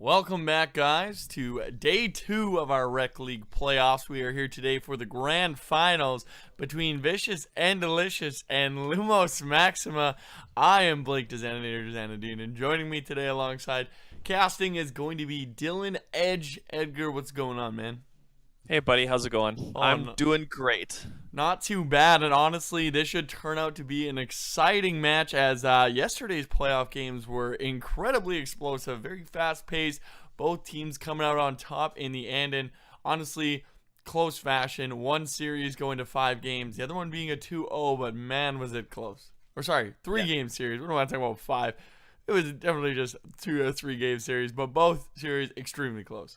Welcome back, guys, to day 2 of our Rec League playoffs. We are here today for the grand finals between Vicious and Delicious and Lumos Maxima. I am Blake Dzanadine, and joining me today alongside casting is going to be Dylan Edge. Edgar, what's going on, man? Hey buddy, how's it going? I'm No, doing great. not too bad, and honestly, this should turn out to be an exciting match as yesterday's playoff games were incredibly explosive, very fast-paced, both teams coming out on top in the end, and honestly, close fashion. One series going to 5 games, the other one being a 2-0, but man, was it close. Or sorry, 3-game series. We don't want to talk about 5. It was definitely just 2 or 3-game series, but both series extremely close.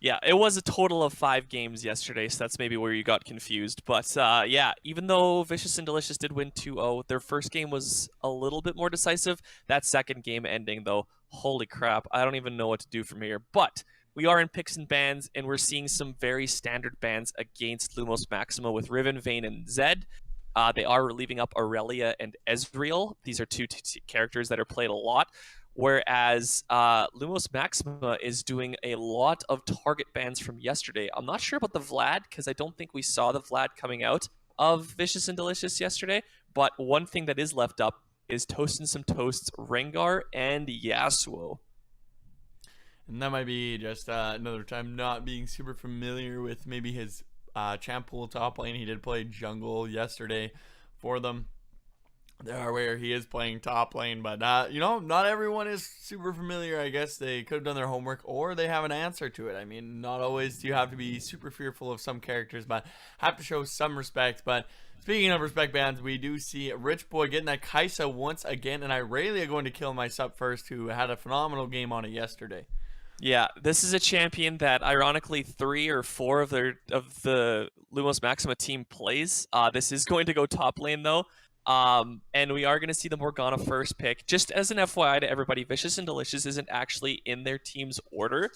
Yeah, it was a total of 5 games yesterday, so that's maybe where you got confused. But yeah, even though Vicious and Delicious did win 2-0, their first game was a little bit more decisive. That second game ending, though, holy crap, I don't even know what to do from here. But we are in picks and bans, and we're seeing some very standard bans against Lumos Maxima with Riven, Vayne, and Zed. They are leaving up Aurelia and Ezreal. These are two characters that are played a lot. Whereas Lumos Maxima is doing a lot of target bans from yesterday. I'm not sure about the Vlad, because I don't think we saw the Vlad coming out of Vicious and Delicious yesterday. But one thing that is left up is Toast and Some Toasts, Rengar, and Yasuo. And that might be just another time not being super familiar with maybe his champ pool top lane. He did play jungle yesterday for them. There where he is playing top lane, but not everyone is super familiar. I guess they could have done their homework, or they have an answer to it. I mean, not always do you have to be super fearful of some characters, but have to show some respect. But speaking of respect bans, we do see Rich Boy getting that Kaisa once again, and Irelia going to kill my sub first, who had a phenomenal game on it yesterday. Yeah, this is a champion that ironically 3 or 4 of the Lumos Maxima team plays. This is going to go top lane though. And we are going to see the Morgana first pick. Just as an FYI to everybody, Vicious and Delicious isn't actually in their team's order.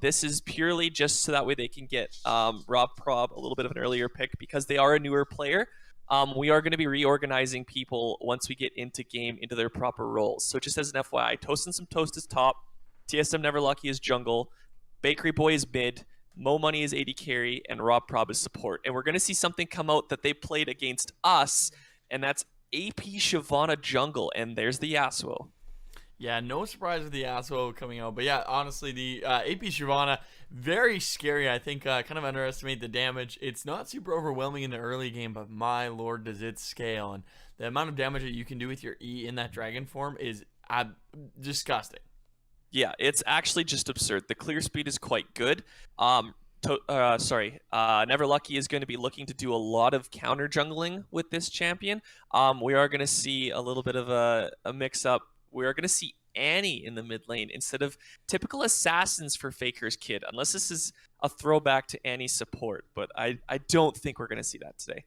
This is purely just so that way they can get Rob Prob a little bit of an earlier pick because they are a newer player. We are going to be reorganizing people once we get into game into their proper roles. So just as an FYI, Toast and Some Toast is top. TSM Never Lucky is jungle. Bakery Boy is mid. Mo Money is AD carry. And Rob Prob is support. And we're going to see something come out that they played against us, and that's AP Shyvana jungle, and there's the Yasuo. Yeah, no surprise with the Yasuo coming out. But yeah, honestly, the AP Shyvana, very scary. I think kind of underestimate the damage. It's not super overwhelming in the early game, but my lord, does it scale. And the amount of damage that you can do with your E in that dragon form is disgusting. Yeah, it's actually just absurd. The clear speed is quite good. Never Lucky is going to be looking to do a lot of counter jungling with this champion. We are going to see a little bit of a mix-up. We are going to see Annie in the mid lane instead of typical assassins for Faker's Kid, unless this is a throwback to Annie's support. But I don't think we're going to see that today.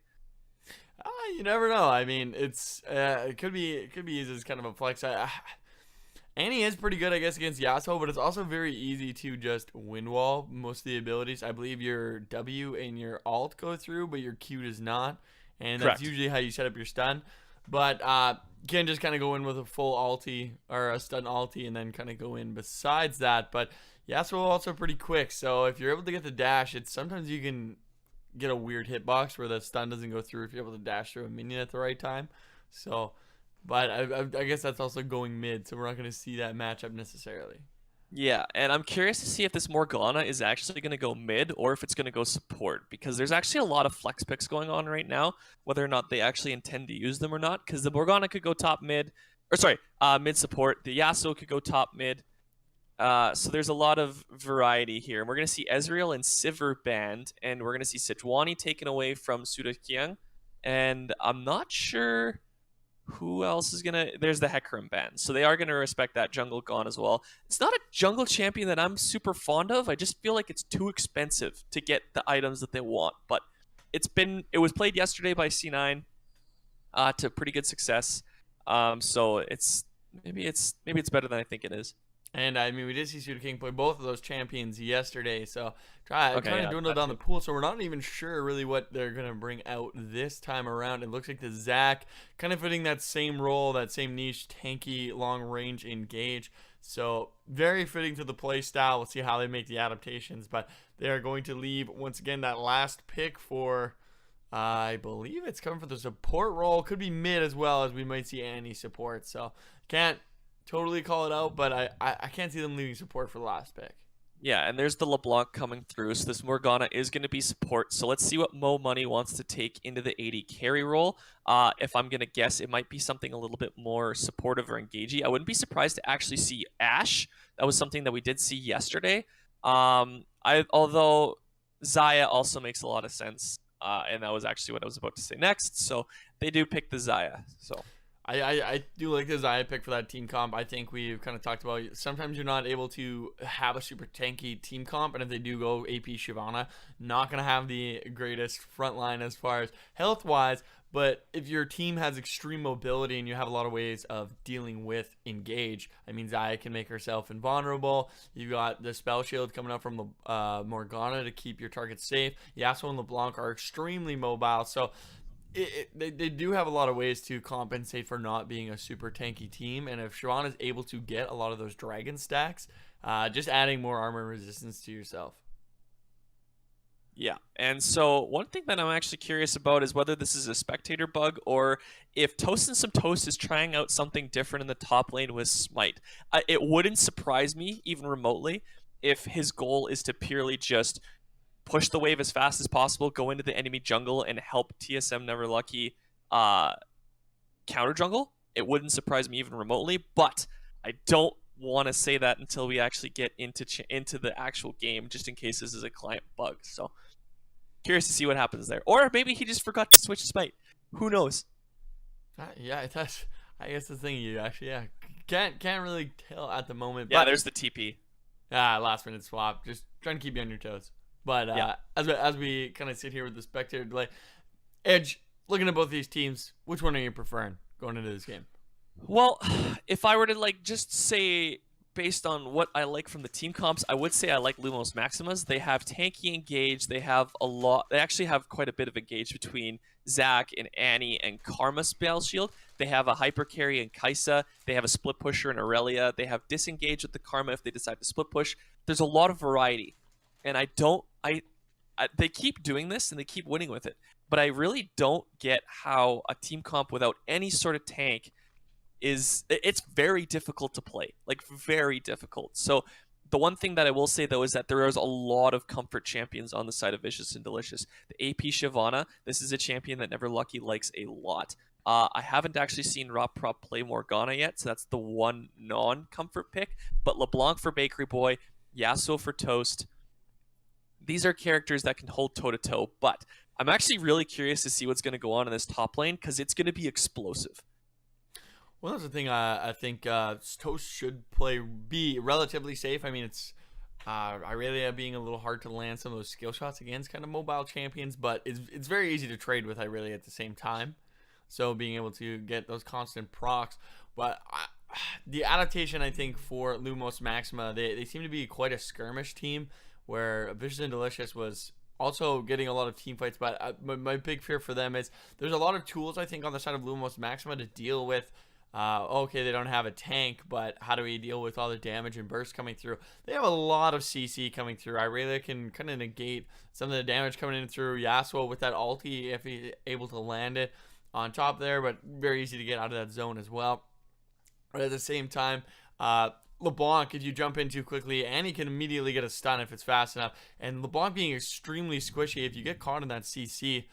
You never know. I mean, it could be used as kind of a flex. Annie is pretty good, I guess, against Yasuo, but it's also very easy to just win wall most of the abilities. I believe your W and your alt go through, but your Q does not. And that's Correct. usually how you set up your stun. But you can just kind of go in with a full ulti or a stun ulti and then kind of go in besides that. But Yasuo also pretty quick, so if you're able to get the dash, it's sometimes you can get a weird hitbox where the stun doesn't go through if you're able to dash through a minion at the right time. So... But I guess that's also going mid, so we're not going to see that matchup necessarily. Yeah, and I'm curious to see if this Morgana is actually going to go mid or if it's going to go support, because there's actually a lot of flex picks going on right now, whether or not they actually intend to use them or not, because the Morgana could go top mid, mid support. The Yasuo could go top mid. So there's a lot of variety here. And we're going to see Ezreal and Sivir banned, and we're going to see Sejuani taken away from Sudakyang, and I'm not sure... Who else is gonna... There's the Hecarim ban. So they are gonna respect that jungle gone as well. It's not a jungle champion that I'm super fond of. I just feel like it's too expensive to get the items that they want. But it was played yesterday by C9 to pretty good success. So maybe it's better than I think it is. And I mean, we did see Suda King play both of those champions yesterday, so kind Okay, of yeah, dwindled that down the too. pool. So we're not even sure really what they're gonna bring out this time around. It looks like the Zach kind of fitting that same role, that same niche, tanky, long range engage. So very fitting to the play style. We'll see how they make the adaptations, but they are going to leave once again that last pick for. I believe it's coming for the support role. Could be mid as well, as we might see Annie support. So can't totally call it out, but I can't see them leaving support for the last pick. Yeah, and there's the LeBlanc coming through, so this Morgana is going to be support. So let's see what Mo Money wants to take into the 80 carry role. If I'm going to guess, it might be something a little bit more supportive or engagey. I wouldn't be surprised to actually see Ash. That was something that we did see yesterday. Although Zaya also makes a lot of sense, and that was actually what I was about to say next. So they do pick the Zaya. So I do like the Zaya pick for that team comp. I think we've kind of talked about sometimes you're not able to have a super tanky team comp, and if they do go AP Shyvana, not going to have the greatest front line as far as health wise. But if your team has extreme mobility and you have a lot of ways of dealing with engage, I mean, Zaya can make herself invulnerable. You got the spell shield coming up from the Morgana to keep your targets safe. Yasuo and LeBlanc are extremely mobile, so they do have a lot of ways to compensate for not being a super tanky team. And if Shyvana is able to get a lot of those dragon stacks, just adding more armor and resistance to yourself. yeah, and so one thing that I'm actually curious about is whether this is a spectator bug or if Toast and Some Toast is trying out something different in the top lane with Smite. It wouldn't surprise me, even remotely, if his goal is to purely just push the wave as fast as possible, go into the enemy jungle, and help TSM Never Lucky counter jungle. It wouldn't surprise me even remotely, but I don't want to say that until we actually get into the actual game, just in case this is a client bug. So curious to see what happens there, or maybe he just forgot to switch Smite. Who knows? Yeah, that's I guess the thing. You actually can't really tell at the moment. Yeah, But there's the TP. last minute swap, just trying to keep you on your toes. But Yeah. as we kind of sit here with the spectator delay, Edge, looking at both these teams, which one are you preferring going into this game? Well, if I were to just say based on what I like from the team comps, I would say I like Lumos Maximas. They have tanky engage. They have a lot. They actually have quite a bit of engage between Zac and Annie and Karma Spell Shield. They have a hyper carry in Kaisa. They have a split pusher in Aurelia. They have disengage with the Karma if they decide to split push. There's a lot of variety, and they keep doing this and they keep winning with it. But I really don't get how a team comp without any sort of tank it's very difficult to play, very difficult. So the one thing that I will say though is that there is a lot of comfort champions on the side of Vicious and Delicious. The AP Shyvana, this is a champion that Never Lucky likes a lot. I haven't actually seen Rob Prop play Morgana yet, so that's the one non-comfort pick. But LeBlanc for Bakery Boy, Yasuo for Toast. These are characters that can hold toe-to-toe, but I'm actually really curious to see what's going to go on in this top lane because it's going to be explosive. Well, that's the thing. I think Toast should be relatively safe. I mean, it's Irelia being a little hard to land some of those skill shots against kind of mobile champions, but it's very easy to trade with Irelia at the same time. So being able to get those constant procs, but the adaptation I think for Lumos Maxima, they seem to be quite a skirmish team where Vicious and Delicious was also getting a lot of team fights. But my big fear for them is there's a lot of tools I think on the side of Lumos Maxima to deal with. Okay, they don't have a tank, but how do we deal with all the damage and burst coming through? They have a lot of CC coming through. Irelia can kind of negate some of the damage coming in through Yasuo with that ulti if he's able to land it on top there, but very easy to get out of that zone as well. But at the same time, LeBlanc, if you jump in too quickly, and he can immediately get a stun if it's fast enough. And LeBlanc being extremely squishy, if you get caught in that CC,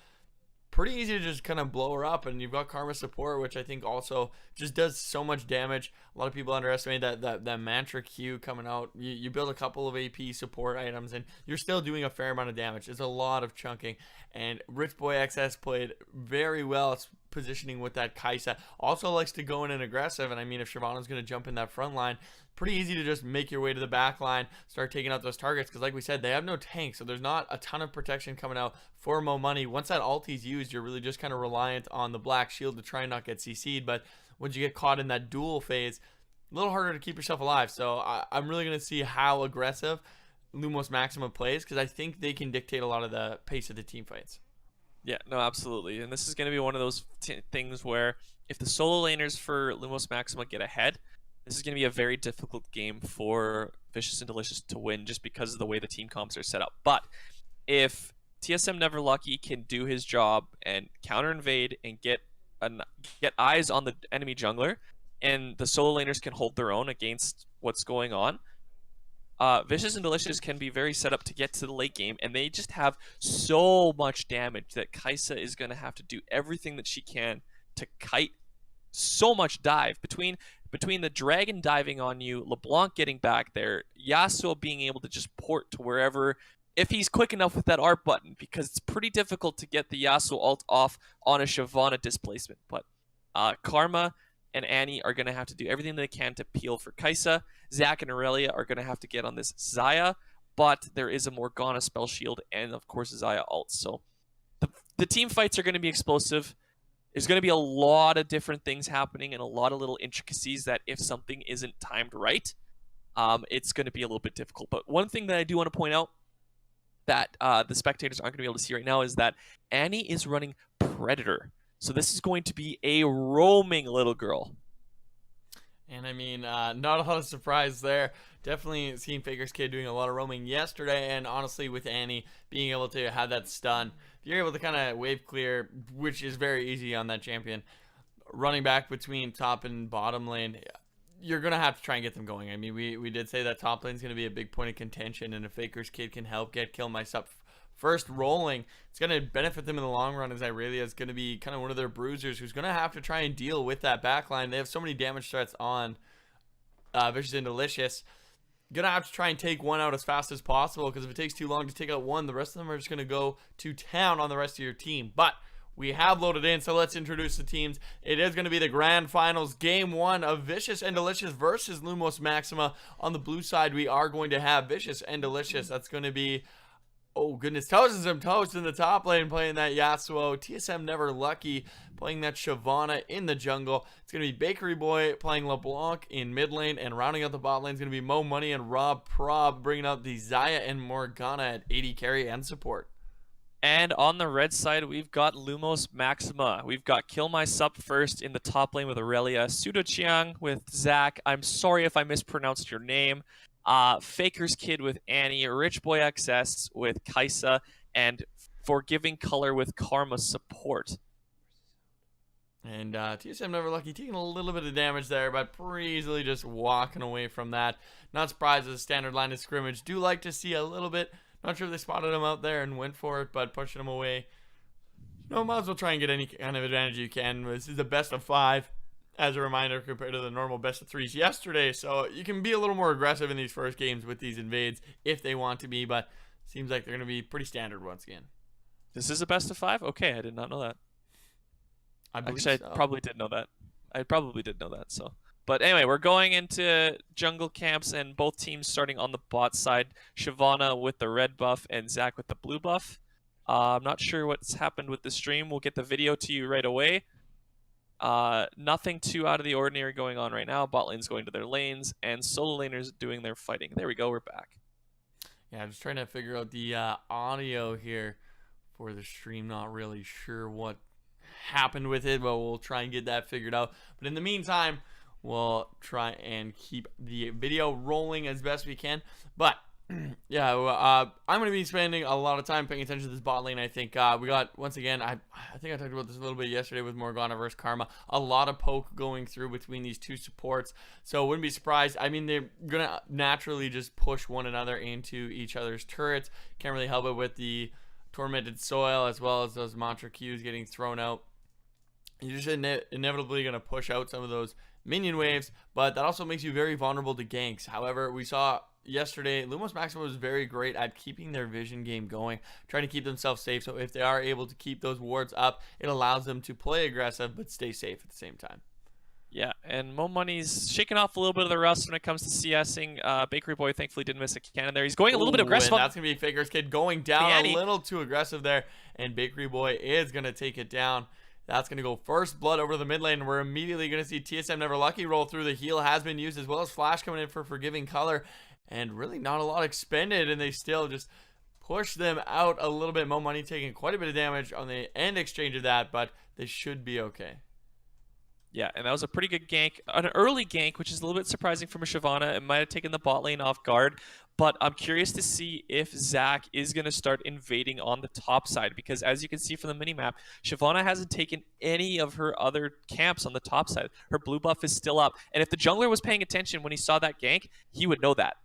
pretty easy to just kind of blow her up. And you've got Karma support, which I think also just does so much damage. A lot of people underestimate that mantra Q coming out. You build a couple of AP support items and you're still doing a fair amount of damage. It's a lot of chunking. And Rich Boy XS played very well. It's positioning with that Kaisa. Also likes to go in and aggressive. And I mean, if Shyvana's going to jump in that front line, pretty easy to just make your way to the back line, start taking out those targets. Because like we said, they have no tank. So there's not a ton of protection coming out for Mo Money. Once that ulti's used, you're really just kind of reliant on the Black Shield to try and not get CC'd. But once you get caught in that duel phase, a little harder to keep yourself alive. So I'm really going to see how aggressive Lumos Maxima plays, because I think they can dictate a lot of the pace of the team fights. Yeah, no, absolutely. And this is going to be one of those things where if the solo laners for Lumos Maxima get ahead, this is going to be a very difficult game for Vicious and Delicious to win just because of the way the team comps are set up. But if TSM Neverlucky can do his job and counter invade and get eyes on the enemy jungler, and the solo laners can hold their own against what's going on, Vicious and Delicious can be very set up to get to the late game, and they just have so much damage that Kai'Sa is going to have to do everything that she can to kite so much dive between the dragon diving on you, LeBlanc getting back there, Yasuo being able to just port to wherever if he's quick enough with that art button, because it's pretty difficult to get the Yasuo ult off on a Shyvana displacement. But Karma and Annie are going to have to do everything they can to peel for Kai'Sa. Zac and Aurelia are going to have to get on this Xayah, but there is a Morgana spell shield and, of course, Xayah ult. So the team fights are going to be explosive. There's going to be a lot of different things happening and a lot of little intricacies that if something isn't timed right, it's going to be a little bit difficult. But one thing that I do want to point out that the spectators aren't going to be able to see right now is that Annie is running Predator. So this is going to be a roaming little girl. And I mean, not a lot of surprise there. Definitely seen Faker's Kid doing a lot of roaming yesterday, and honestly with Annie being able to have that stun, if you're able to kind of wave clear, which is very easy on that champion, running back between top and bottom lane, you're going to have to try and get them going. I mean, we did say that top lane is going to be a big point of contention, and if Faker's Kid can help get Kill Myself first rolling, it's going to benefit them in the long run, as Irelia is going to be kind of one of their bruisers who's going to have to try and deal with that backline. They have so many damage threats on Vicious and Delicious. Going to have to try and take one out as fast as possible, because if it takes too long to take out one, the rest of them are just going to go to town on the rest of your team. But we have loaded in, so let's introduce the teams. It is going to be the grand finals, game 1 of Vicious and Delicious versus Lumos Maxima. On the blue side, we are going to have Vicious and Delicious. That's going to be, oh goodness, Toast and Toast in the top lane playing that Yasuo. TSM Neverlucky playing that Shyvana in the jungle. It's going to be Bakery Boy playing LeBlanc in mid lane, and rounding out the bot lane is going to be Mo Money and Rob Prob bringing out the Xayah and Morgana at AD carry and support. And on the red side, we've got Lumos Maxima. We've got Kill My Sup first in the top lane with Aurelia, Pseudo-Chiang with Zac. I'm sorry if I mispronounced your name. Faker's Kid with Annie, Rich Boy XS with Kai'Sa, and Forgiving Color with Karma support. And TSM Neverlucky taking a little bit of damage there, but pretty easily just walking away from that. Not surprised as a standard line of scrimmage. Do like to see a little bit. Not sure if they spotted him out there and went for it, but pushing him away. No, might as well try and get any kind of advantage you can. This is the best of 5, as a reminder, compared to the normal best of 3s yesterday. So you can be a little more aggressive in these first games with these invades if they want to be, but seems like they're going to be pretty standard once again. This is a best of 5? Okay, I did not know that. Actually, so. I probably did know that. I probably did know that, so. But anyway, we're going into jungle camps, and both teams starting on the bot side. Shyvana with the red buff and Zac with the blue buff. I'm not sure what's happened with the stream. We'll get the video to you right away. Nothing too out of the ordinary going on right now. Bot lane's going to their lanes, and solo laners doing their fighting. There we go, we're back. Yeah, I'm just trying to figure out the audio here for the stream. Not really sure what happened with it, but we'll try and get that figured out. But in the meantime, we'll try and keep the video rolling as best we can. But yeah, I'm going to be spending a lot of time paying attention to this bot lane. I think we got, once again, I think I talked about this a little bit yesterday with Morgana versus Karma. A lot of poke going through between these two supports. So wouldn't be surprised. I mean, they're going to naturally just push one another into each other's turrets. Can't really help it with the Tormented Soil as well as those mantra Qs getting thrown out. You're just inevitably going to push out some of those minion waves, but that also makes you very vulnerable to ganks. However, we saw yesterday, Lumos Maxima was very great at keeping their vision game going, trying to keep themselves safe. So if they are able to keep those wards up, it allows them to play aggressive but stay safe at the same time. Yeah, and Mo Money's shaking off a little bit of the rust when it comes to CSing. Bakery Boy thankfully didn't miss a cannon there. He's going a little bit aggressive. And that's going to be Faker's Kid going down a little too aggressive there, and Bakery Boy is going to take it down. That's going to go first blood over the mid lane. And we're immediately going to see TSM Never Lucky roll through. The heal has been used, as well as Flash coming in for Forgiving Color. And really not a lot expended, and they still just push them out a little bit. Mo Money taking quite a bit of damage on the end exchange of that, but they should be okay. Yeah, and that was a pretty good gank. An early gank, which is a little bit surprising from a Shyvana. It might have taken the bot lane off guard, but I'm curious to see if Zach is going to start invading on the top side, because as you can see from the minimap, Shyvana hasn't taken any of her other camps on the top side. Her blue buff is still up, and if the jungler was paying attention when he saw that gank, he would know that.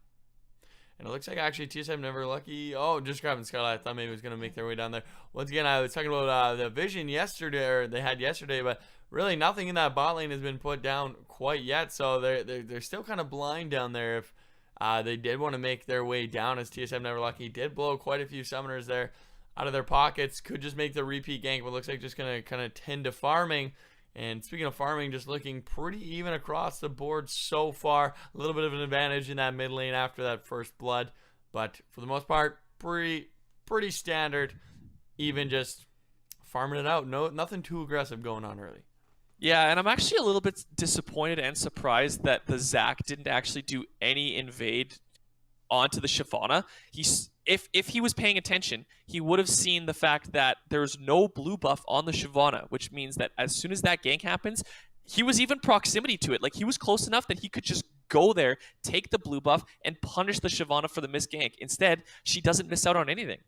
And it looks like actually TSM Never Lucky. Oh, just grabbing Skylight. I thought maybe it was going to make their way down there. Once again, I was talking about the vision yesterday, or they had yesterday, but really nothing in that bot lane has been put down quite yet. So they're still kind of blind down there if they did want to make their way down, as TSM Never Lucky did blow quite a few summoners there out of their pockets. Could just make the repeat gank, but looks like just going to kind of tend to farming. And speaking of farming, just looking pretty even across the board so far. A little bit of an advantage in that mid lane after that first blood. But for the most part, pretty standard. Even just farming it out. Nothing too aggressive going on early. Yeah, and I'm actually a little bit disappointed and surprised that the Zac didn't actually do any invade onto the Shyvana. If he was paying attention, he would have seen the fact that there's no blue buff on the Shyvana, which means that as soon as that gank happens, he was even proximity to it. Like, he was close enough that he could just go there, take the blue buff, and punish the Shyvana for the missed gank. Instead, she doesn't miss out on anything.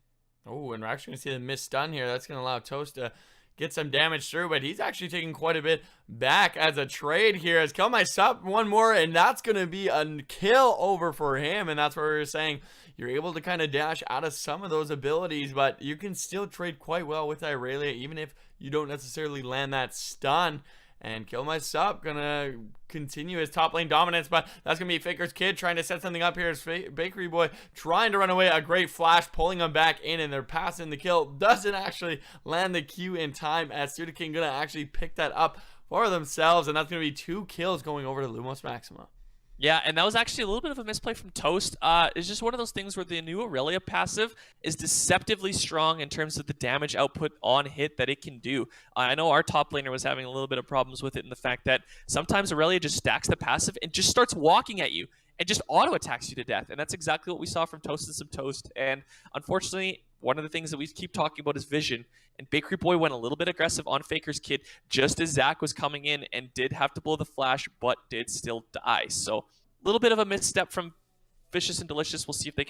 Oh, and we're actually going to see the missed stun here. That's going to allow Toast to get some damage through, but he's actually taking quite a bit back as a trade here. As Kill My Sup one more, and that's going to be a kill over for him, and that's what we were saying. You're able to kind of dash out of some of those abilities, but you can still trade quite well with Irelia, even if you don't necessarily land that stun. And Kill My Sup gonna continue his top lane dominance, but that's gonna be Faker's Kid trying to set something up here. As Bakery Boy trying to run away. A great flash, pulling him back in, and they're passing the kill. Doesn't actually land the Q in time, as Sudaking gonna actually pick that up for themselves, and that's gonna be 2 kills going over to Lumos Maxima. Yeah, and that was actually a little bit of a misplay from Toast. It's just one of those things where the new Aurelia passive is deceptively strong in terms of the damage output on hit that it can do. I know our top laner was having a little bit of problems with it in the fact that sometimes Aurelia just stacks the passive and just starts walking at you and just auto-attacks you to death. And that's exactly what we saw from Toast and some Toast. And unfortunately, one of the things that we keep talking about is vision. And Bakery Boy went a little bit aggressive on Faker's Kid just as Zac was coming in and did have to blow the flash, but did still die. So a little bit of a misstep from Vicious and Delicious. We'll see if they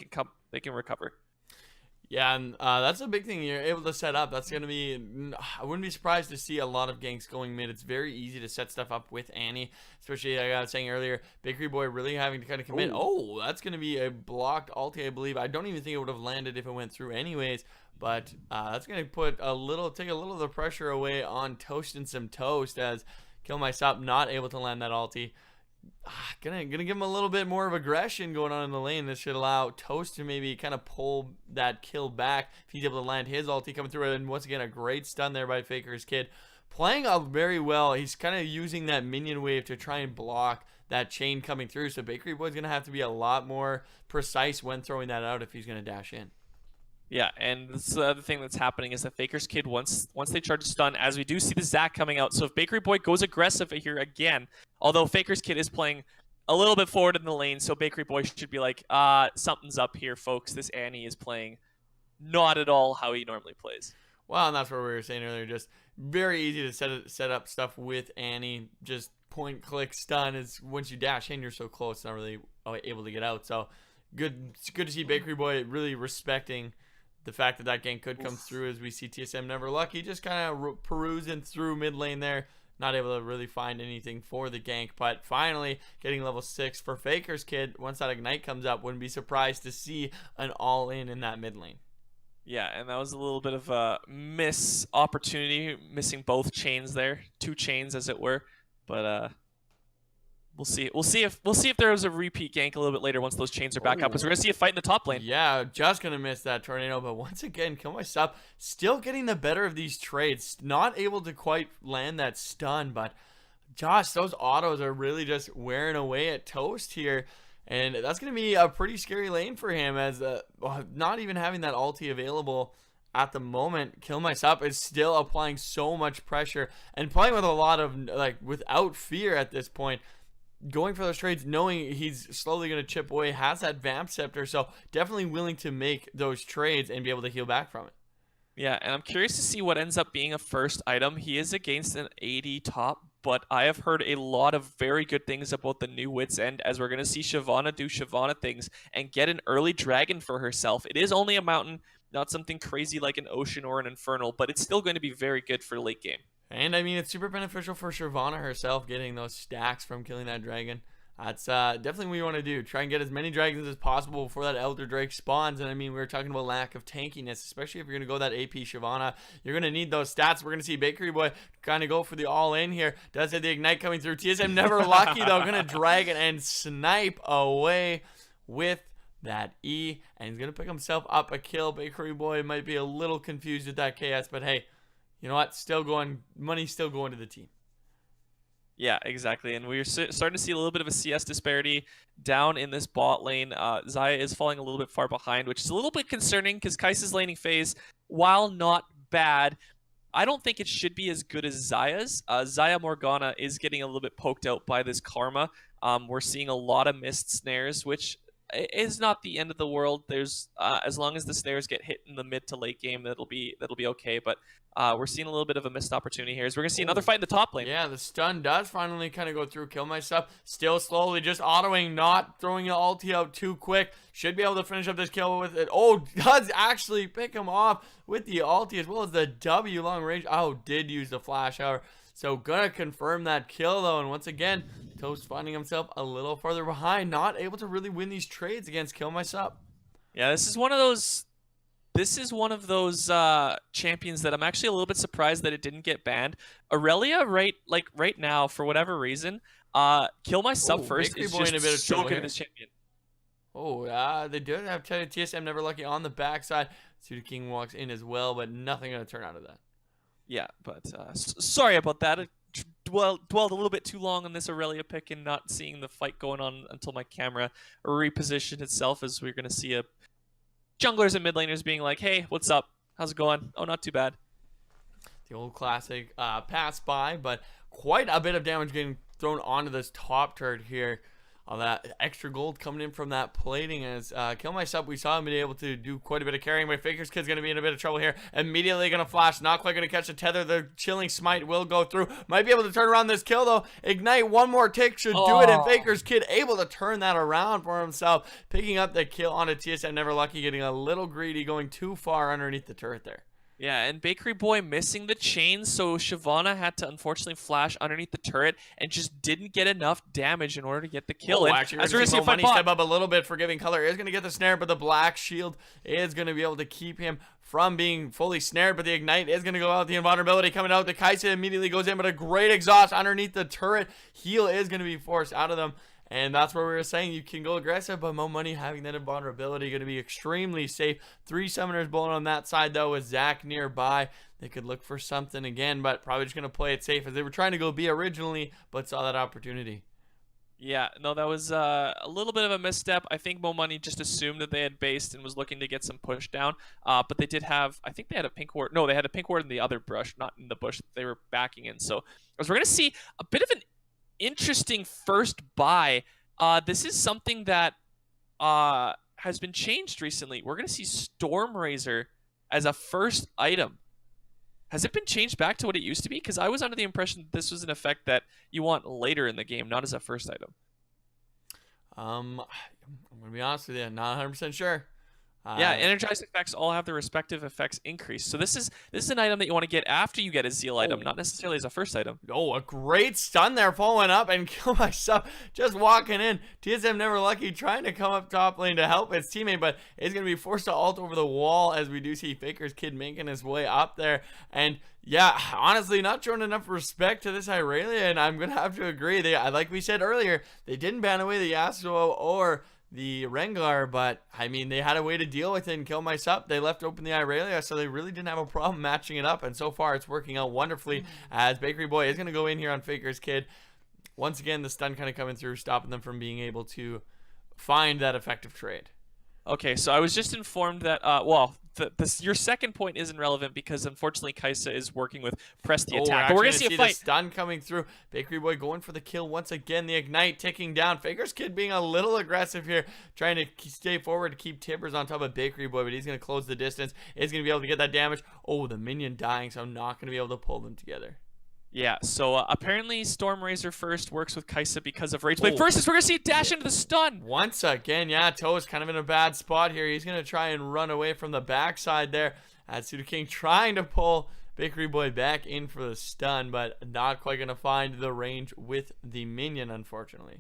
can recover. Yeah, and that's a big thing you're able to set up. That's going to be, I wouldn't be surprised to see a lot of ganks going mid. It's very easy to set stuff up with Annie, especially like I was saying earlier, Bakery Boy really having to kind of commit. Oh, that's going to be a blocked ulti, I believe. I don't even think it would have landed if it went through anyways, but that's going to take a little of the pressure away on Toast and some Toast, as Kill My Sup not able to land that ulti. Gonna give him a little bit more of aggression going on in the lane. This should allow Toast to maybe kind of pull that kill back if he's able to land his ulti coming through. And once again, a great stun there by Faker's Kid, playing out very well. He's kind of using that minion wave to try and block that chain coming through. So Bakery Boy's gonna have to be a lot more precise when throwing that out if he's gonna dash in. Yeah, and the other thing that's happening is that Faker's Kid, once they charge a stun, as we do see the Zac coming out. So if Bakery Boy goes aggressive here again, although Faker's Kid is playing a little bit forward in the lane, so Bakery Boy should be like, something's up here, folks. This Annie is playing not at all how he normally plays. Well, and that's what we were saying earlier. Just very easy to set up stuff with Annie. Just point, click, stun. Is once you dash in, you're so close, not really able to get out. So it's good to see Bakery Boy really respecting the fact that that gank could come through, as we see TSM Never Lucky just kind of perusing through mid lane there, not able to really find anything for the gank, but finally getting level 6 for Faker's Kid. Once that Ignite comes up, wouldn't be surprised to see an all-in that mid lane. Yeah, and that was a little bit of a miss opportunity, missing both chains there, 2 chains as it were, but We'll see if there is a repeat gank a little bit later once those chains are back up, because we're gonna see a fight in the top lane. Yeah, just gonna miss that tornado, but once again, Kill My Sup still getting the better of these trades. Not able to quite land that stun, but Josh, those autos are really just wearing away at Toast here, and that's gonna be a pretty scary lane for him, as not even having that ulti available at the moment, Kill Myself is still applying so much pressure and playing with a lot of, like, without fear at this point. Going for those trades, knowing he's slowly going to chip away, has that Vamp Scepter, so definitely willing to make those trades and be able to heal back from it. Yeah, and I'm curious to see what ends up being a first item. He is against an 80 top, but I have heard a lot of very good things about the new Wits End, as we're going to see Shyvana do Shyvana things and get an early dragon for herself. It is only a mountain, not something crazy like an ocean or an infernal, but it's still going to be very good for late game. And I mean, it's super beneficial for Shyvana herself, getting those stacks from killing that dragon. That's definitely what you want to do. Try and get as many dragons as possible before that Elder Drake spawns. And I mean, we were talking about lack of tankiness, especially if you're going to go that AP Shyvana. You're going to need those stats. We're going to see Bakery Boy kind of go for the all-in here. Does have the Ignite coming through. TSM never lucky, though. Going to dragon and snipe away with that E. And he's going to pick himself up a kill. Bakery Boy might be a little confused with that KS, but hey, you know what? Still going, money's still going to the team. Yeah, exactly. And we're starting to see a little bit of a CS disparity down in this bot lane. Xayah is falling a little bit far behind, which is a little bit concerning because Kai'Sa's laning phase, while not bad, I don't think it should be as good as Xayah's. Xayah Morgana is getting a little bit poked out by this Karma. We're seeing a lot of missed snares, which is not the end of the world. There's as long as the snares get hit in the mid to late game, that'll be okay. But we're seeing a little bit of a missed opportunity here. We're gonna see another fight in the top lane. Yeah, the stun does finally kind of go through. Kill Myself still slowly just autoing, not throwing the ulti out too quick. Should be able to finish up this kill with it. Oh, does actually pick him off with the ulti as well as the W long range. Oh, did use the flash hour. So gonna confirm that kill though, and once again, Toast finding himself a little farther behind, not able to really win these trades against Kill Myself. Yeah, this is one of those champions that I'm actually a little bit surprised that it didn't get banned. Aurelia, right now, for whatever reason, Kill Myself first is just so good at this champion. Oh, they do have TSM never lucky on the backside. Suda King walks in as well, but nothing gonna turn out of that. Yeah, but sorry about that. I dwelled a little bit too long on this Aurelia pick and not seeing the fight going on until my camera repositioned itself, as we're going to see junglers and mid laners being like, hey, what's up? How's it going? Oh, not too bad. The old classic pass by, but quite a bit of damage getting thrown onto this top turret here. All that extra gold coming in from that plating. As Kill Myself, we saw him be able to do quite a bit of carrying, but Faker's Kid's going to be in a bit of trouble here. Immediately going to flash, not quite going to catch the tether. The chilling smite will go through. Might be able to turn around this kill though. Ignite, one more tick should do it, and Faker's Kid able to turn that around for himself, picking up the kill on a TSM never lucky, getting a little greedy, going too far underneath the turret there. Yeah, and Bakery Boy missing the chain, so Shyvana had to unfortunately flash underneath the turret and just didn't get enough damage in order to get the kill. Actually, we're going to see Money step up a little bit. Forgiving Color is going to get the snare, but the Black Shield is going to be able to keep him from being fully snared, but the Ignite is going to go out. The Invulnerability coming out. The Kai'Sa immediately goes in, but a great exhaust underneath the turret. Heal is going to be forced out of them. And that's where we were saying you can go aggressive, but Mo Money having that invulnerability going to be extremely safe. 3 summoners bowling on that side, though, with Zach nearby. They could look for something again, but probably just going to play it safe as they were trying to go B originally, but saw that opportunity. Yeah, no, that was a little bit of a misstep. I think Mo Money just assumed that they had based and was looking to get some push down. But they did have, I think they had a pink ward. No, they had a pink ward in the other brush, not in the bush that they were backing in. So as we're going to see a bit of an interesting first buy. This is something that has been changed recently. We're going to see Storm Razor as a first item. Has it been changed back to what it used to be? Because I was under the impression that this was an effect that you want later in the game, not as a first item. I'm going to be honest with you, not 100% sure. Yeah, energized effects all have their respective effects increased. So this is an item that you want to get after you get a Zeal item, not necessarily as a first item. Oh, a great stun there, following up and Kill Myself just walking in. TSM never lucky, trying to come up top lane to help his teammate, but is going to be forced to ult over the wall as we do see Faker's Kid making his way up there. And yeah, honestly, not showing enough respect to this Irelia, and I'm going to have to agree. Like we said earlier, they didn't ban away the Yasuo or the Rengar, but I mean, they had a way to deal with it and Kill Myself. They left open the Irelia, so they really didn't have a problem matching it up, and so far it's working out wonderfully as Bakery Boy is going to go in here on Faker's Kid. Once again, the stun kind of coming through, stopping them from being able to find that effective trade. Okay, so I was just informed that your second point isn't relevant because unfortunately Kaisa is working with press the Oh, we're attack. But we're actually gonna going to see a see the fight. stun coming through. Bakery Boy going for the kill once again. The Ignite ticking down. Faker's Kid being a little aggressive here, trying to stay forward to keep Tibbers on top of Bakery Boy, but he's going to close the distance. Is going to be able to get that damage. Oh, the minion dying, so I'm not going to be able to pull them together. Yeah, so apparently Stormrazor first works with Kaisa because of Rage Blade. Oh. First is we're gonna see it dash into the stun. Once again, yeah, Toe's kind of in a bad spot here. He's going to try and run away from the backside there. As King trying to pull Bakery Boy back in for the stun, but not quite going to find the range with the minion, unfortunately.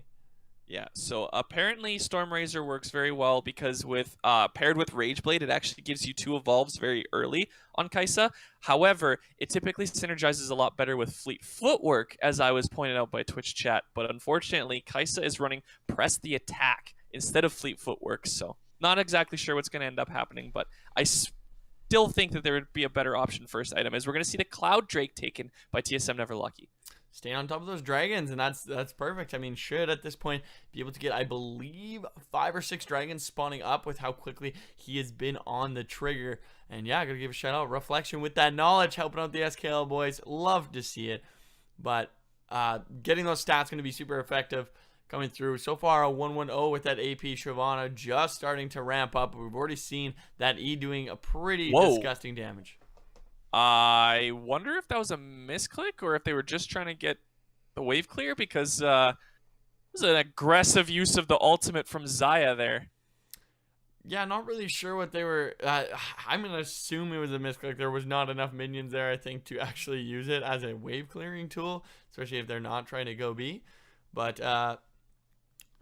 Yeah, so apparently Stormrazor works very well because with paired with Rage Blade, it actually gives you 2 evolves very early on Kaisa. However, it typically synergizes a lot better with Fleet Footwork, as I was pointed out by Twitch chat. But unfortunately, Kaisa is running Press the Attack instead of Fleet Footwork, so not exactly sure what's going to end up happening, but I still think that there would be a better option first item, as we're going to see the Cloud Drake taken by TSM Neverlucky. Stay on top of those dragons, and that's perfect. I mean, should at this point be able to get, I believe, 5 or 6 dragons spawning up with how quickly he has been on the trigger. And yeah, gotta give a shout out Reflection with that knowledge, helping out the SKL boys. Love to see it, but getting those stats gonna be super effective coming through. So far, a 1-1-0 with that AP Shyvana just starting to ramp up. We've already seen that E doing a pretty disgusting damage. I wonder if that was a misclick or if they were just trying to get the wave clear, because it was an aggressive use of the ultimate from Xayah there. Yeah, not really sure what they were. I'm going to assume it was a misclick. There was not enough minions there, I think, to actually use it as a wave clearing tool, especially if they're not trying to go B. But I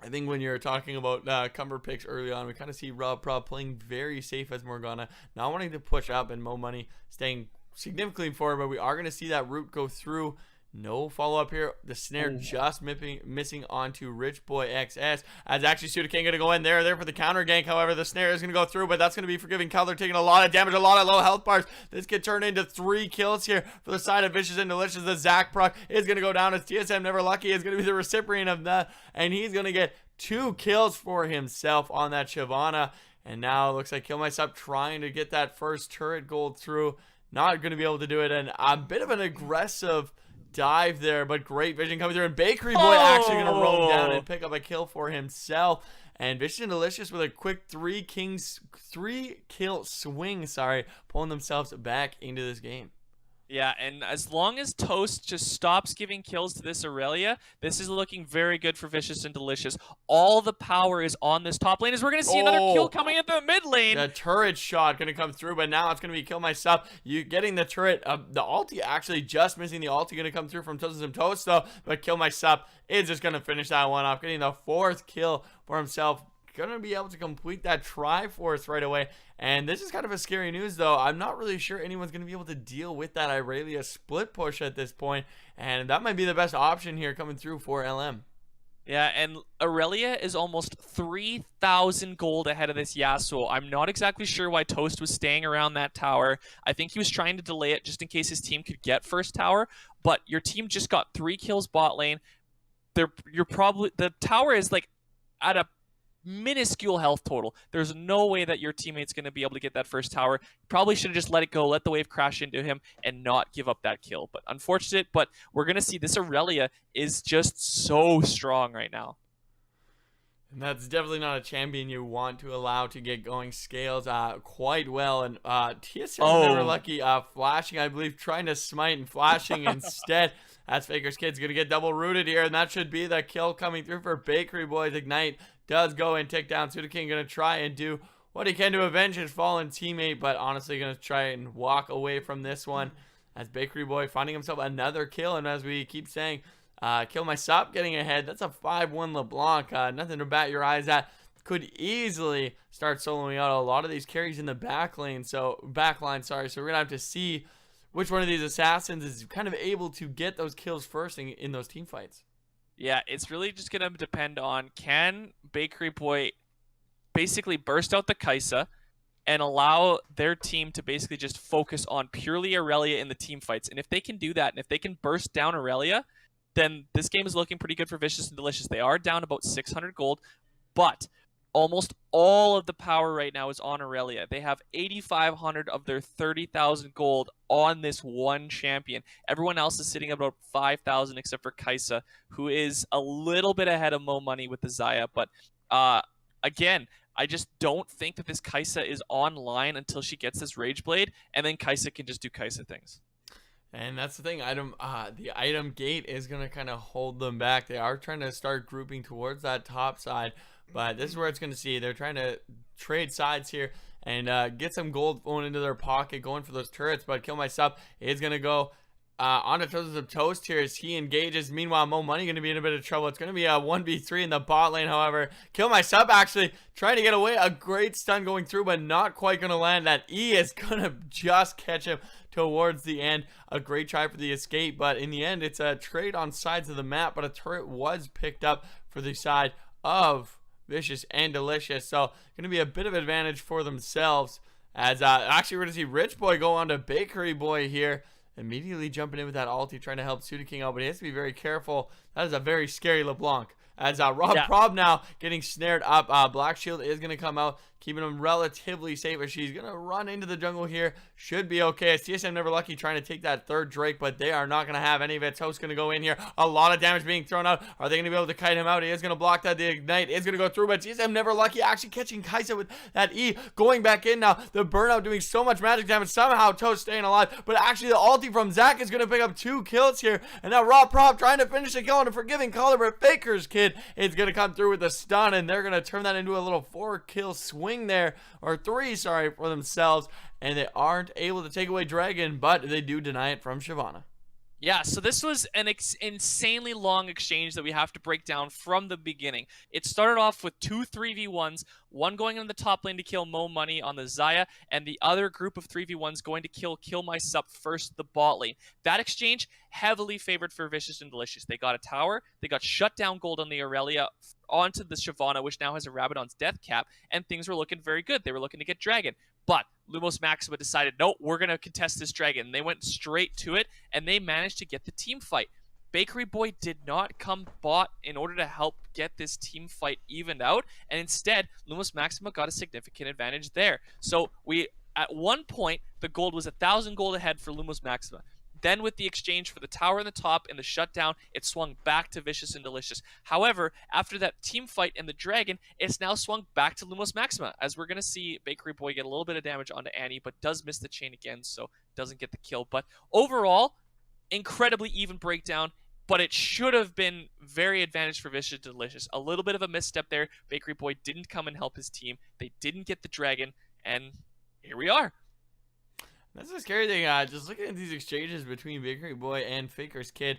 think when you're talking about Cumber picks early on, we kind of see Rob Prob playing very safe as Morgana, not wanting to push up, and Mo Money staying significantly forward, but we are going to see that root go through. No follow-up here. The snare just missing onto Rich Boy XS. As actually Suda King going to go in there for the counter gank. However, the snare is going to go through, but that's going to be forgiving. Cutler taking a lot of damage, a lot of low health bars. This could turn into 3 kills here for the side of Vicious and Delicious. The Zac proc is going to go down as TSM Neverlucky is going to be the recipient of that, and he's going to get 2 kills for himself on that Shyvana. And now it looks like Kill Myself trying to get that first turret gold through. Not going to be able to do it, and a bit of an aggressive dive there, but great vision coming through, and Bakery Boy actually going to roam down and pick up a kill for himself. And Vicious and Delicious with a quick 3 kill swing, pulling themselves back into this game. Yeah, and as long as Toast just stops giving kills to this Aurelia, this is looking very good for Vicious and Delicious. All the power is on this top lane, as we're going to see another kill coming into the mid lane. The turret shot going to come through, but now it's going to be Kill Myself. You getting the turret, the ulti actually just missing the ulti going to come through from Toast though, but Kill Myself is just going to finish that one off, getting the 4th kill for himself. Going to be able to complete that Triforce right away. And this is kind of a scary news, though. I'm not really sure anyone's going to be able to deal with that Irelia split push at this point, and that might be the best option here coming through for LM. Yeah, and Aurelia is almost 3,000 gold ahead of this Yasuo. I'm not exactly sure why Toast was staying around that tower. I think he was trying to delay it just in case his team could get first tower, but your team just got 3 kills bot lane. The tower is like at a minuscule health total. There's no way that your teammate's going to be able to get that first tower. Probably should have just let it go, let the wave crash into him, and not give up that kill. But unfortunate, but we're going to see this Aurelia is just so strong right now. And that's definitely not a champion you want to allow to get going. Scales quite well. And TSM Neverlucky flashing, I believe, trying to smite and flashing instead. As Faker's Kid's going to get double rooted here, and that should be the kill coming through for Bakery Boys. Ignite does go and tick down. Suda King going to try and do what he can to avenge his fallen teammate, but honestly going to try and walk away from this one as Bakery Boy finding himself another kill. And as we keep saying, Kill Myself getting ahead. That's a 5-1 LeBlanc. Nothing to bat your eyes at. Could easily start soloing out a lot of these carries in the backline. So we're going to have to see which one of these assassins is kind of able to get those kills first in those team fights. Yeah, it's really just going to depend on, can Bakery Boy basically burst out the Kaisa and allow their team to basically just focus on purely Aurelia in the team fights. And if they can do that, and if they can burst down Aurelia, then this game is looking pretty good for Vicious and Delicious. They are down about 600 gold, but Almost all of the power right now is on Aurelia. They have 8,500 of their 30,000 gold on this one champion. Everyone else is sitting at about 5,000 except for Kaisa, who is a little bit ahead of Mo Money with the Zaya. But again, I just don't think that this Kaisa is online until she gets this Rage Blade, and then Kaisa can just do Kaisa things. And that's the thing. The item gate is gonna kind of hold them back. They are trying to start grouping towards that top side, but this is where it's gonna see. They're trying to trade sides here and get some gold going into their pocket, going for those turrets. But Kill My Sub is gonna go on the Toes of Toast here as he engages. Meanwhile, Mo Money going to be in a bit of trouble. It's going to be a 1v3 in the bot lane, however. Kill My Sub actually trying to get away. A great stun going through, but not quite going to land. That E is going to just catch him towards the end. A great try for the escape, but in the end, it's a trade on sides of the map, but a turret was picked up for the side of Vicious and Delicious. So, going to be a bit of advantage for themselves. As actually, we're going to see Rich Boy go on to Bakery Boy here. Immediately jumping in with that ulti, trying to help Sudaking out, but he has to be very careful. That is a very scary LeBlanc. As Rob Prob now getting snared up. Black Shield is going to come out, keeping him relatively safe as she's going to run into the jungle here. Should be okay. TSM Never Lucky trying to take that third Drake, but they are not going to have any of it. Toast going to go in here. A lot of damage being thrown out. Are they going to be able to kite him out? He is going to block that. The Ignite is going to go through, but TSM Never Lucky actually catching Kaisa with that E. Going back in now. The burnout doing so much magic damage. Somehow Toast staying alive, but actually the ulti from Zach is going to pick up 2 kills here. And now Rob Prop trying to finish the kill on a Forgiving Color, but Faker's Kid is going to come through with a stun, and they're going to turn that into a little 4-kill swing there, or 3, sorry, for themselves, and they aren't able to take away Dragon, but they do deny it from Shyvana. Yeah, so this was an insanely long exchange that we have to break down from the beginning. It started off with 2 3v1s, one going in the top lane to kill Mo Money on the Zaya, and the other group of 3v1s going to kill My Sup first, the bot lane. That exchange heavily favored for Vicious and Delicious. They got a tower, they got shut down gold on the Aurelia onto the Shyvana, which now has a Rabadon's death cap, and things were looking very good. They were looking to get Dragon. But Lumos Maxima decided, nope, we're going to contest this Dragon. And they went straight to it, and they managed to get the team fight. Bakery Boy did not come bot in order to help get this team fight evened out, and instead, Lumos Maxima got a significant advantage there. So at one point, the gold was 1,000 gold ahead for Lumos Maxima. Then with the exchange for the tower in the top and the shutdown, it swung back to Vicious and Delicious. However, after that team fight and the Dragon, it's now swung back to Lumos Maxima, as we're going to see Bakery Boy get a little bit of damage onto Annie, but does miss the chain again, so doesn't get the kill. But overall, incredibly even breakdown, but it should have been very advantage for Vicious and Delicious. A little bit of a misstep there. Bakery Boy didn't come and help his team. They didn't get the Dragon, and here we are. That's the scary thing. Just looking at these exchanges between Bakery Boy and Faker's Kid,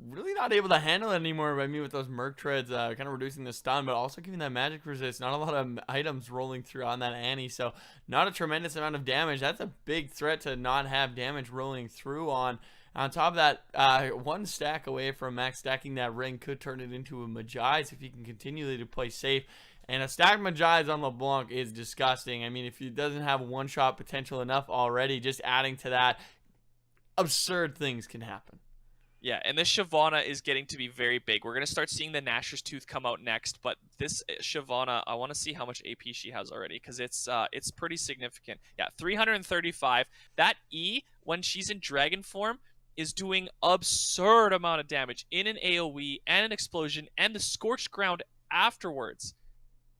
really not able to handle it anymore. I mean, with those Merc Treads, kind of reducing the stun, but also giving that magic resist. Not a lot of items rolling through on that Annie, so not a tremendous amount of damage. That's a big threat to not have damage rolling through on. On top of that, 1 stack away from max stacking that ring could turn it into a Magi's if he can continually to play safe. And a stack Magi's on LeBlanc is disgusting. I mean, if he doesn't have one-shot potential enough already, just adding to that, absurd things can happen. Yeah, and this Shyvana is getting to be very big. We're going to start seeing the Nashor's Tooth come out next, but this Shyvana, I want to see how much AP she has already, because it's pretty significant. Yeah, 335. That E, when she's in Dragon form, is doing absurd amount of damage in an AoE and an explosion and the Scorched Ground afterwards.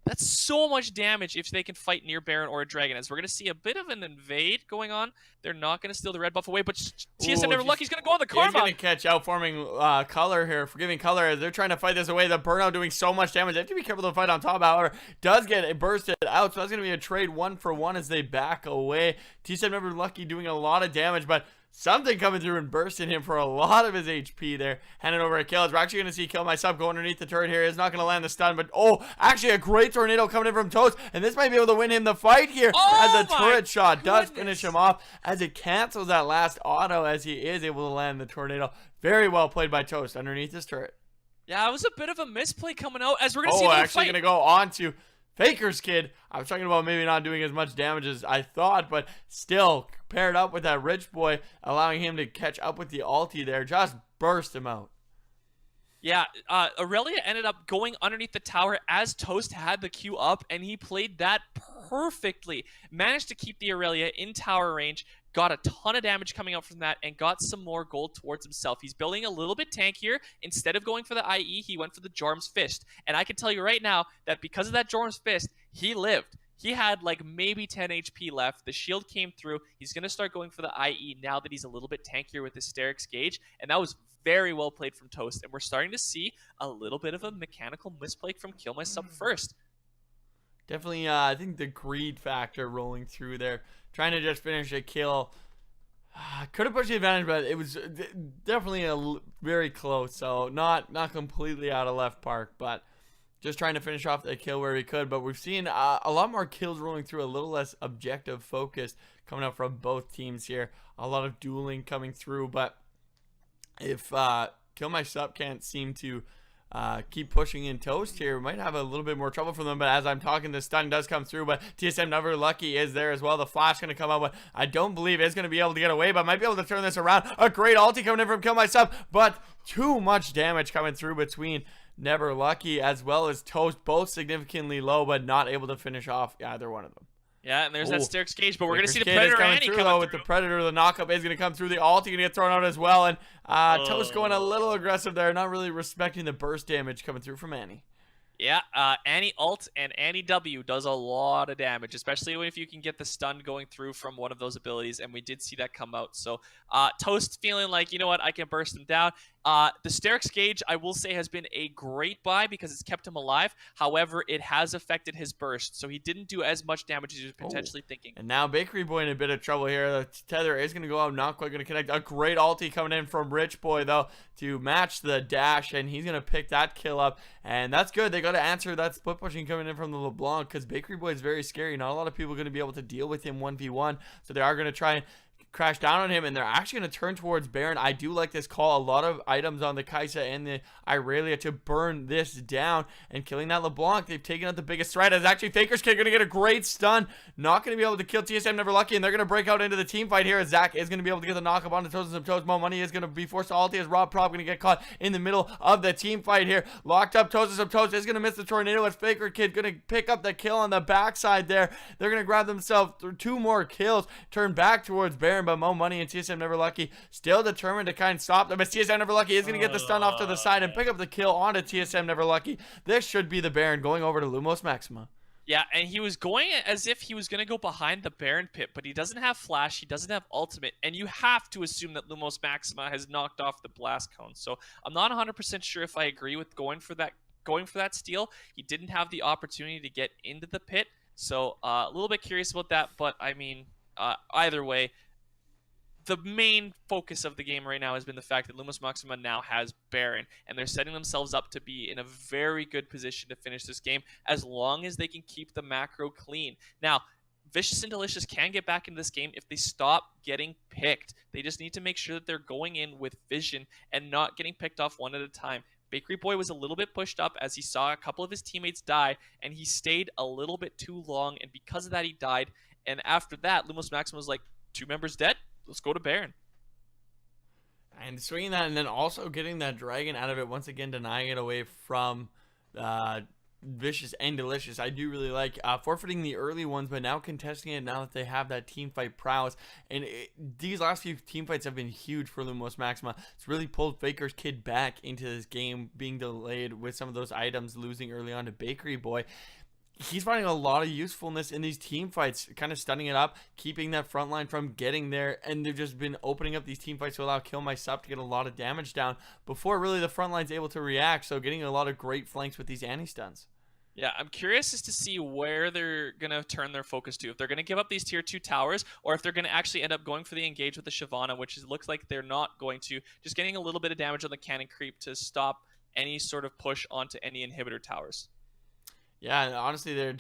That's so much damage if they can fight near Baron or a Dragon. As we're going to see a bit of an invade going on. They're not going to steal the red buff away, but TSM Never Lucky's going to go on the Karma. He's going to catch out forming Color here, Forgiving Color, as they're trying to fight this away. The burnout doing so much damage. They have to be careful to fight on top, however. Does get bursted out, so that's going to be a trade 1-for-1 as they back away. TSM Never Lucky doing a lot of damage, but something coming through and bursting him for a lot of his HP there. Handing over a kill. We're actually going to see Kill My Sub go underneath the turret here. It's not going to land the stun, but actually a great tornado coming in from Toast. And this might be able to win him the fight here as the turret shot does finish him off as it cancels that last auto as he is able to land the tornado. Very well played by Toast underneath his turret. Yeah, it was a bit of a misplay coming out as we're going to see actually going to go on to Faker's Kid. I was talking about maybe not doing as much damage as I thought, but still paired up with that Rich Boy, allowing him to catch up with the ulti there, just burst him out. Yeah, Aurelia ended up going underneath the tower as Toast had the Q up, and he played that perfectly. Managed to keep the Aurelia in tower range, got a ton of damage coming out from that, and got some more gold towards himself. He's building a little bit tankier. Instead of going for the IE, he went for the Jorm's Fist. And I can tell you right now that because of that Jorm's Fist, he lived. He had like maybe 10 HP left. The shield came through. He's going to start going for the IE now that he's a little bit tankier with his Sterix Gauge. And that was very well played from Toast. And we're starting to see a little bit of a mechanical misplay from Kill My Sub first. Definitely, I think the greed factor rolling through there. Trying to just finish a kill. Could have pushed the advantage, but it was definitely very close. So not completely out of left park, but just trying to finish off the kill where he could. But we've seen a lot more kills rolling through, a little less objective focus coming up from both teams here. A lot of dueling coming through, but if Kill My Sup can't seem to keep pushing in Toast here, we might have a little bit more trouble for them. But as I'm talking, the stun does come through, but TSM Never Lucky is there as well. The flash going to come out, but I don't believe it's going to be able to get away, but might be able to turn this around. A great ulti coming in from Kill My Sup, but too much damage coming through between Never Lucky as well as Toast, both significantly low, but not able to finish off either one of them. Yeah, and there's that Sterix Gauge, but we're going to see the Predator Predator Annie coming through. With the Predator, the knockup is going to come through. The ulti going to get thrown out as well, and Toast going a little aggressive there, not really respecting the burst damage coming through from Annie. Yeah, Annie ult and Annie W does a lot of damage, especially if you can get the stun going through from one of those abilities, and we did see that come out. So Toast feeling like, you know what, I can burst him down. The Sterix Gauge, I will say, has been a great buy because it's kept him alive. However, it has affected his burst, so he didn't do as much damage as he was potentially thinking. And now Bakery Boy in a bit of trouble here. The tether is going to go out, not quite going to connect. A great ulti coming in from Rich Boy, though, to match the dash, and he's going to pick that kill up, and that's good. They got to answer that split pushing coming in from the LeBlanc because Bakery Boy is very scary. Not a lot of people are going to be able to deal with him 1v1, so they are going to try and crash down on him, and they're actually going to turn towards Baron. I do like this call. A lot of items on the Kai'Sa and the Irelia to burn this down, and killing that LeBlanc. They've taken out the biggest threat, as actually Faker's Kid going to get a great stun. Not going to be able to kill TSM Never Lucky, and they're going to break out into the team fight here, as Zach is going to be able to get the knock up onto Toast and some Toast. Mo Money is going to be forced to ulti, as Rob Prop going to get caught in the middle of the team fight here. Locked up, Toast and some Toast is going to miss the tornado, as Faker Kid going to pick up the kill on the backside there. They're going to grab themselves 2 more kills, turn back towards Baron, but Mo Money and TSM Never Lucky still determined to kind of stop them, but TSM Never Lucky is going to get the stun off to the side and pick up the kill onto TSM Never Lucky. This should be the Baron going over to Lumos Maxima. Yeah, and he was going as if he was going to go behind the Baron pit, but he doesn't have flash, he doesn't have ultimate, and you have to assume that Lumos Maxima has knocked off the blast cone. So I'm not 100% sure if I agree with going for that steal. He didn't have the opportunity to get into the pit, so a little bit curious about that, but I mean, either way, the main focus of the game right now has been the fact that Lumos Maxima now has Baron, and they're setting themselves up to be in a very good position to finish this game as long as they can keep the macro clean. Now, Vicious and Delicious can get back into this game if they stop getting picked. They just need to make sure that they're going in with vision and not getting picked off one at a time. Bakery Boy was a little bit pushed up as he saw a couple of his teammates die, and he stayed a little bit too long, and because of that, he died. And after that, Lumos Maxima was like, 2 members dead? Let's go to Baron. And swinging that, and then also getting that dragon out of it, once again denying it away from Vicious and Delicious. I do really like forfeiting the early ones, but now contesting it now that they have that team fight prowess. And these last few team fights have been huge for Lumos Maxima. It's really pulled Faker's Kid back into this game, being delayed with some of those items, losing early on to Bakery Boy. He's finding a lot of usefulness in these team fights, kind of stunning it up, keeping that front line from getting there, and they've just been opening up these team fights to allow Kill My Sup to get a lot of damage down before really the front line's able to react, so getting a lot of great flanks with these anti-stuns. Yeah, I'm curious as to see where they're going to turn their focus to. If they're going to give up these tier 2 towers, or if they're going to actually end up going for the engage with the Shyvana, which looks like they're not going to. Just getting a little bit of damage on the cannon creep to stop any sort of push onto any inhibitor towers. Yeah, and honestly, they're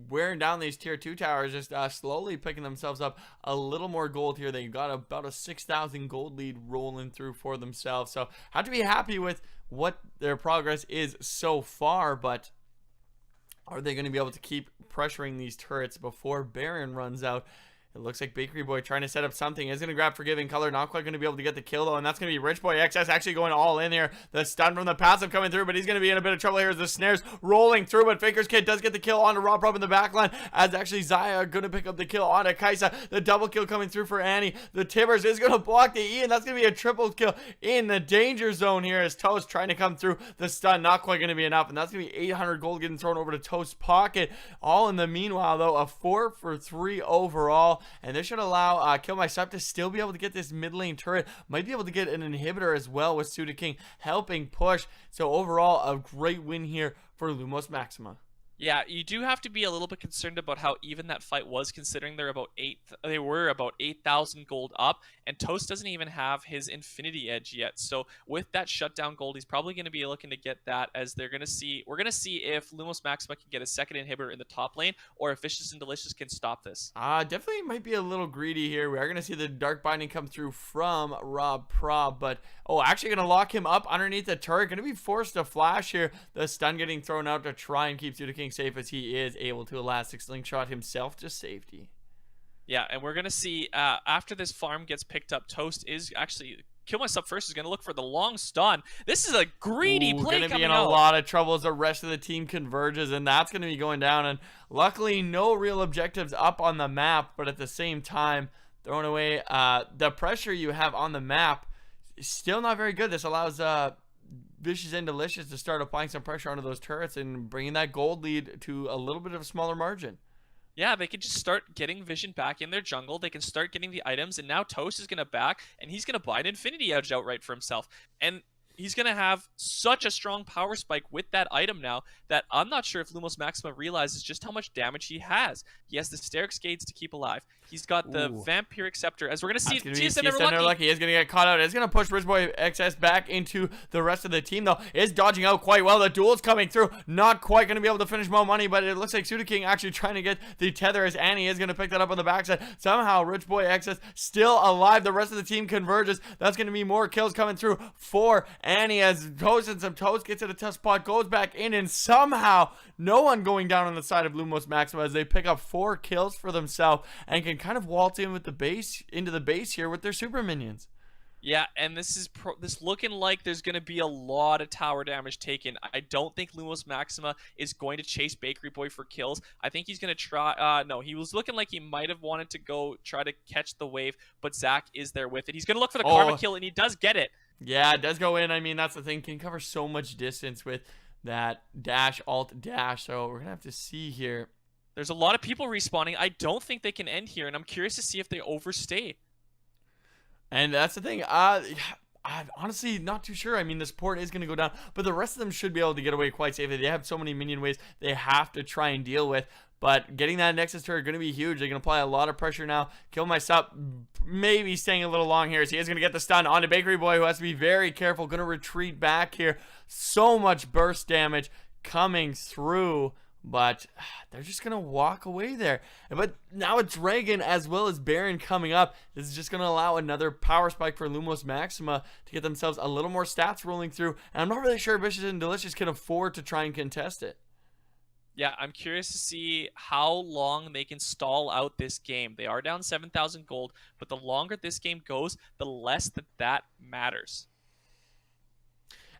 wearing down these tier 2 towers, just slowly picking themselves up a little more gold here. They got about a 6,000 gold lead rolling through for themselves. So have to be happy with what their progress is so far, but are they going to be able to keep pressuring these turrets before Baron runs out? It looks like Bakery Boy trying to set up something. Is going to grab Forgiving Color. Not quite going to be able to get the kill, though. And that's going to be Rich Boy XS actually going all in here. The stun from the passive coming through, but he's going to be in a bit of trouble here as the snares rolling through. But Faker's Kid does get the kill onto Rob in the backline, as actually Zaya going to pick up the kill onto Kaisa. The double kill coming through for Annie. The Tibbers is going to block the E, and that's going to be a triple kill in the danger zone here as Toast trying to come through. The stun not quite going to be enough, and that's going to be 800 gold getting thrown over to Toast's pocket. All in the meanwhile, though, a 4 for 3 overall, and this should allow Kill My Sub to still be able to get this mid lane turret. Might be able to get an inhibitor as well with Suda King helping push. So overall, a great win here for Lumos Maxima. Yeah, you do have to be a little bit concerned about how even that fight was, considering they were about 8,000 gold up, and Toast doesn't even have his Infinity Edge yet. So with that shutdown gold, he's probably going to be looking to get that, as we're going to see if Lumos Maxima can get a second inhibitor in the top lane, or if Vicious and Delicious can stop this. Definitely might be a little greedy here. We are going to see the Dark Binding come through from Rob Prob, but actually going to lock him up underneath the turret. Going to be forced to flash here. The stun getting thrown out to try and keep Suda King safe, as he is able to elastic slingshot himself to safety. Yeah, and we're gonna see after this farm gets picked up, Toast is actually Kill Myself First is gonna look for the long stun. This is a greedy play gonna be in out. a lot of trouble as the rest of the team converges, and that's gonna be going down. And luckily, no real objectives up on the map, but at the same time, throwing away the pressure you have on the map is still not very good. This allows Vicious and Delicious to start applying some pressure onto those turrets and bringing that gold lead to a little bit of a smaller margin. Yeah, they can just start getting Vision back in their jungle. They can start getting the items, and now Toast is going to back, and he's going to buy an Infinity Edge outright for himself. And he's going to have such a strong power spike with that item now that I'm not sure if Lumos Maxima realizes just how much damage he has. He has the Steric Skates to keep alive. He's got the Vampiric Scepter, as we're going to see. TSM Never Lucky. He's going to get caught out. It's going to push Rich Boy XS back into the rest of the team, though. Is dodging out quite well. The duel's coming through. Not quite going to be able to finish Mo Money, but it looks like Suda King actually trying to get the tether, as Annie is going to pick that up on the backside. Somehow, Rich Boy XS still alive. The rest of the team converges. That's going to be more kills coming through for Annie, as Toast and some Toast gets at a tough spot, goes back in, and somehow no one going down on the side of Lumos Maxima, as they pick up 4 kills for themselves and can kind of waltz in with the base into the base here with their super minions. Yeah, and this is looking like there's going to be a lot of tower damage taken. I don't think Lumos Maxima is going to chase Bakery Boy for kills. I think he's going to try. No, he was looking like he might have wanted to go try to catch the wave, but Zach is there with it. He's going to look for the Karma kill, and he does get it. Yeah, it does go in. I mean, that's the thing. Can cover so much distance with that dash, alt, dash. So we're going to have to see here. There's a lot of people respawning. I don't think they can end here, and I'm curious to see if they overstay. And that's the thing. I'm honestly not too sure. I mean, this port is going to go down, but the rest of them should be able to get away quite safely. They have so many minion waves they have to try and deal with. But getting that Nexus turret going to be huge. They're going to apply a lot of pressure now. Kill My Sub maybe staying a little long here. So he is going to get the stun onto Bakery Boy, who has to be very careful. Going to retreat back here. So much burst damage coming through. But they're just going to walk away there. But now a Dragon as well as Baron coming up. This is just going to allow another power spike for Lumos Maxima to get themselves a little more stats rolling through. And I'm not really sure Vicious and Delicious can afford to try and contest it. Yeah, I'm curious to see how long they can stall out this game. They are down 7,000 gold, but the longer this game goes, the less that matters.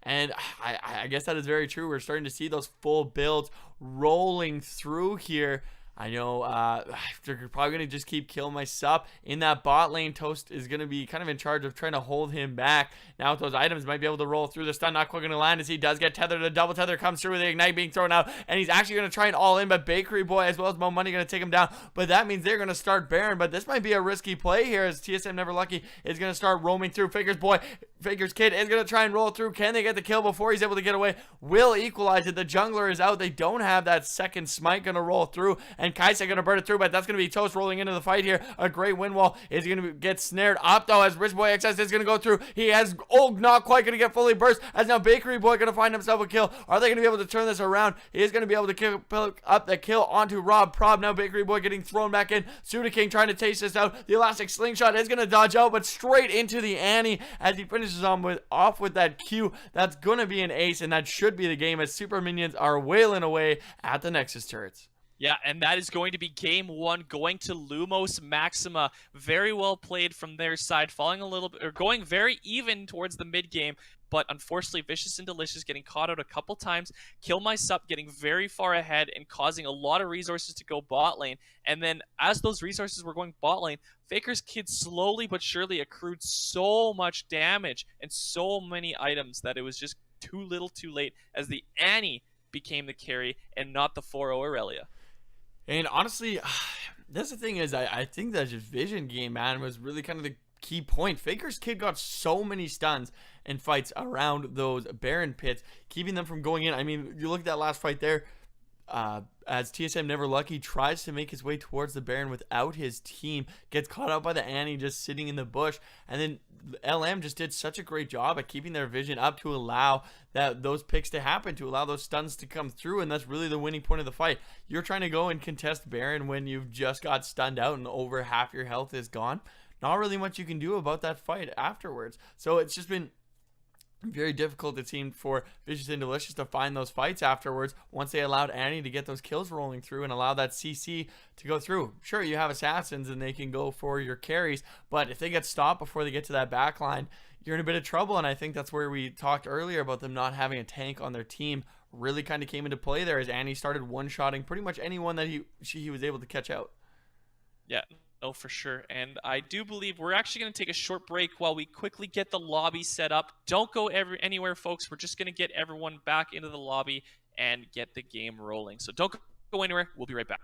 And I guess that is very true. We're starting to see those full builds rolling through here. I know they're probably going to just keep killing my sub. In that bot lane, Toast is going to be kind of in charge of trying to hold him back. Now with those items, might be able to roll through. The stun not quite going to land as he does get tethered. The double tether comes through with the ignite being thrown out. And he's actually going to try and all in, but Bakery Boy as well as Mo Money going to take him down. But that means they're going to start Baron. But this might be a risky play here as TSM Never Lucky is going to start roaming through. Faker's Kid is going to try and roll through. Can they get the kill before he's able to get away? Will equalize it. The jungler is out. They don't have that second smite going to roll through. And Kaisa going to burn it through, but that's going to be Toast rolling into the fight here. A great wind wall is going to get snared up, though, as Rich Boy XS is going to go through. He has not quite going to get fully burst, as now Bakery Boy going to find himself a kill. Are they going to be able to turn this around? He is going to be able to pick up the kill onto Rob Prob. Now Bakery Boy getting thrown back in. Suda King trying to taste this out. The elastic slingshot is going to dodge out, but straight into the Annie as he finishes off with that Q. That's going to be an ace, and that should be the game as super minions are wailing away at the Nexus turrets. Yeah, and that is going to be game one, going to Lumos Maxima. Very well played from their side, falling a little bit, or going very even towards the mid game. But unfortunately, Vicious and Delicious getting caught out a couple times. Kill My Sup getting very far ahead and causing a lot of resources to go bot lane. And then as those resources were going bot lane, Faker's Kid slowly but surely accrued so much damage and so many items that it was just too little too late as the Annie became the carry and not the 4-0 Aurelia. And honestly, that's the thing is, I think that just vision game, man, was really kind of the key point. Faker's Kid got so many stuns and fights around those Baron pits, keeping them from going in. I mean, you look at that last fight there. As TSM Never Lucky tries to make his way towards the Baron without his team, gets caught out by the Annie just sitting in the bush, and then LM just did such a great job at keeping their vision up to allow those picks to happen, to allow those stuns to come through, and that's really the winning point of the fight. You're trying to go and contest Baron when you've just got stunned out and over half your health is gone. Not really much you can do about that fight afterwards. So it's just been very difficult, it seemed, for Vicious and Delicious to find those fights afterwards once they allowed Annie to get those kills rolling through and allow that CC to go through. Sure, you have assassins and they can go for your carries, but if they get stopped before they get to that back line, you're in a bit of trouble. And I think that's where we talked earlier about them not having a tank on their team really kind of came into play there, as Annie started one-shotting pretty much anyone that he was able to catch out. Yeah, no, for sure. And I do believe we're actually going to take a short break while we quickly get the lobby set up. Don't go anywhere, folks. We're just going to get everyone back into the lobby and get the game rolling. So don't go anywhere. We'll be right back.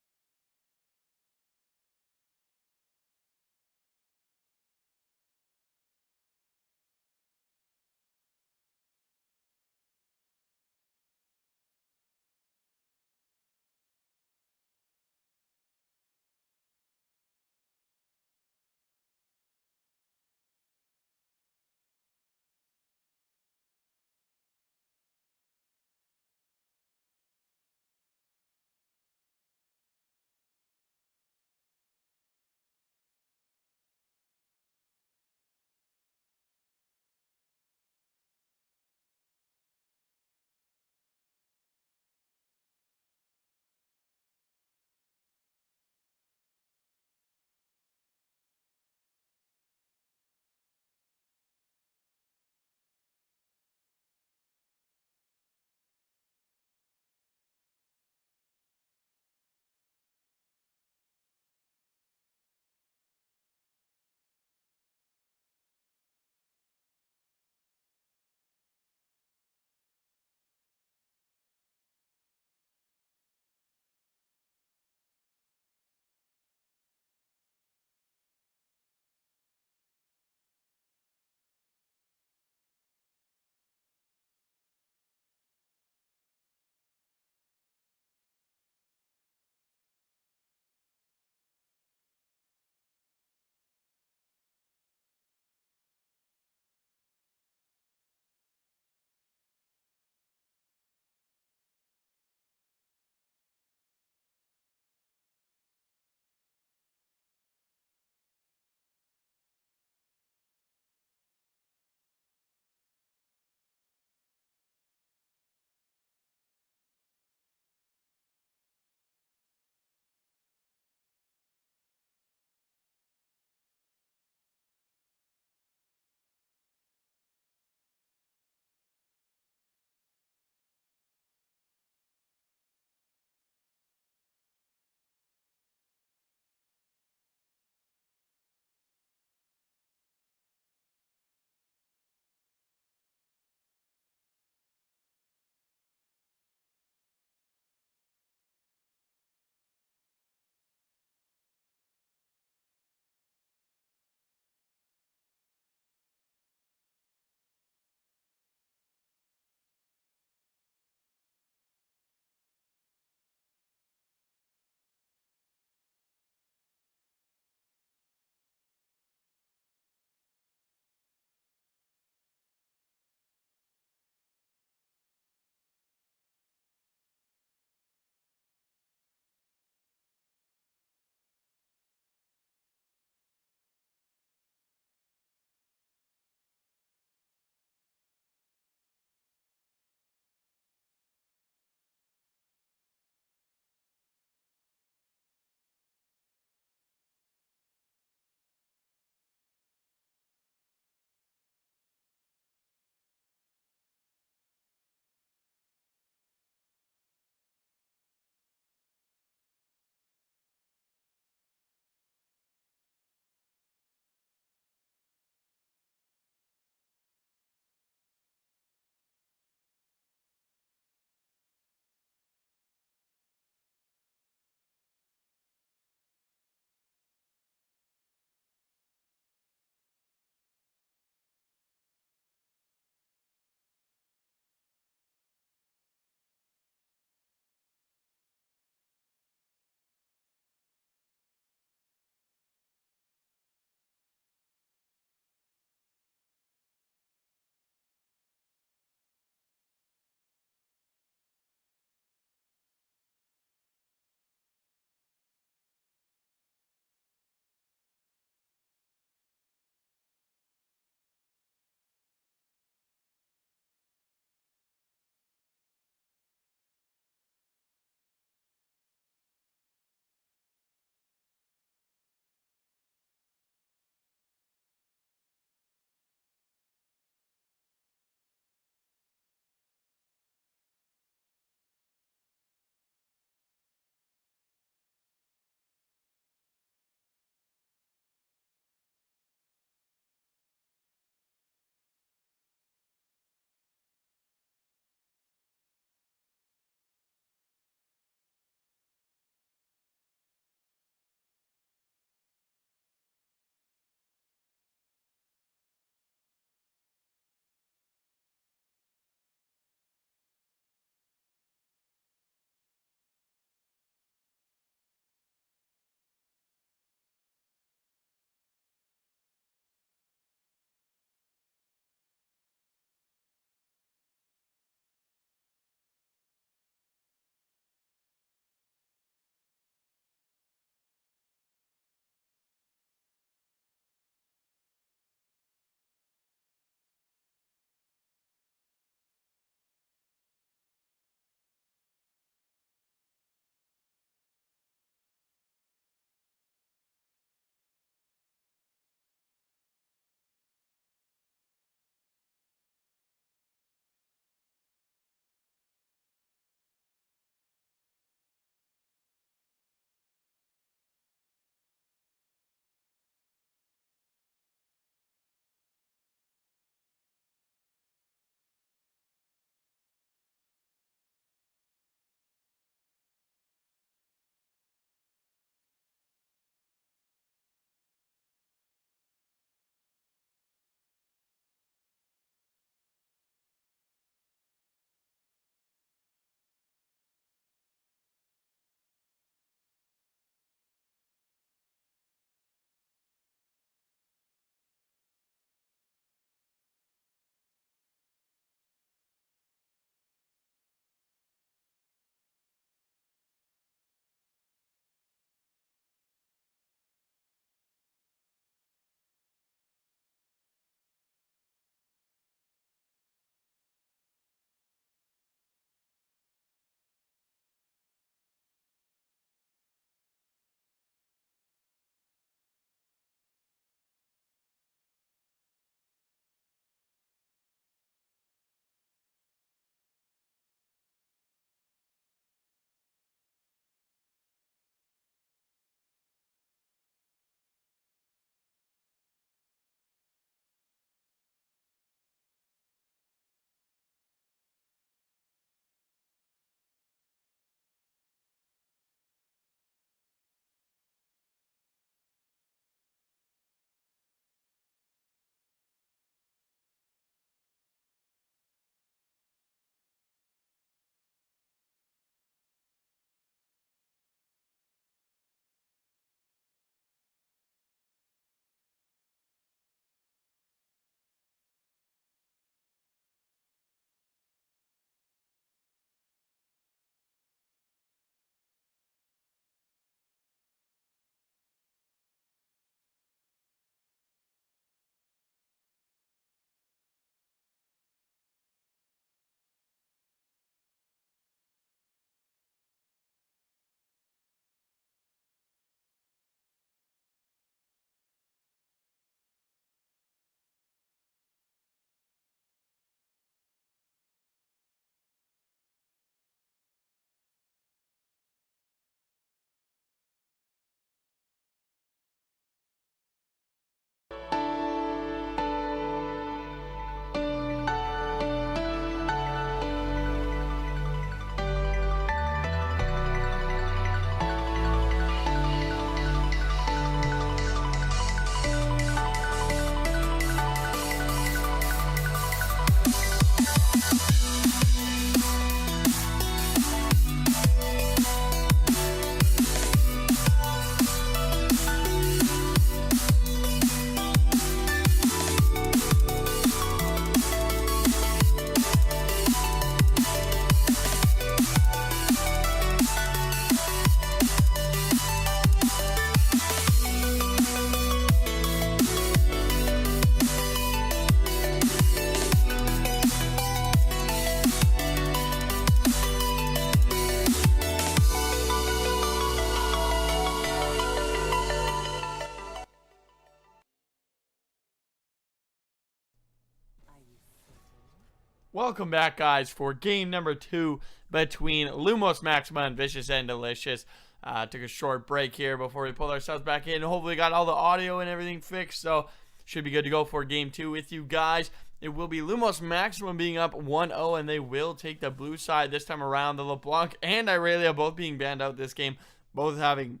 Welcome back, guys, for game number 2 between Lumos Maxima and Vicious and Delicious. Took a short break here before we pulled ourselves back in. Hopefully got all the audio and everything fixed, so should be good to go for game 2 with you guys. It will be Lumos Maxima being up 1-0, and they will take the blue side this time around. The LeBlanc and Irelia both being banned out this game, both having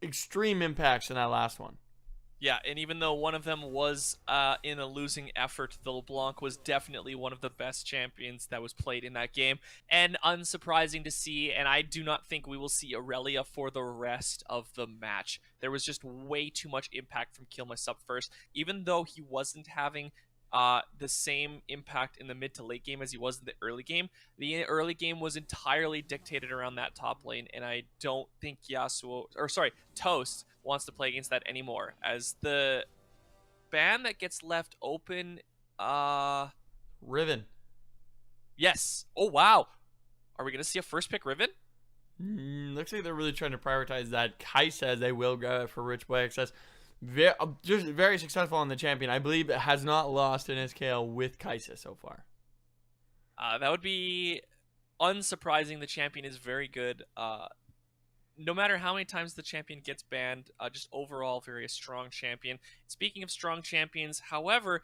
extreme impacts in that last one. Yeah, and even though one of them was in a losing effort, the LeBlanc was definitely one of the best champions that was played in that game. And unsurprising to see, and I do not think we will see Aurelia for the rest of the match. There was just way too much impact from Kill My Sub first. Even though he wasn't having the same impact in the mid to late game as he was in the early game was entirely dictated around that top lane, and I don't think Toast wants to play against that anymore, as the ban that gets left open, Riven. Yes. Oh wow, are we gonna see a first pick Riven? Looks like they're really trying to prioritize that. Kai says they will grab it for Rich Boy Access. Just very successful on the champion. I believe it has not lost an SKL with Kaisa so far. That would be unsurprising. The champion is very good. No matter how many times the champion gets banned, just overall very strong champion. Speaking of strong champions, however,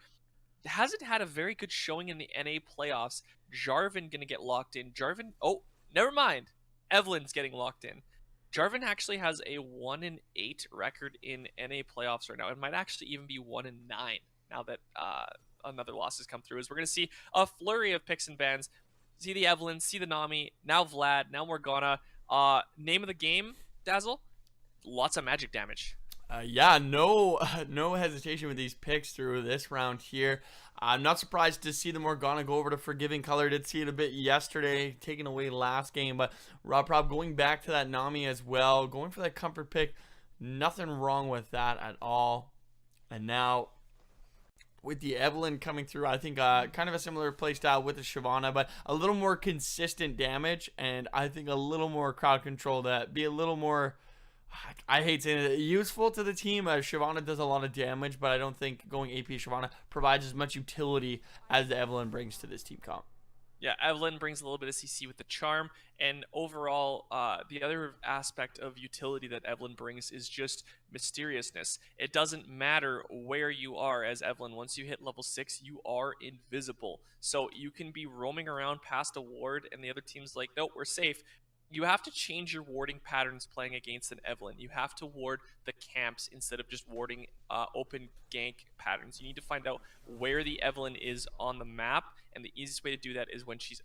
hasn't had a very good showing in the NA playoffs. Jarvan gonna get locked in. Oh, never mind. Evelyn's getting locked in. Jarvan actually has a 1-8 record in NA playoffs right now. It might actually even be 1-9 now that another loss has come through. As we're going to see a flurry of picks and bans. See the Evelyn, see the Nami, now Vlad, now Morgana. Name of the game, Dazzle? Lots of magic damage. Yeah, no hesitation with these picks through this round here. I'm not surprised to see the Morgana go over to Forgiving Color. Did see it a bit yesterday, taken away last game, but Rob Prob going back to that Nami as well, going for that comfort pick. Nothing wrong with that at all. And now with the Evelyn coming through, I think kind of a similar playstyle with the Shyvana, but a little more consistent damage, and I think a little more crowd control, that be a little more, I hate saying it, useful to the team. Shyvana does a lot of damage, but I don't think going AP Shyvana provides as much utility as the Evelyn brings to this team comp. Yeah, Evelyn brings a little bit of CC with the charm, and overall, the other aspect of utility that Evelyn brings is just mysteriousness. It doesn't matter where you are as Evelyn. Once you hit level 6, you are invisible. So you can be roaming around past a ward, and the other team's like, nope, we're safe. You have to change your warding patterns playing against an Evelyn. You have to ward the camps instead of just warding open gank patterns. You need to find out where the Evelyn is on the map, and the easiest way to do that is when she's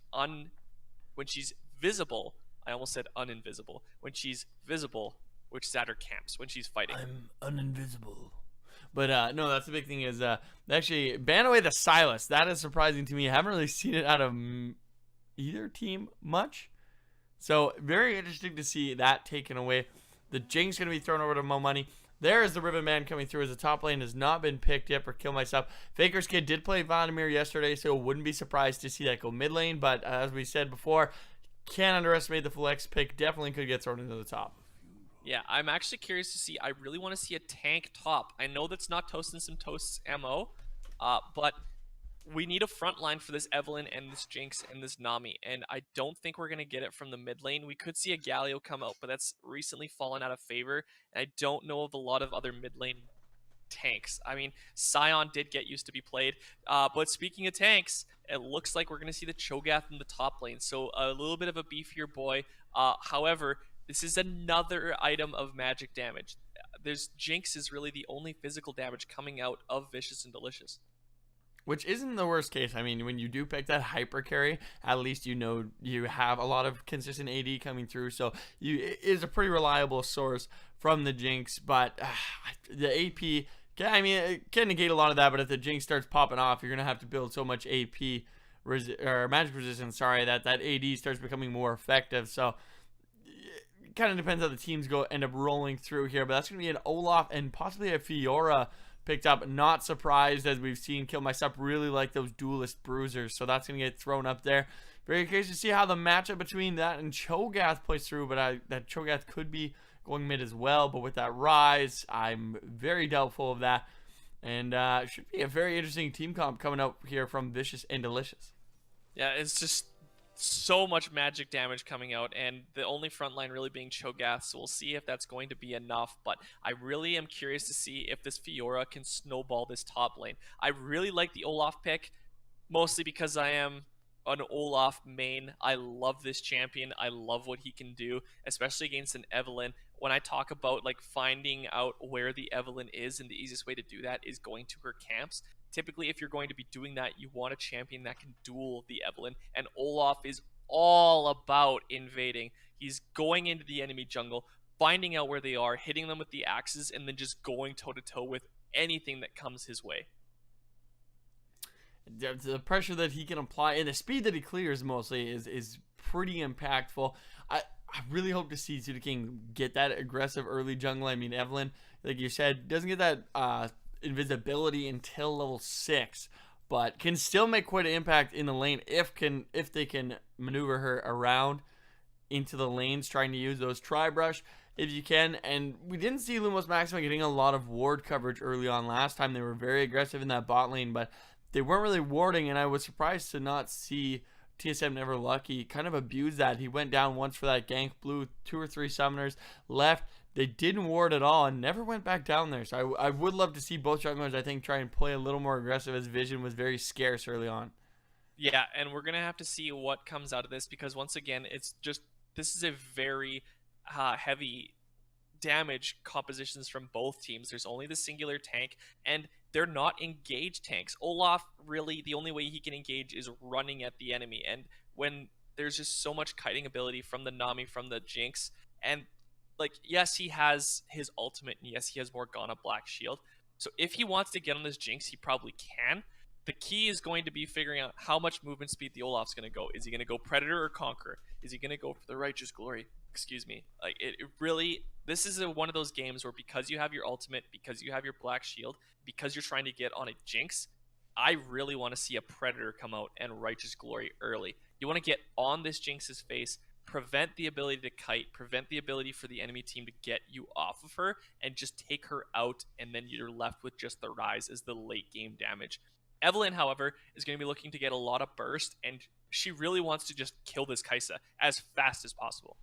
visible. I almost said uninvisible. When she's visible, which is at her camps, when she's fighting. I'm uninvisible. But no, that's the big thing is they actually ban away the Silas. That is surprising to me. I haven't really seen it out of either team much. So very interesting to see that taken away. The Jinx going to be thrown over to Mo Money. There is the Ribbon Man coming through as the top lane has not been picked yet for Kill Myself. Faker's Kid did play Vladimir yesterday, so wouldn't be surprised to see that go mid lane. But as we said before, can't underestimate the flex pick. Definitely could get thrown into the top. Yeah, I'm actually curious to see. I really want to see a tank top. I know that's not Toast and some Toast's MO, but we need a front line for this Evelyn and this Jinx and this Nami, and I don't think we're going to get it from the mid lane. We could see a Galio come out, but that's recently fallen out of favor, and I don't know of a lot of other mid lane tanks. I mean, Sion did get used to be played, but speaking of tanks, it looks like we're going to see the Cho'Gath in the top lane, so a little bit of a beefier boy. However, this is another item of magic damage. Jinx is really the only physical damage coming out of Vicious and Delicious. Which isn't the worst case. I mean, when you do pick that hyper carry, at least you know you have a lot of consistent AD coming through. So it is a pretty reliable source from the Jinx. But the AP, I mean, it can negate a lot of that. But if the Jinx starts popping off, you're going to have to build so much AP or magic resistance, that AD starts becoming more effective. So it kind of depends how the teams end up rolling through here. But that's going to be an Olaf and possibly a Fiora picked up. Not surprised, as we've seen Kill Myself really like those duelist bruisers, so that's going to get thrown up there. Very curious to see how the matchup between that and Cho'Gath plays through, but that Cho'Gath could be going mid as well, but with that Rise, I'm very doubtful of that, and should be a very interesting team comp coming up here from Vicious and Delicious. Yeah, it's just so much magic damage coming out, and the only front line really being Cho'Gath, so we'll see if that's going to be enough. But I really am curious to see if this Fiora can snowball this top lane. I really like the Olaf pick, mostly because I am an Olaf main. I love this champion. I love what he can do, especially against an Evelynn. When I talk about like finding out where the Evelynn is, and the easiest way to do that is going to her camps. Typically, if you're going to be doing that, you want a champion that can duel the Evelynn, and Olaf is all about invading. He's going into the enemy jungle, finding out where they are, hitting them with the axes, and then just going toe to toe with anything that comes his way. The pressure that he can apply and the speed that he clears mostly is pretty impactful. I really hope to see King get that aggressive early jungle. I mean, Evelynn, like you said, doesn't get that invisibility until level 6, but can still make quite an impact in the lane if they can maneuver her around into the lanes, trying to use those tri-brush if you can. And we didn't see Lumos Maxima getting a lot of ward coverage early on last time. They were very aggressive in that bot lane, but they weren't really warding, and I was surprised to not see TSM Never Lucky kind of abuse that. He went down once for that gank, blew 2 or 3 summoners, left. They didn't ward at all and never went back down there. So I would love to see both junglers, I think, try and play a little more aggressive, as vision was very scarce early on. Yeah, and we're gonna have to see what comes out of this, because once again, it's just this is a very heavy damage compositions from both teams. There's only the singular tank, and they're not engaged tanks. Olaf, really, the only way he can engage is running at the enemy, and when there's just so much kiting ability from the Nami, from the Jinx, and like, yes, he has his ultimate, and yes, he has Morgana Black Shield. So if he wants to get on this Jinx, he probably can. The key is going to be figuring out how much movement speed the Olaf's going to go. Is he going to go Predator or Conqueror? Is he going to go for the Righteous Glory? Excuse me. Like, it really, this is one of those games where, because you have your ultimate, because you have your Black Shield, because you're trying to get on a Jinx, I really want to see a Predator come out and Righteous Glory early. You want to get on this Jinx's face, prevent the ability to kite, prevent the ability for the enemy team to get you off of her, and just take her out, and then you're left with just the Rise as the late game damage. Evelynn, however, is going to be looking to get a lot of burst, and she really wants to just kill this Kai'Sa as fast as possible.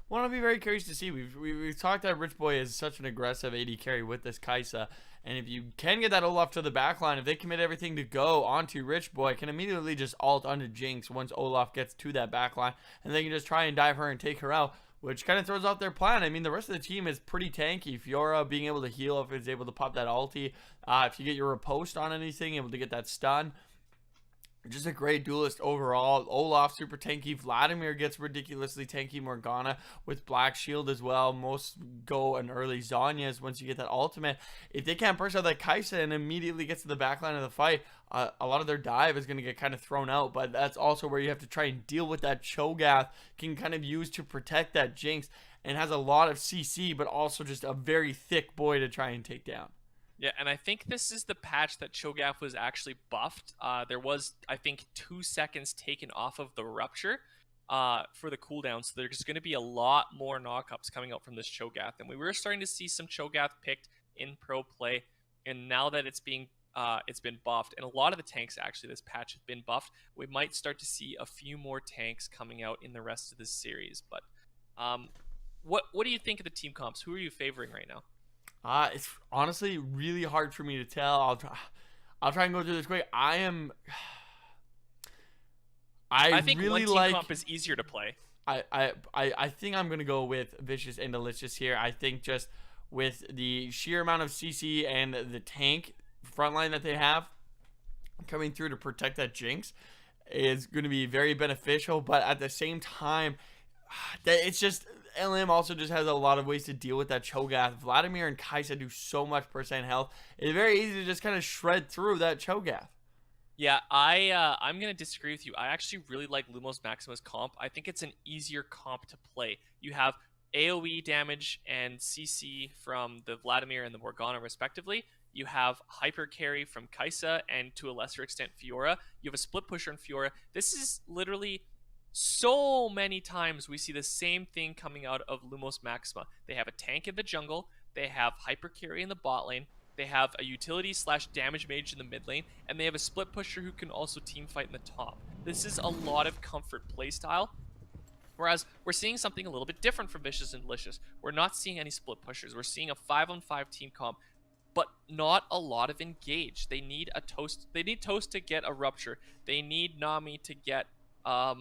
Well, I'll be very curious to see. We've talked that Rich Boy is such an aggressive AD carry with this Kai'Sa, and if you can get that Olaf to the backline, if they commit everything to go onto Rich Boy, can immediately just ult onto Jinx once Olaf gets to that backline, and they can just try and dive her and take her out, which kind of throws off their plan. I mean, the rest of the team is pretty tanky. Fiora being able to heal if it's able to pop that ulti. If you get your riposte on anything, able to get that stun. Just a great duelist overall. Olaf super tanky. Vladimir gets ridiculously tanky. Morgana with Black Shield as well. Most go an early Zhonya's once you get that ultimate. If they can't burst out that Kai'Sa and immediately gets to the backline of the fight, a lot of their dive is going to get kind of thrown out. But that's also where you have to try and deal with that Cho'Gath. Can kind of use to protect that Jinx, and has a lot of CC, but also just a very thick boy to try and take down. Yeah, and I think this is the patch that Cho'Gath was actually buffed. There was, I think, 2 seconds taken off of the Rupture for the cooldown, so there's going to be a lot more knockups coming out from this Cho'Gath. And we were starting to see some Cho'Gath picked in pro play, and now that it's been buffed, and a lot of the tanks actually this patch have been buffed, we might start to see a few more tanks coming out in the rest of this series. But what do you think of the team comps? Who are you favoring right now? It's honestly really hard for me to tell. I'll try and go through this quick. I think really one team like comp is easier to play. I think I'm gonna go with Vicious and Delicious here. I think just with the sheer amount of CC and the tank frontline that they have coming through to protect that Jinx is going to be very beneficial. But at the same time, it's just LM also just has a lot of ways to deal with that Cho'Gath. Vladimir and Kai'Sa do so much percent health. It's very easy to just kind of shred through that Cho'Gath. Yeah, I'm gonna disagree with you. I actually really like Lumos Maxima's comp. I think it's an easier comp to play. You have AoE damage and CC from the Vladimir and the Morgana respectively. You have hyper carry from Kai'Sa and to a lesser extent Fiora. You have a split pusher in Fiora. This is literally so many times we see the same thing coming out of Lumos Maxima. They have a tank in the jungle, they have hyper carry in the bot lane, They have a utility slash damage mage in the mid lane, and they have a split pusher who can also team fight in the top. This is a lot of comfort playstyle. Whereas we're seeing something a little bit different from Vicious and Delicious. We're not seeing any split pushers. We're seeing a 5-on-5 team comp, but not a lot of engage. They need a Toast. They need Toast to get a rupture. They need Nami to get her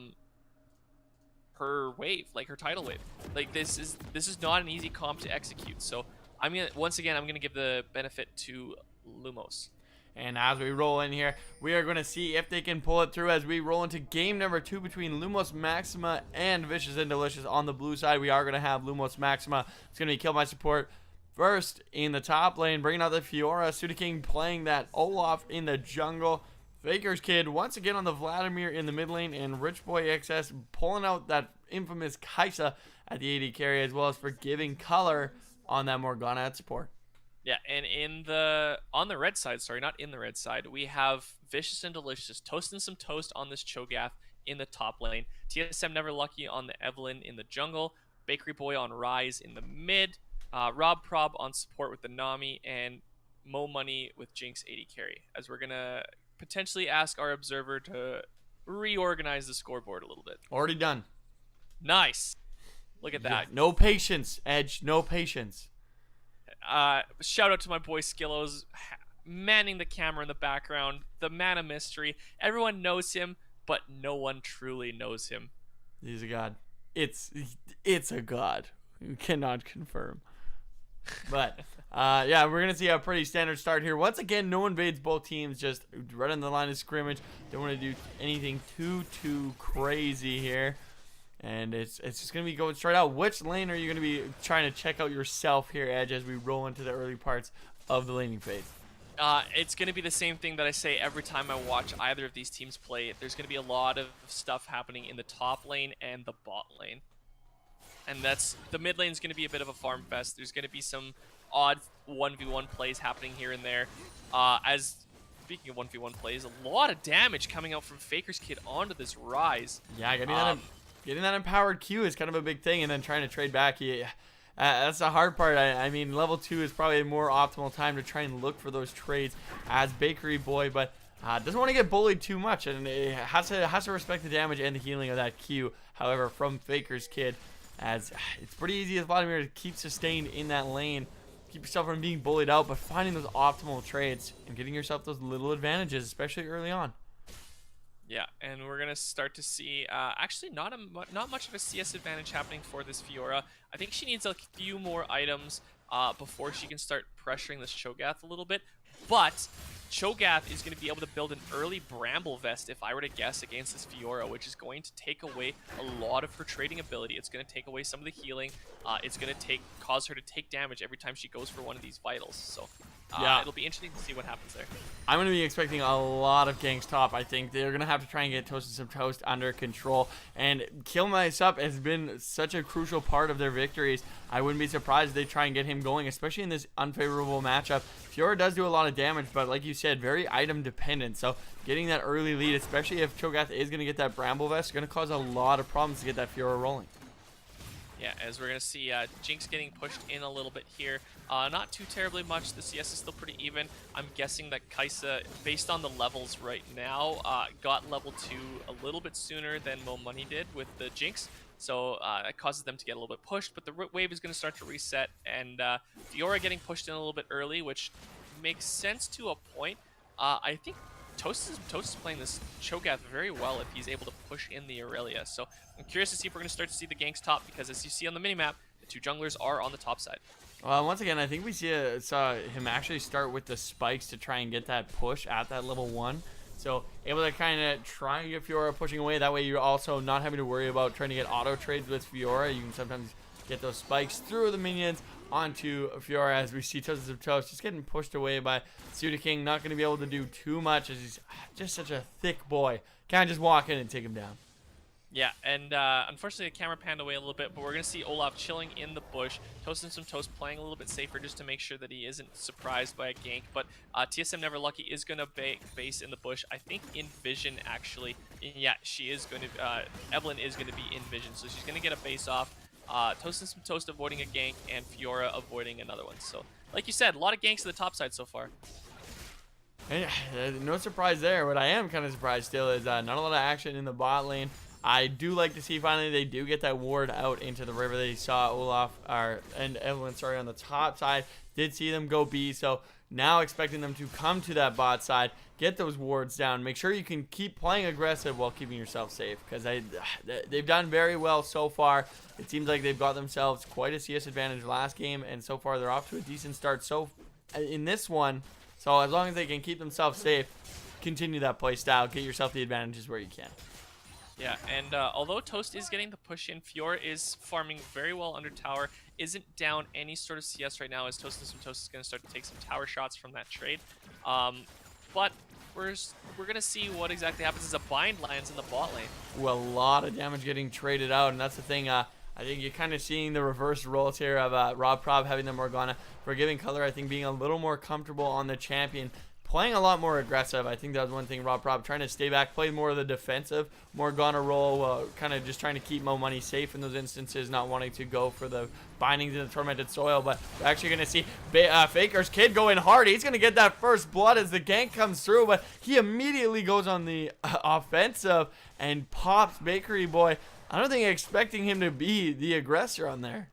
wave, like her tidal wave. Like this is not an easy comp to execute. So I'm gonna give the benefit to Lumos. And as we roll in here, we are going to see if they can pull it through as we roll into game number 2 between Lumos Maxima and Vicious and Delicious. On the blue side, we are going to have Lumos Maxima. It's going to be Kill My Support first in the top lane, bringing out the Fiora. Sudaking playing that Olaf in the jungle. Faker's Kid once again on the Vladimir in the mid lane, and Rich Boy XS pulling out that infamous Kaisa at the AD carry, as well as for giving color on that Morgana at support. Yeah, and on the red side, sorry, not in the red side, we have Vicious and Delicious toasting some toast on this Cho'Gath in the top lane. TSM Never Lucky on the Evelynn in the jungle. Bakery Boy on Rise in the mid. Rob Prob on support with the Nami, and Mo Money with Jinx AD carry. As we're gonna potentially ask our observer to reorganize the scoreboard a little bit. Already done. Nice. Look at that. Yeah, no patience, Edge. No patience. Shout out to my boy Skillos, manning the camera in the background, the man of mystery. Everyone knows him, but no one truly knows him. He's a god. It's a god. You cannot confirm. But yeah, we're gonna see a pretty standard start here. Once again, no invades both teams, just right on the line of scrimmage. Don't want to do anything too crazy here. And it's just going to be going straight out. Which lane are you going to be trying to check out yourself here, Edge, as we roll into the early parts of the laning phase? It's going to be the same thing that I say every time I watch either of these teams play. There's going to be a lot of stuff happening in the top lane and the bot lane. And the mid lane is going to be a bit of a farm fest. There's going to be some odd 1v1 plays happening here and there. Speaking of 1v1 plays, a lot of damage coming out from Faker's Kid onto this Rise. Yeah, getting that empowered Q is kind of a big thing, and then trying to trade back. That's the hard part. I mean, level 2 is probably a more optimal time to try and look for those trades as Bakery Boy, but doesn't want to get bullied too much, and it has to respect the damage and the healing of that Q. However, from Faker's Kid, as it's pretty easy as Vladimir to keep sustained in that lane, keep yourself from being bullied out, but finding those optimal trades and getting yourself those little advantages, especially early on. Yeah, and we're gonna start to see actually not much of a CS advantage happening for this Fiora. I think she needs a few more items before she can start pressuring this Cho'Gath a little bit. But Cho'Gath is going to be able to build an early Bramble Vest, if I were to guess, against this Fiora, which is going to take away a lot of her trading ability. It's going to take away some of the healing. It's going to cause her to take damage every time she goes for one of these vitals. So yeah, it'll be interesting to see what happens there. I'm going to be expecting a lot of ganks top. I think they're going to have to try and get Toasted Some Toast under control. And Kill My Sup has been such a crucial part of their victories. I wouldn't be surprised if they try and get him going, especially in this unfavorable matchup. Fiora does do a lot of damage, but like you said, very item dependent. So getting that early lead, especially if Cho'Gath is going to get that Bramble Vest, is going to cause a lot of problems to get that Fiora rolling. Yeah, as we're going to see Jinx getting pushed in a little bit here. Not too terribly much. The CS is still pretty even. I'm guessing that Kaisa, based on the levels right now, got level 2 a little bit sooner than Mo Money did with the Jinx. So it causes them to get a little bit pushed, but the wave is going to start to reset, and Fiora getting pushed in a little bit early, which makes sense to a point. I think Toast is playing this Cho'Gath very well if he's able to push in the Aurelia. So I'm curious to see if we're going to start to see the ganks top, because as you see on the minimap, the two junglers are on the top side. Once again, I think we saw him actually start with the spikes to try and get that push at that level 1. So able to kind of try and get Fiora pushing away. That way you're also not having to worry about trying to get auto trades with Fiora. You can sometimes get those spikes through the minions onto Fiora, as we see Toasted Some Toast just getting pushed away by Sudaking. Not going to be able to do too much as he's just such a thick boy. Can't just walk in and take him down. Yeah, and unfortunately the camera panned away a little bit, but we're going to see Olaf chilling in the bush, Toasting Some Toast playing a little bit safer just to make sure that he isn't surprised by a gank. But TSM Never Lucky is going to base in the bush, I think in Vision actually. Yeah, she is going to, Evelynn is going to be in Vision, so she's going to get a base off. Toast and Some Toast avoiding a gank, and Fiora avoiding another one. So, like you said, a lot of ganks to the top side so far. And, no surprise there. What I am kind of surprised still is not a lot of action in the bot lane. I do like to see finally they do get that ward out into the river. They saw Olaf and Evelyn, sorry, on the top side. Did see them go B, so now expecting them to come to that bot side, get those wards down, make sure you can keep playing aggressive while keeping yourself safe, because they've done very well so far. It seems like they've got themselves quite a CS advantage last game, and so far they're off to a decent start so in this one. So as long as they can keep themselves safe, continue that play style, get yourself the advantages where you can. Yeah, and although Toast is getting the push in, Fiora is farming very well under tower, isn't down any sort of CS right now, as Toast and Some Toast is going to start to take some tower shots from that trade. But we're going to see what exactly happens as a bind lands in the bot lane. Ooh, a lot of damage getting traded out, and that's the thing. I think you're kind of seeing the reverse roles here of Rob Prob having the Morgana, Forgiving Color, I think, being a little more comfortable on the champion, playing a lot more aggressive. I think that was one thing. Rob Prob trying to stay back, play more of the defensive Morgana role, kind of just trying to keep Mo Money safe in those instances, not wanting to go for the bindings in the tormented soil. But we're actually going to see Faker's Kid going hard. He's going to get that first blood as the gank comes through, but he immediately goes on the offensive and pops Bakery Boy. I don't think expecting him to be the aggressor on there.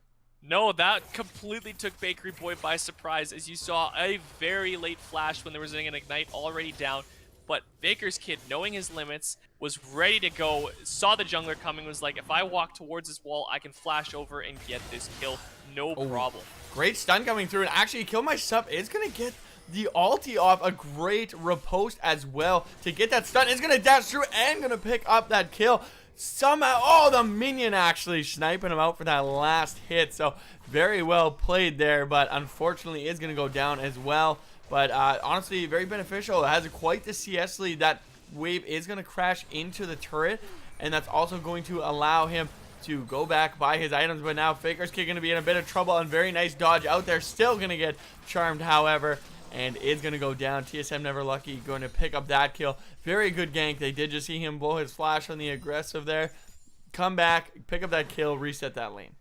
No, that completely took Bakery Boy by surprise, as you saw a very late flash when there was an Ignite already down. But Baker's Kid, knowing his limits, was ready to go, saw the jungler coming, was like, if I walk towards this wall, I can flash over and get this kill, no problem. Great stun coming through, and actually Kill My Sub is going to get the ulti off. A great riposte as well to get that stun. It's going to dash through and going to pick up that kill. Somehow, oh, the minion actually sniping him out for that last hit. So very well played there, but unfortunately is going to go down as well. But honestly, very beneficial. It has quite the CS lead. That wave is going to crash into the turret, and that's also going to allow him to go back, buy his items. But now Faker's Kid going to be in a bit of trouble, and very nice dodge out there. Still going to get charmed, however, and is going to go down. TSM Never Lucky going to pick up that kill. Very good gank. They did just see him blow his flash on the aggressive there. Come back, pick up that kill, reset that lane.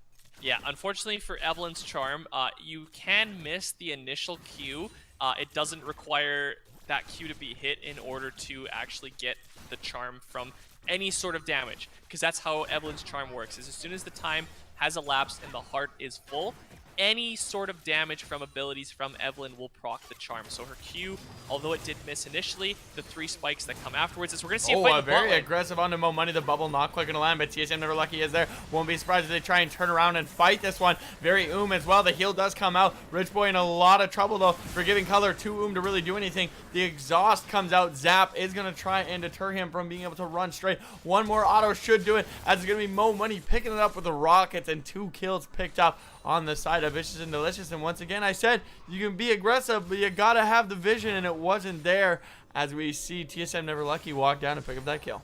Yeah, unfortunately for Evelyn's Charm, you can miss the initial Q. It doesn't require that Q to be hit in order to actually get the Charm from any sort of damage, because that's how Evelyn's Charm works, is as soon as the time has elapsed and the heart is full, any sort of damage from abilities from Evelyn will proc the Charm. So her Q, although it did miss initially, the 3 spikes that come afterwards, is we're going to see a fight in the very bot lane. aggressive onto Mo Money. The bubble not quite going to land, but TSM Never Lucky is there. Won't be surprised if they try and turn around and fight this one. Very as well. The heal does come out. Rich Boy in a lot of trouble, though. Forgiving Color, too to really do anything. The exhaust comes out. Zap is going to try and deter him from being able to run straight. One more auto should do it, as it's going to be Mo Money picking it up with the rockets, and 2 kills picked up on the side of Vicious and Delicious. And once again, I said you can be aggressive, but you gotta have the vision, and it wasn't there, as we see TSM Never Lucky walk down and pick up that kill.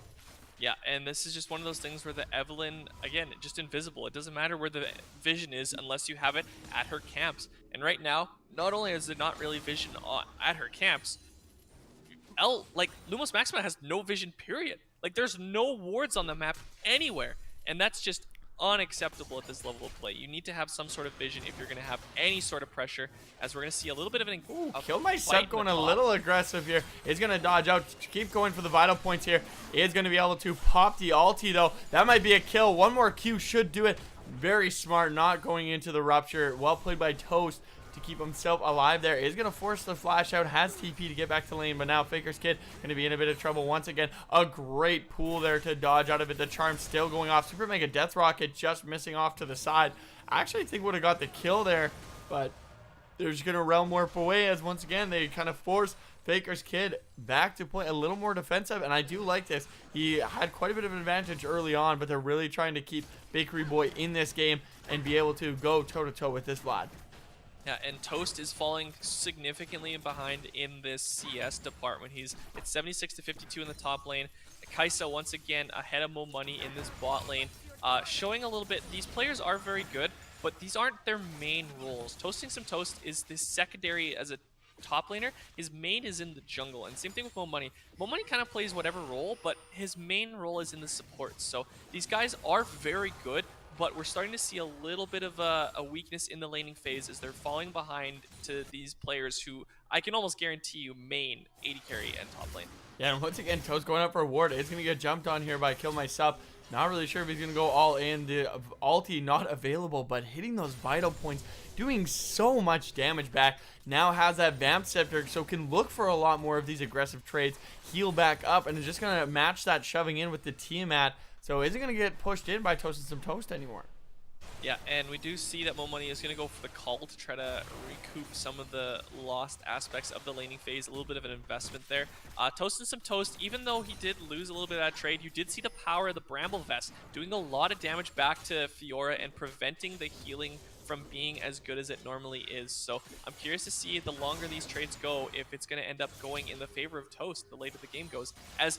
Yeah, and this is just one of those things where the Evelyn, again, just invisible. It doesn't matter where the vision is unless you have it at her camps. And right now, not only is there not really vision at her camps, Lumos Maxima has no vision, period. Like, there's no wards on the map anywhere, and that's just unacceptable at this level of play. You need to have some sort of vision if you're going to have any sort of pressure, as we're going to see a little bit of an Kill My Sub going a little aggressive here. Is going to dodge out, keep going for the vital points here. Is going to be able to pop the ulti, though. That might be a kill. One more Q should do it. Very smart, not going into the rupture. Well played by Toast to keep himself alive there. Is going to force the flash out, has TP to get back to lane, but now Faker's Kid going to be in a bit of trouble once again. A great pool there to dodge out of it. The charm still going off. Super Mega Death Rocket just missing off to the side. I actually think would have got the kill there, but they're just going to Realm Warp away, as once again they kind of force Faker's Kid back to play a little more defensive, and I do like this. He had quite a bit of an advantage early on, but they're really trying to keep Bakery Boy in this game and be able to go toe-to-toe with this Vlad. Yeah, and Toast is falling significantly behind in this CS department. It's 76 to 52 in the top lane. Kaisa once again ahead of Mo Money in this bot lane, showing a little bit. These players are very good, but these aren't their main roles. Toasting Some Toast is this secondary as a top laner. His main is in the jungle, and same thing with Mo Money. Mo Money kind of plays whatever role, but his main role is in the support. So these guys are very good, but we're starting to see a little bit of a weakness in the laning phase as they're falling behind to these players who I can almost guarantee you main AD carry and top lane. Yeah, and once again, Toast going up for a ward. It's going to get jumped on here by Kill Myself. Not really sure if he's going to go all in. The ulti not available, but hitting those vital points, doing so much damage back. Now has that Vamp Scepter, so can look for a lot more of these aggressive trades. Heal back up, and is just going to match that shoving in with the Tiamat. So isn't going to get pushed in by Toast and some Toast anymore. Yeah, and we do see that Momoni is going to go for the call to try to recoup some of the lost aspects of the laning phase. A little bit of an investment there. Toast and some Toast, even though he did lose a little bit of that trade, you did see the power of the Bramble Vest doing a lot of damage back to Fiora and preventing the healing from being as good as it normally is. So I'm curious to see the longer these trades go, if it's going to end up going in the favor of Toast the later the game goes. As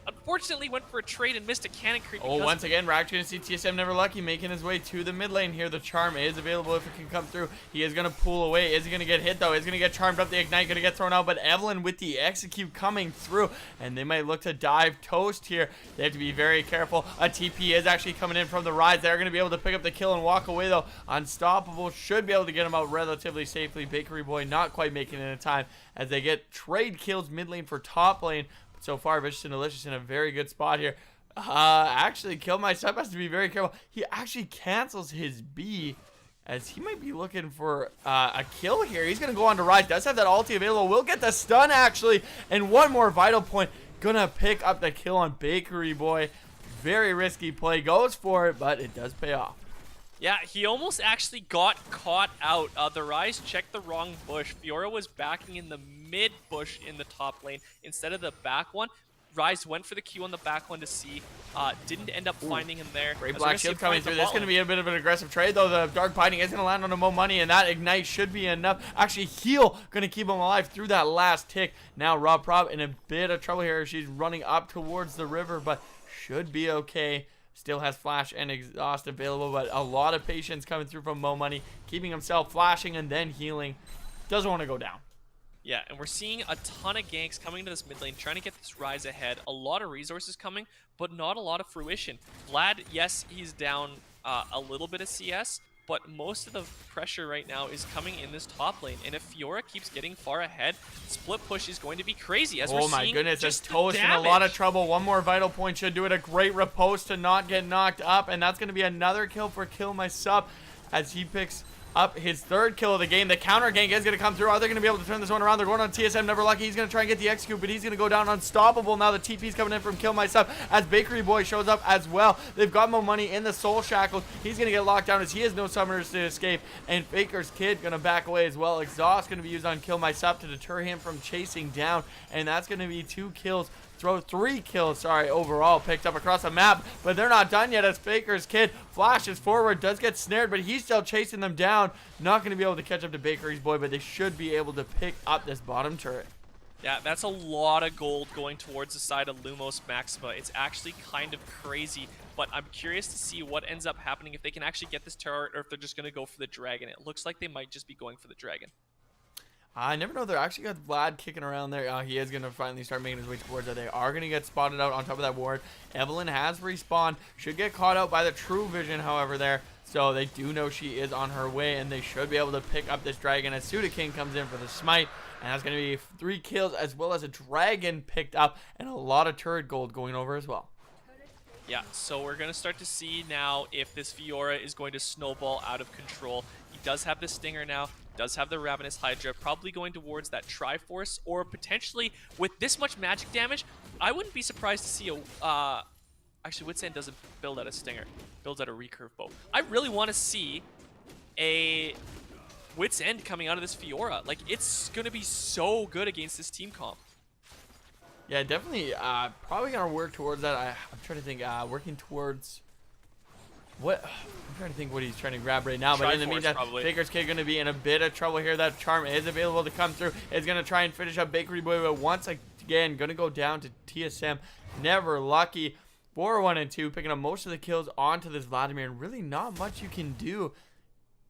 unfortunately went for a trade and missed a cannon creep. Oh, once again, we're actually going to see TSM Never Lucky making his way to the mid lane here. The charm is available if it can come through. He is going to pull away. Is he going to get hit, though? Is going to get charmed up. The Ignite going to get thrown out, but Evelyn with the execute coming through, and they might look to dive Toast here. They have to be very careful. A TP is actually coming in from the Rise. They're going to be able to pick up the kill and walk away, though. Unstoppable should be able to get him out relatively safely. Bakery Boy not quite making it in time as they get trade kills mid lane for top lane. So far, Vicious and Delicious in a very good spot here. Actually, Kill Myself has to be very careful. He actually cancels his B as he might be looking for a kill here. He's going to go on to Rise. Does have that ulti available. Will get the stun, actually. And one more vital point. Gonna pick up the kill on Bakery Boy. Very risky play. Goes for it, but it does pay off. Yeah, he almost actually got caught out. The Rise checked the wrong bush. Fiora was backing in the mid bush in the top lane instead of the back one. Rise went for the Q on the back one to see. Didn't end up finding him there. Great Black Shield coming through. This is going to be a bit of an aggressive trade, though. The Dark Binding is going to land on a Mo Money, and that Ignite should be enough. Actually, Heal going to keep him alive through that last tick. Now, Rob Prob in a bit of trouble here. She's running up towards the river, but should be okay. Still has Flash and Exhaust available, but a lot of patience coming through from Mo Money, keeping himself flashing and then healing. Doesn't want to go down. Yeah, and we're seeing a ton of ganks coming to this mid lane, trying to get this Rise ahead. A lot of resources coming, but not a lot of fruition. Vlad, yes, he's down a little bit of CS, but most of the pressure right now is coming in this top lane. And if Fiora keeps getting far ahead, split push is going to be crazy. As oh my goodness, just Toast in a lot of trouble. One more vital point should do it. A great riposte to not get knocked up, and that's going to be another kill for Kill Myself as he picks up his third kill of the game. The counter gank is going to come through. Are they going to be able to turn this one around? They're going on TSM Never Lucky. He's going to try and get the execute, but he's going to go down unstoppable. Now the TP's coming in from Kill Myself as Bakery Boy shows up as well. They've got Mo Money in the Soul Shackles. He's going to get locked down as he has no summoners to escape, and Faker's Kid going to back away as well. Exhaust going to be used on Kill Myself to deter him from chasing down, and that's going to be 2 kills. Three kills, overall picked up across the map, but they're not done yet as Baker's Kid flashes forward, does get snared, but he's still chasing them down. Not going to be able to catch up to Bakery's Boy, but they should be able to pick up this bottom turret. Yeah, that's a lot of gold going towards the side of Lumos Maxima. It's actually kind of crazy, but I'm curious to see what ends up happening if they can actually get this turret or if they're just going to go for the dragon. It looks like they might just be going for the dragon. I never know. They're actually got Vlad kicking around there. He is going to finally start making his way towards it. They are going to get spotted out on top of that ward. Evelyn has respawned. Should get caught out by the True Vision, however, there. So they do know she is on her way, and they should be able to pick up this dragon as Suda King comes in for the smite. And that's going to be 3 kills as well as a dragon picked up and a lot of turret gold going over as well. Yeah, so we're going to start to see now if this Fiora is going to snowball out of control. He does have the Stinger now, does have the Ravenous Hydra, probably going towards that Triforce, or potentially with this much magic damage, I wouldn't be surprised to see a... actually, Wit's End doesn't build out a Stinger, builds out a recurve bow. I really want to see a Wit's End coming out of this Fiora. Like, it's going to be so good against this team comp. Yeah, definitely. Probably gonna work towards that. I'm trying to think. Working towards what? I'm trying to think what he's trying to grab right now. But in the meantime, Baker's Kid gonna be in a bit of trouble here. That charm is available to come through. Is gonna try and finish up Bakery Boy, but once again, gonna go down to TSM. Never Lucky. 4-1 and 2, picking up most of the kills onto this Vladimir, and really not much you can do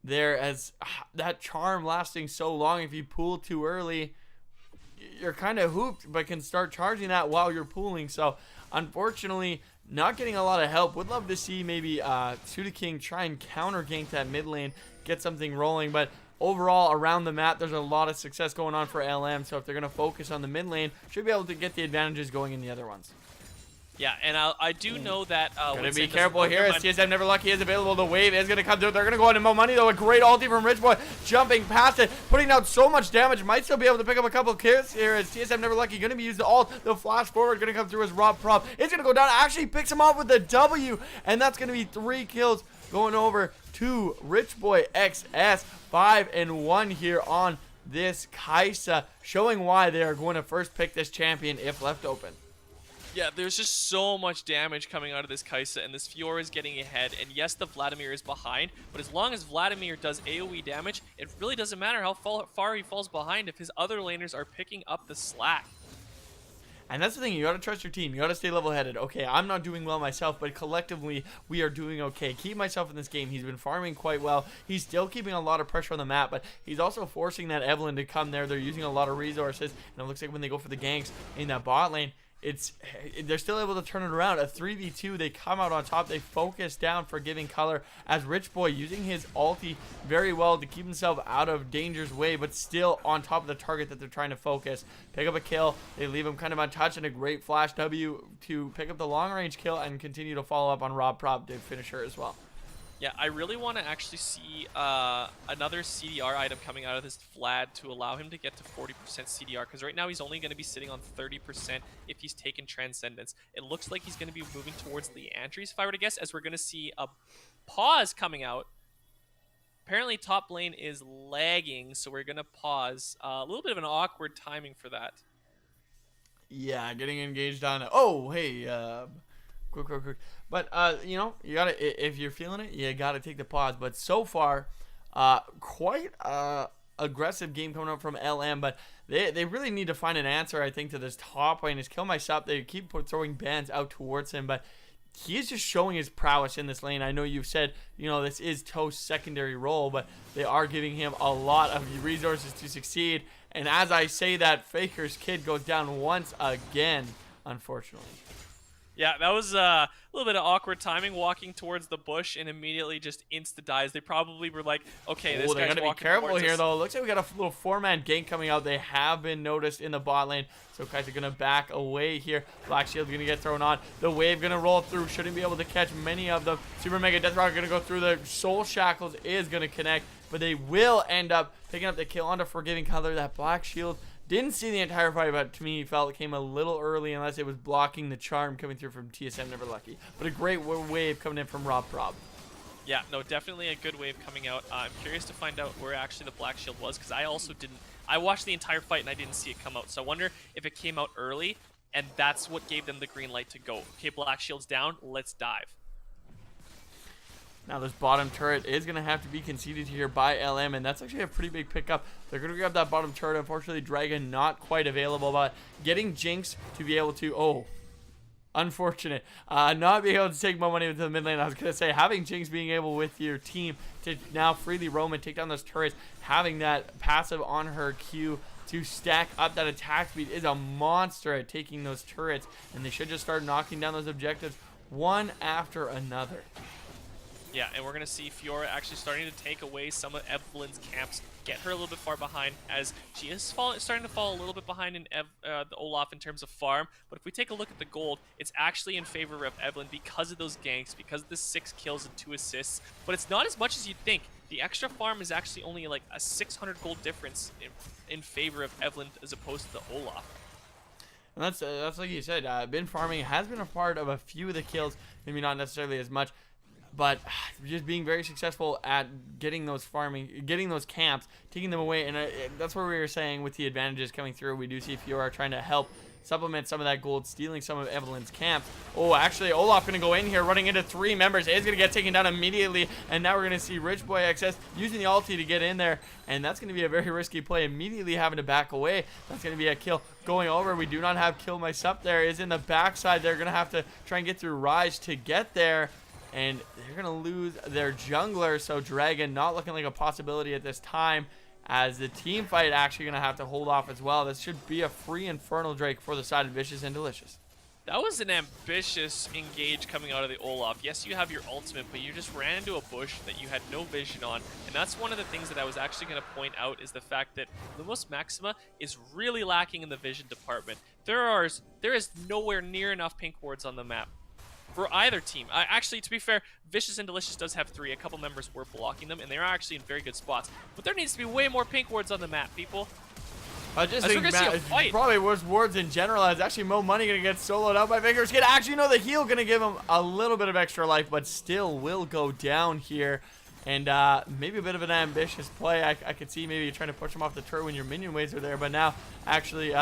there as that charm lasting so long. If you pull too early, you're kind of hooped, but can start charging that while you're pooling. So unfortunately, not getting a lot of help. Would love to see maybe Sudaking try and counter gank that mid lane, get something rolling, but overall around the map there's a lot of success going on for LM, so if they're going to focus on the mid lane, should be able to get the advantages going in the other ones. Yeah, and I do know that... Gonna be careful here as TSM Never Lucky is available. The wave is gonna come through. They're gonna go into more money though. A great ulti from Rich Boy, jumping past it, putting out so much damage. Might still be able to pick up a couple kills here as TSM Never Lucky gonna be used the ult. The flash forward gonna come through as Rob Prop. It's gonna go down. Actually picks him off with the W, and that's gonna be 3 kills going over to Rich Boy XS. 5-1 here on this Kai'Sa, showing why they are going to first pick this champion if left open. Yeah, there's just so much damage coming out of this Kai'Sa, and this Fiora is getting ahead, and yes, the Vladimir is behind, but as long as Vladimir does AoE damage, it really doesn't matter how far he falls behind if his other laners are picking up the slack. And that's the thing, you gotta trust your team, you gotta stay level-headed. Okay, I'm not doing well myself, but collectively, we are doing okay. Keep myself in this game, he's been farming quite well. He's still keeping a lot of pressure on the map, but he's also forcing that Evelynn to come there. They're using a lot of resources, and it looks like when they go for the ganks in that bot lane, they're still able to turn it around. A 3v2, they come out on top. They focus down for giving color as Rich Boy using his ulti very well to keep himself out of danger's way, but still on top of the target that they're trying to focus. Pick up a kill. They leave him kind of untouched, and a great flash W to pick up the long range kill and continue to follow up on Rob Prop to finish her as well. Yeah, I really want to actually see another CDR item coming out of this Vlad to allow him to get to 40% CDR, because right now he's only going to be sitting on 30% if he's taken Transcendence. It looks like he's going to be moving towards the Antries, if I were to guess, as we're going to see a pause coming out. Apparently top lane is lagging, so we're going to pause. A little bit of an awkward timing for that. Yeah, getting engaged on... Oh, hey, quick. But, you know, you gotta, if you're feeling it, you gotta take the pause. But so far, quite aggressive game coming up from LM, but they really need to find an answer, I think, to this top lane. His Kill My Shop, they keep throwing bans out towards him, but he is just showing his prowess in this lane. I know you've said, you know, this is Toast's secondary role, but they are giving him a lot of resources to succeed. And as I say that, Faker's kid goes down once again, unfortunately. Yeah, that was a little bit of awkward timing, walking towards the bush and immediately just insta-dies. They probably were like, okay, this guy's walking towards us. They gotta be careful here, though. It looks like we got a little 4-man gank coming out. They have been noticed in the bot lane, so Kai'Sa gonna back away here. Black Shield's gonna get thrown on. The wave gonna roll through. Shouldn't be able to catch many of them. Super Mega Death Rock gonna go through. The Soul Shackles is gonna connect, but they will end up picking up the kill onto Forgiving Color. That Black Shield didn't see the entire fight, but to me, felt it came a little early unless it was blocking the charm coming through from TSM Never Lucky. But a great wave coming in from Rob Prob. Yeah, no, definitely a good wave coming out. I'm curious to find out where actually the Black Shield was, because I also didn't... I watched the entire fight and I didn't see it come out. So I wonder if it came out early, and that's what gave them the green light to go. Okay, Black Shield's down, let's dive. Now this bottom turret is going to have to be conceded here by LM, and that's actually a pretty big pickup. They're going to grab that bottom turret. Unfortunately, Dragon not quite available, but getting Jinx to be able to... Oh, unfortunate. Not being able to take more money into the mid lane. I was going to say, having Jinx being able with your team to now freely roam and take down those turrets, having that passive on her Q to stack up that attack speed is a monster at taking those turrets, and they should just start knocking down those objectives one after another. Yeah, and we're going to see Fiora actually starting to take away some of Evelynn's camps, get her a little bit far behind, as she is starting to fall a little bit behind in the Olaf in terms of farm. But if we take a look at the gold, it's actually in favor of Evelynn because of those ganks, because of the 6 kills and 2 assists. But it's not as much as you'd think. The extra farm is actually only like a 600 gold difference in favor of Evelynn as opposed to the Olaf. And that's like you said, bin farming has been a part of a few of the kills, maybe not necessarily as much, but just being very successful at getting those camps, taking them away. And that's where we were saying with the advantages coming through, we do see Fiora trying to help supplement some of that gold, stealing some of Evelynn's camps. Oh, actually, Olaf going to go in here, running into 3 members. Is going to get taken down immediately, and now we're going to see Rich Boy XS using the ulti to get in there, and that's going to be a very risky play, immediately having to back away. That's going to be a kill going over. We do not have Kill Myself there. Is in the backside. They're going to have to try and get through Rise to get there, and they're going to lose their jungler, so Dragon not looking like a possibility at this time, as the team fight actually going to have to hold off as well. This should be a free Infernal Drake for the side of Vicious and Delicious. That was an ambitious engage coming out of the Olaf. Yes, you have your ultimate, but you just ran into a bush that you had no vision on. And that's one of the things that I was actually going to point out is the fact that Lumos Maxima is really lacking in the vision department. There is nowhere near enough pink wards on the map for either team. Actually, to be fair, Vicious and Delicious does have 3. A couple members were blocking them, and they're actually in very good spots. But there needs to be way more pink wards on the map, people. I just think probably worse wards in general. As actually Mo Money gonna get soloed out by Vickers Kid. Actually, no, the heal gonna give him a little bit of extra life, but still will go down here. And maybe a bit of an ambitious play. I could see maybe you're trying to push him off the turret when your minion waves are there, but now actually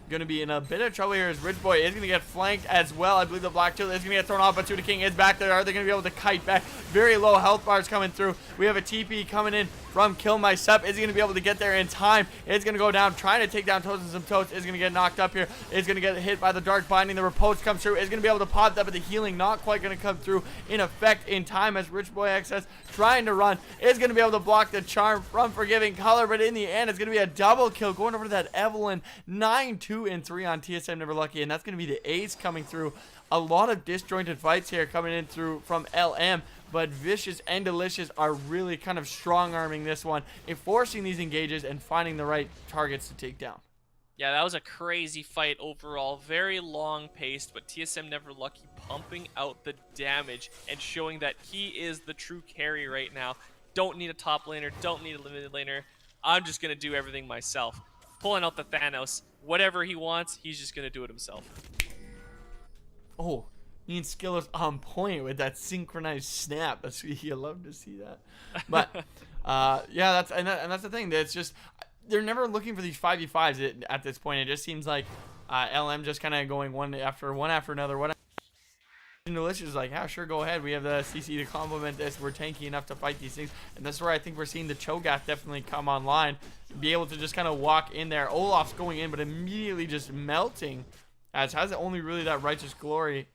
going to be in a bit of trouble here as Rich Boy is going to get flanked as well. I believe the Black Chill is going to get thrown off, but Tuda King is back there. Are they going to be able to kite back? Very low health bars coming through. We have a TP coming in from Kill My Sup. Is he going to be able to get there in time? It's going to go down, trying to take down Toast and some Toast. Is going to get knocked up here. Is going to get hit by the Dark Binding. The Repose comes through. Is going to be able to pop that, but the healing not quite going to come through in effect in time as Rich Boy XS trying to run. Is going to be able to block the charm from Forgiving Color, but in the end, it's going to be a double kill going over to that Evelyn. 9, 2, and 3 on TSM Never Lucky, and that's going to be the ace coming through. A lot of disjointed fights here coming in through from LM, but Vicious and Delicious are really kind of strong-arming this one, enforcing these engages and finding the right targets to take down. Yeah, that was a crazy fight overall. Very long-paced, but TSM Never Lucky pumping out the damage and showing that he is the true carry right now. Don't need a top laner, don't need a limited laner. I'm just going to do everything myself. Pulling out the Thanos. Whatever he wants, he's just going to do it himself. Oh, me and Skiller's on point with that synchronized snap. That's you love to see that. But yeah, that's the thing. That's just they're never looking for these 5v5s at this point. It just seems like LM just kind of going one after another. Delicious is like, yeah, sure, go ahead. We have the CC to complement this. We're tanky enough to fight these things, and that's where I think we're seeing the Cho'Gath definitely come online, be able to just kind of walk in there. Olaf's going in, but immediately just melting, as has only really that Righteous Glory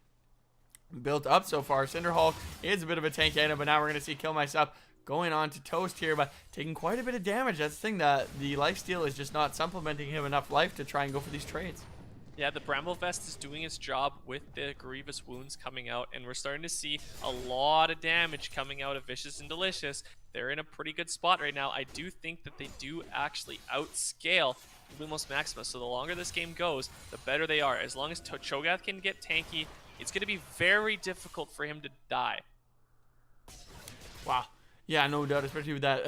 built up so far. Cinderhulk is a bit of a tank item, but now we're going to see Kill Myself going on to Toast here, but taking quite a bit of damage. That's the thing, that the lifesteal is just not supplementing him enough life to try and go for these trades. Yeah, the Bramble Vest is doing its job with the Grievous Wounds coming out, and we're starting to see a lot of damage coming out of Vicious and Delicious. They're in a pretty good spot right now. I do think that they do actually outscale Lumos Maxima, so the longer this game goes, the better they are. As long as Cho'Gath can get tanky, it's going to be very difficult for him to die. Wow. Yeah, no doubt, especially with that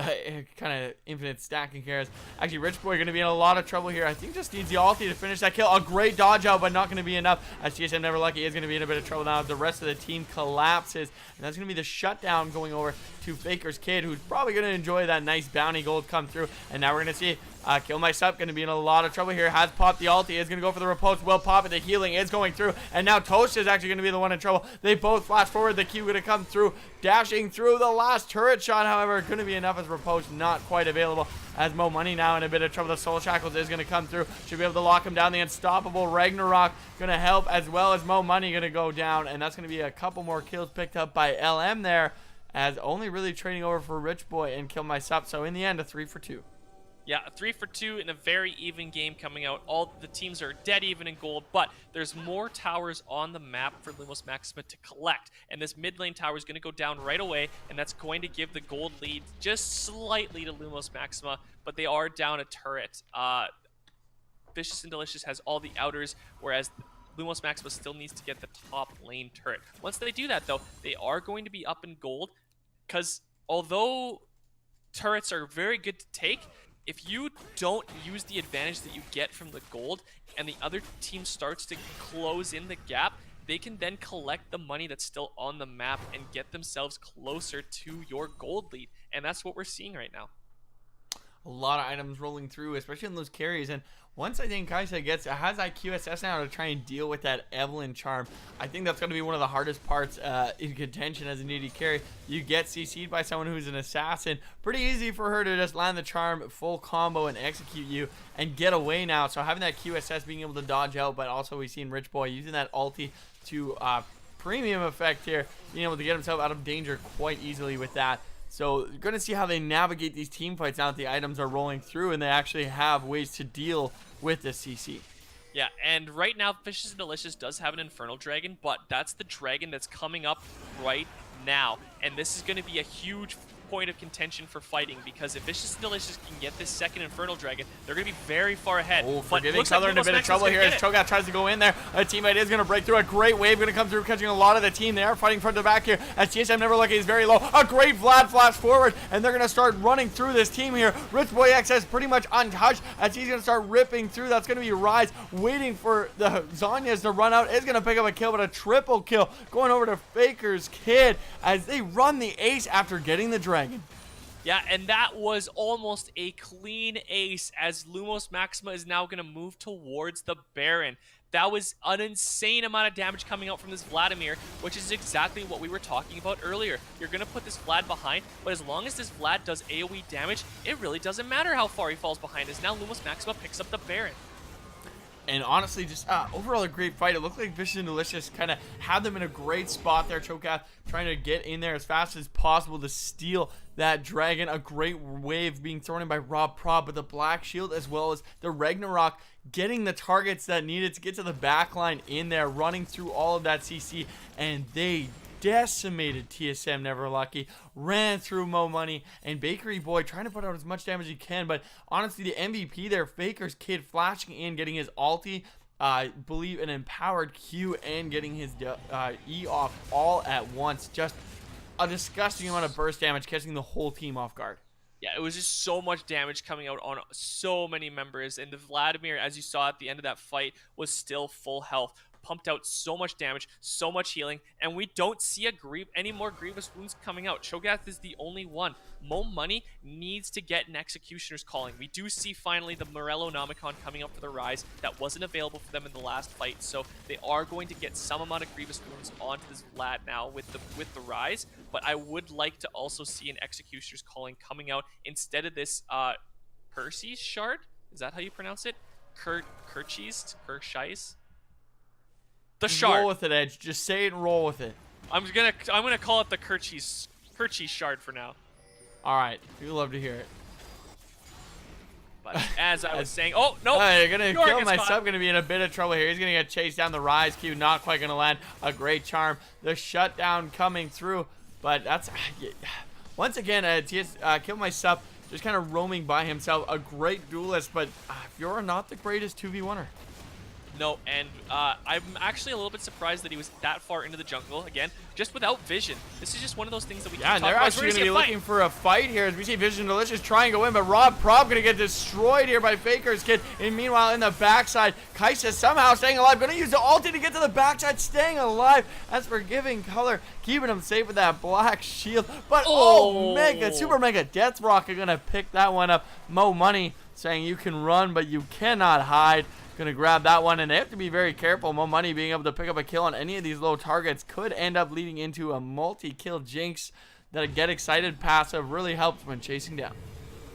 kind of infinite stacking carries. Actually, Rich Boy going to be in a lot of trouble here. I think just needs the ulti to finish that kill. A great dodge out, but not going to be enough. As TSM Never Lucky is going to be in a bit of trouble now. The rest of the team collapses, and that's going to be the shutdown going over to Faker's Kid, who's probably going to enjoy that nice bounty gold come through. And now we're going to see Kill Myself going to be in a lot of trouble here. Has popped the ulti, is going to go for the repulse. Will pop it. The healing is going through, and now Toast is actually going to be the one in trouble. They both flash forward. The Q going to come through, dashing through the last turret shot. However, going to be enough as repulse not quite available. As Mo Money now in a bit of trouble. The Soul Shackles is going to come through. Should be able to lock him down. The unstoppable Ragnarok going to help, as well as Mo Money going to go down, and that's going to be a couple more kills picked up by LM there, as only really trading over for Rich Boy and Kill Myself. So in the end, a 3 for 2. Yeah, a 3 for 2 in a very even game coming out. All the teams are dead even in gold, but there's more towers on the map for Lumos Maxima to collect. And this mid lane tower is going to go down right away, and that's going to give the gold lead just slightly to Lumos Maxima, but they are down a turret. Vicious and Delicious has all the outers, whereas Lumos Maxima still needs to get the top lane turret. Once they do that, though, they are going to be up in gold, because although turrets are very good to take, if you don't use the advantage that you get from the gold and the other team starts to close in the gap, they can then collect the money that's still on the map and get themselves closer to your gold lead. And that's what we're seeing right now. A lot of items rolling through, especially in those carries. And once I think Kaisa has that QSS now to try and deal with that Evelyn charm, I think that's going to be one of the hardest parts in contention as a needy carry. You get CC'd by someone who's an assassin. Pretty easy for her to just land the charm, full combo, and execute you and get away now. So having that QSS, being able to dodge out, but also we've seen Rich Boy using that ulti to premium effect here, being able to get himself out of danger quite easily with that. So you're going to see how they navigate these team fights now that the items are rolling through and they actually have ways to deal with this CC. Yeah, and right now, Vicious and Delicious does have an Infernal Dragon, but that's the dragon that's coming up right now. And this is going to be a huge point of contention for fighting, because if Vicious and Delicious can get this second Infernal Dragon, they're going to be very far ahead. Oh, but Forgiving looks like Color in a Lumos bit of Maxima's trouble gonna here get as it. Cho'Gath tries to go in there. A teammate is going to break through. A great wave going to come through, catching a lot of the team. They are fighting front to back here as TSM Never Lucky is very low. A great Vlad flash forward, and they're going to start running through this team here. Rich Boy X is pretty much untouched as he's going to start ripping through. That's going to be Rise waiting for the Zanyas to run out. Is going to pick up a kill, but a triple kill going over to Faker's Kid as they run the ace after getting the dragon. Yeah, and that was almost a clean ace as Lumos Maxima is now going to move towards the Baron. That was an insane amount of damage coming out from this Vladimir, which is exactly what we were talking about earlier. You're going to put this Vlad behind, but as long as this Vlad does AoE damage, it really doesn't matter how far he falls behind, as now Lumos Maxima picks up the Baron. And honestly, just overall a great fight. It looked like Vicious and Delicious kind of had them in a great spot there. Cho'Gath trying to get in there as fast as possible to steal that dragon. A great wave being thrown in by Rob Prob, but the Black Shield as well as the Ragnarok getting the targets that needed to get to the backline in there, running through all of that CC, and they decimated TSM Never Lucky, ran through Mo Money, and Bakery Boy trying to put out as much damage as he can. But honestly, the MVP there, Faker's Kid, flashing in, getting his ulti, believe an empowered Q, and getting his E off all at once. Just a disgusting amount of burst damage, catching the whole team off guard. Yeah, it was just so much damage coming out on so many members, and the Vladimir, as you saw at the end of that fight, was still full health. Pumped out so much damage, so much healing, and we don't see any more Grievous Wounds coming out. Cho'Gath is the only one. Mo Money needs to get an Executioner's Calling. We do see finally the Morello Nomicon coming up for the Rise. That wasn't available for them in the last fight, so they are going to get some amount of Grievous Wounds onto this Vlad now with the Rise, but I would like to also see an Executioner's Calling coming out instead of this Percy's Shard? Is that how you pronounce it? Kirchheist? The Shard. Roll with it, Edge. Just say it and roll with it. I'm gonna call it the Kirchheist Shard for now. All right, we love to hear it. But as I was saying, oh no, you're gonna kill my caught. sub. Gonna be in a bit of trouble here. He's gonna get chased down the Rise Q. Not quite gonna land. A great charm. The shutdown coming through, but that's once again kill my sub. Just kind of roaming by himself. A great duelist, but you're not the greatest 2v1er. No, and I'm actually a little bit surprised that he was that far into the jungle, again, just without vision. This is just one of those things that we keep talking about. Yeah, and they're actually going to be looking for a fight here as we see Vision Delicious try and go in, but Rob Prob going to get destroyed here by Faker's Kid. And meanwhile, in the backside, Kaisa somehow staying alive, going to use the ulti to get to the backside, staying alive. As Forgiving Color, keeping him safe with that Black Shield. But, Super Mega Death Rocket going to pick that one up. Mo Money saying you can run, but you cannot hide. Gonna grab that one, and they have to be very careful. Mo Money being able to pick up a kill on any of these low targets could end up leading into a multi-kill jinx. That a Get Excited passive really helps when chasing down.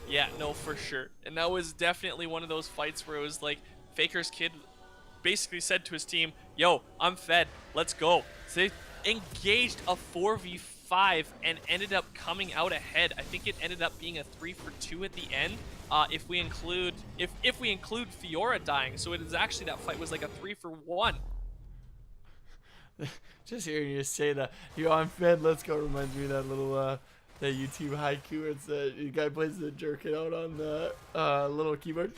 Yeah, no, for sure. And that was definitely one of those fights where it was like Faker's Kid basically said to his team, yo, I'm fed, let's go. So they engaged a 4v5 and ended up coming out ahead. I think it ended up being a 3-for-2 at the end. If we include Fiora dying, so it is actually, that fight was like a 3-for-1. Just hearing you say that, yo, I'm fed, let's go, reminds me of that little that YouTube haiku where it's the guy plays the jerk it out on the little keyboard.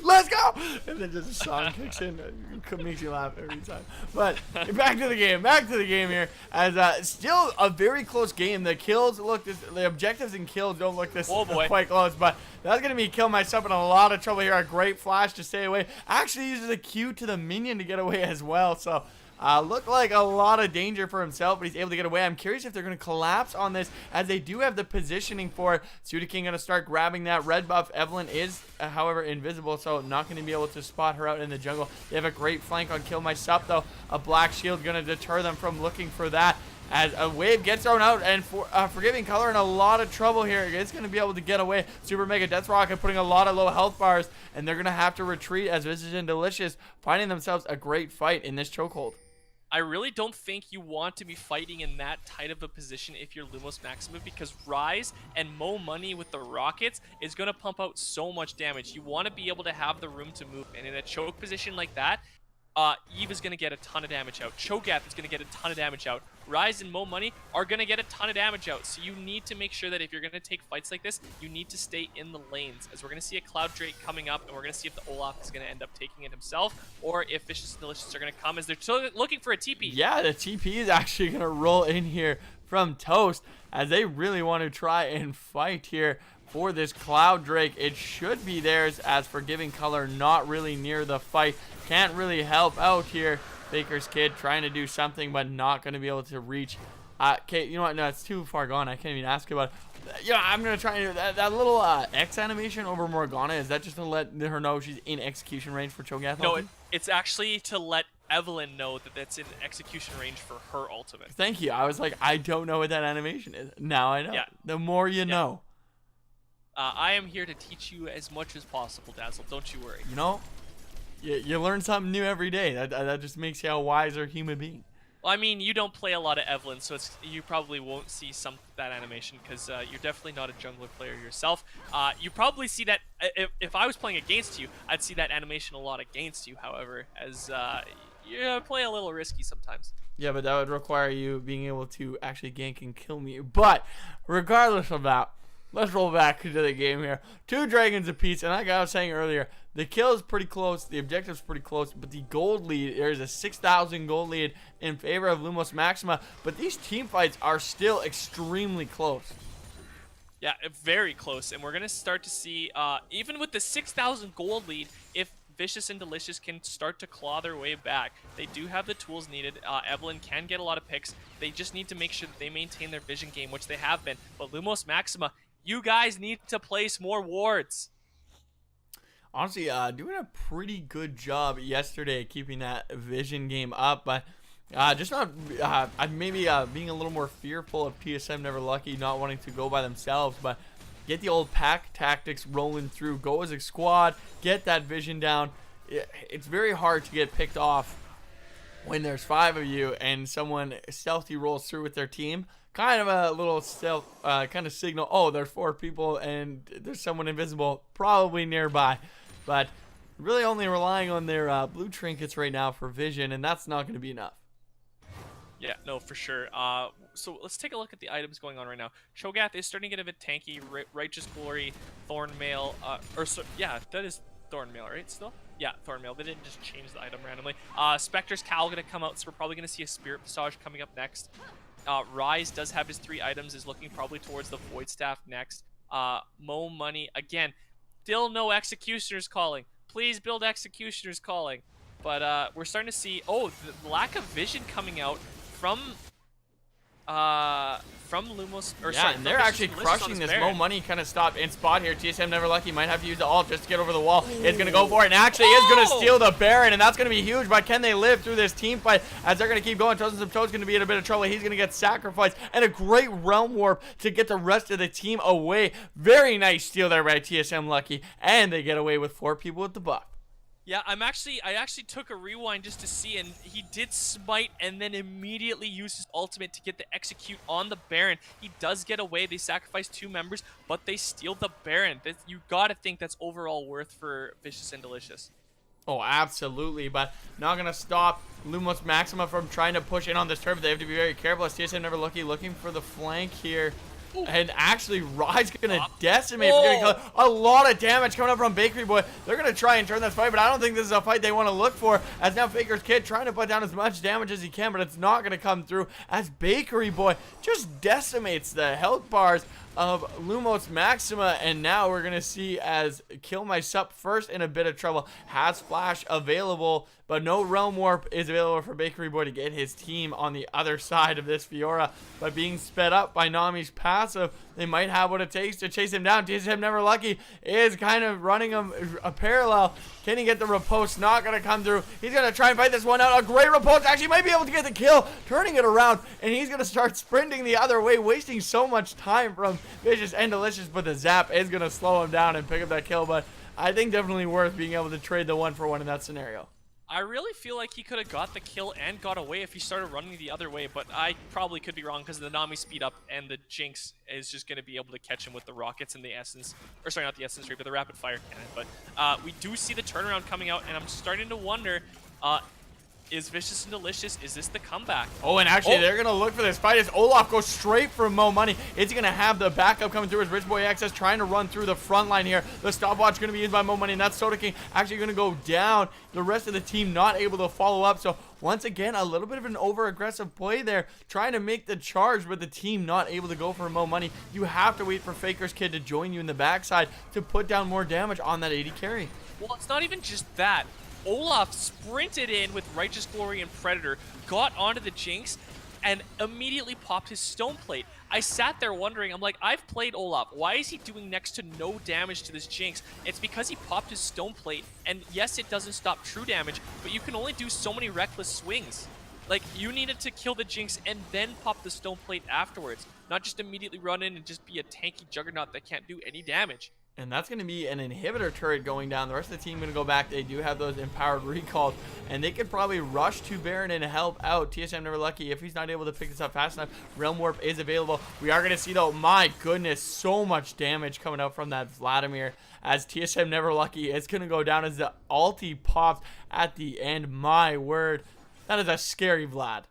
Let's go! And then just a song kicks in. It makes you laugh every time. But back to the game here. As still a very close game. The kills look, the objectives and kills don't look this quite close. But that's going to be Kill Myself in a lot of trouble here. A great flash to stay away. Actually uses a Q to the minion to get away as well. So looked like a lot of danger for himself, but he's able to get away. I'm curious if they're going to collapse on this, as they do have the positioning for it. Sudaking going to start grabbing that red buff. Evelyn is, however, invisible, so not going to be able to spot her out in the jungle. They have a great flank on Kill Myself, though. A Black Shield going to deter them from looking for that. As a wave gets thrown out, and Forgiving Color in a lot of trouble here. It's going to be able to get away. Super Mega Death Rocket putting a lot of low health bars, and they're going to have to retreat as Vicious and Delicious finding themselves a great fight in this chokehold. I really don't think you want to be fighting in that tight of a position if you're Lumos Maxima, because Rise and Mo Money with the rockets is going to pump out so much damage. You want to be able to have the room to move, and in a choke position like that, Eve is going to get a ton of damage out. Cho'Gath is going to get a ton of damage out. Rise and Mo Money are going to get a ton of damage out. So you need to make sure that if you're going to take fights like this, you need to stay in the lanes, as we're going to see a Cloud Drake coming up, and we're going to see if the Olaf is going to end up taking it himself, or if Vicious and Delicious are going to come, as they're still looking for a TP. Yeah, the TP is actually going to roll in here from Toast, as they really want to try and fight here for this Cloud Drake. It should be theirs, as Forgiving Color not really near the fight. Can't really help out here. Baker's Kid trying to do something, but not going to be able to reach. Okay, you know what? No, it's too far gone. I can't even ask about it. Yeah, I'm going to try and do that little X animation over Morgana. Is that just to let her know she's in execution range for Cho'Gath? No, it's actually to let Evelyn know that that's in execution range for her ultimate. Thank you. I was like, I don't know what that animation is. Now I know. Yeah. The more you know. I am here to teach you as much as possible, Dazzle. Don't you worry. You know, you learn something new every day. That just makes you a wiser human being. Well, I mean, you don't play a lot of Evelyn, so you probably won't see that animation, because you're definitely not a jungler player yourself. You probably see that if I was playing against you, I'd see that animation a lot against you. However, as you play a little risky sometimes. Yeah, but that would require you being able to actually gank and kill me. But regardless of that, let's roll back into the game here. 2 dragons apiece, and like I was saying earlier, the kill is pretty close, the objective's pretty close, but the gold lead, there's a 6,000 gold lead in favor of Lumos Maxima, but these team fights are still extremely close. Yeah, very close, and we're going to start to see, even with the 6,000 gold lead, if Vicious and Delicious can start to claw their way back. They do have the tools needed. Evelyn can get a lot of picks. They just need to make sure that they maintain their vision game, which they have been. But Lumos Maxima, you guys need to place more wards. Honestly, doing a pretty good job yesterday keeping that vision game up, but just not maybe being a little more fearful of TSM Never Lucky not wanting to go by themselves, but get the old pack tactics rolling through, go as a squad, get that vision down. It's very hard to get picked off when there's 5 of you and someone stealthy rolls through with their team. Kind of a little stealth kind of signal, oh, there's 4 people and there's someone invisible probably nearby. But really only relying on their blue trinkets right now for vision, and that's not going to be enough. Yeah, no, for sure. So let's take a look at the items going on right now. Cho'Gath is starting to get a bit tanky. Righteous Glory, Thornmail, yeah, that is Thornmail, right, still? Yeah, Thornmail. They didn't just change the item randomly. Spectre's Cowl going to come out, so we're probably going to see a Spirit Visage coming up next. Rise does have his 3 items, is looking probably towards the Void Staff next. Mo Money, again, still no Executioner's Calling. Please build Executioner's Calling. But we're starting to see, the lack of vision coming out from Lumos, and they're actually crushing this. Mo Money kind of stopped in spot here. TSM Never Lucky might have to use the ult just to get over the wall. Is going to go for it, and actually is going to steal the Baron, and that's going to be huge. But can they live through this team fight as they're going to keep going? Chosen Some Toad's going to be in a bit of trouble. He's going to get sacrificed, and a great Realm Warp to get the rest of the team away. Very nice steal there by TSM Lucky, and they get away with 4 people with the buff. Yeah, I actually took a rewind just to see, and he did smite and then immediately used his ultimate to get the execute on the Baron. He does get away. They sacrifice 2 members, but they steal the Baron. You gotta think that's overall worth for Vicious and Delicious. Oh, absolutely, but not gonna stop Lumos Maxima from trying to push in on this turf. They have to be very careful as TSM Never Lucky looking for the flank here. And actually, Rise going to decimate. A lot of damage coming up from Bakery Boy. They're going to try and turn this fight, but I don't think this is a fight they want to look for. As now Faker's Kid trying to put down as much damage as he can, but it's not going to come through as Bakery Boy just decimates the health bars of Lumos Maxima. And now we're going to see as Kill My Sup first in a bit of trouble. Has Flash available, but no Realm Warp is available for Bakery Boy to get his team on the other side of this Fiora. But being sped up by Nami's passive, they might have what it takes to chase him down. TSM Never Lucky is kind of running him a parallel. Can he get the riposte? Not going to come through. He's going to try and fight this one out. A great riposte. Actually might be able to get the kill. Turning it around. And he's going to start sprinting the other way. Wasting so much time from Vicious and Delicious. But the zap is going to slow him down and pick up that kill. But I think definitely worth being able to trade the 1-for-1 in that scenario. I really feel like he could have got the kill and got away if he started running the other way, but I probably could be wrong because the Nami speed up and the Jinx is just going to be able to catch him with the rockets and the essence, or sorry, not the essence rate, but the rapid fire cannon. But we do see the turnaround coming out, and I'm starting to wonder, is Vicious and Delicious, is this the comeback? Oh, and actually, they're going to look for this fight as Olaf goes straight for Mo Money. Is he going to have the backup coming through as Rich Boy XS trying to run through the front line here? The stopwatch going to be used by Mo Money, and that's Soda King actually going to go down. The rest of the team not able to follow up. So, once again, a little bit of an over-aggressive play there, trying to make the charge, but the team not able to go for Mo Money. You have to wait for Faker's Kid to join you in the backside to put down more damage on that 80 carry. Well, it's not even just that. Olaf sprinted in with Righteous Glory and Predator, got onto the Jinx, and immediately popped his Stone Plate. I sat there wondering, I'm like, I've played Olaf. Why is he doing next to no damage to this Jinx? It's because he popped his Stone Plate, and yes, it doesn't stop true damage, but you can only do so many reckless swings. Like, you needed to kill the Jinx and then pop the Stone Plate afterwards, not just immediately run in and just be a tanky juggernaut that can't do any damage. And that's going to be an inhibitor turret going down. The rest of the team going to go back. They do have those empowered recalls, and they could probably rush to Baron and help out. TSM Never Lucky, if he's not able to pick this up fast enough, Realm Warp is available. We are going to see, though, my goodness, so much damage coming out from that Vladimir as TSM Never Lucky is going to go down as the ulti pops at the end. My word, that is a scary Vlad.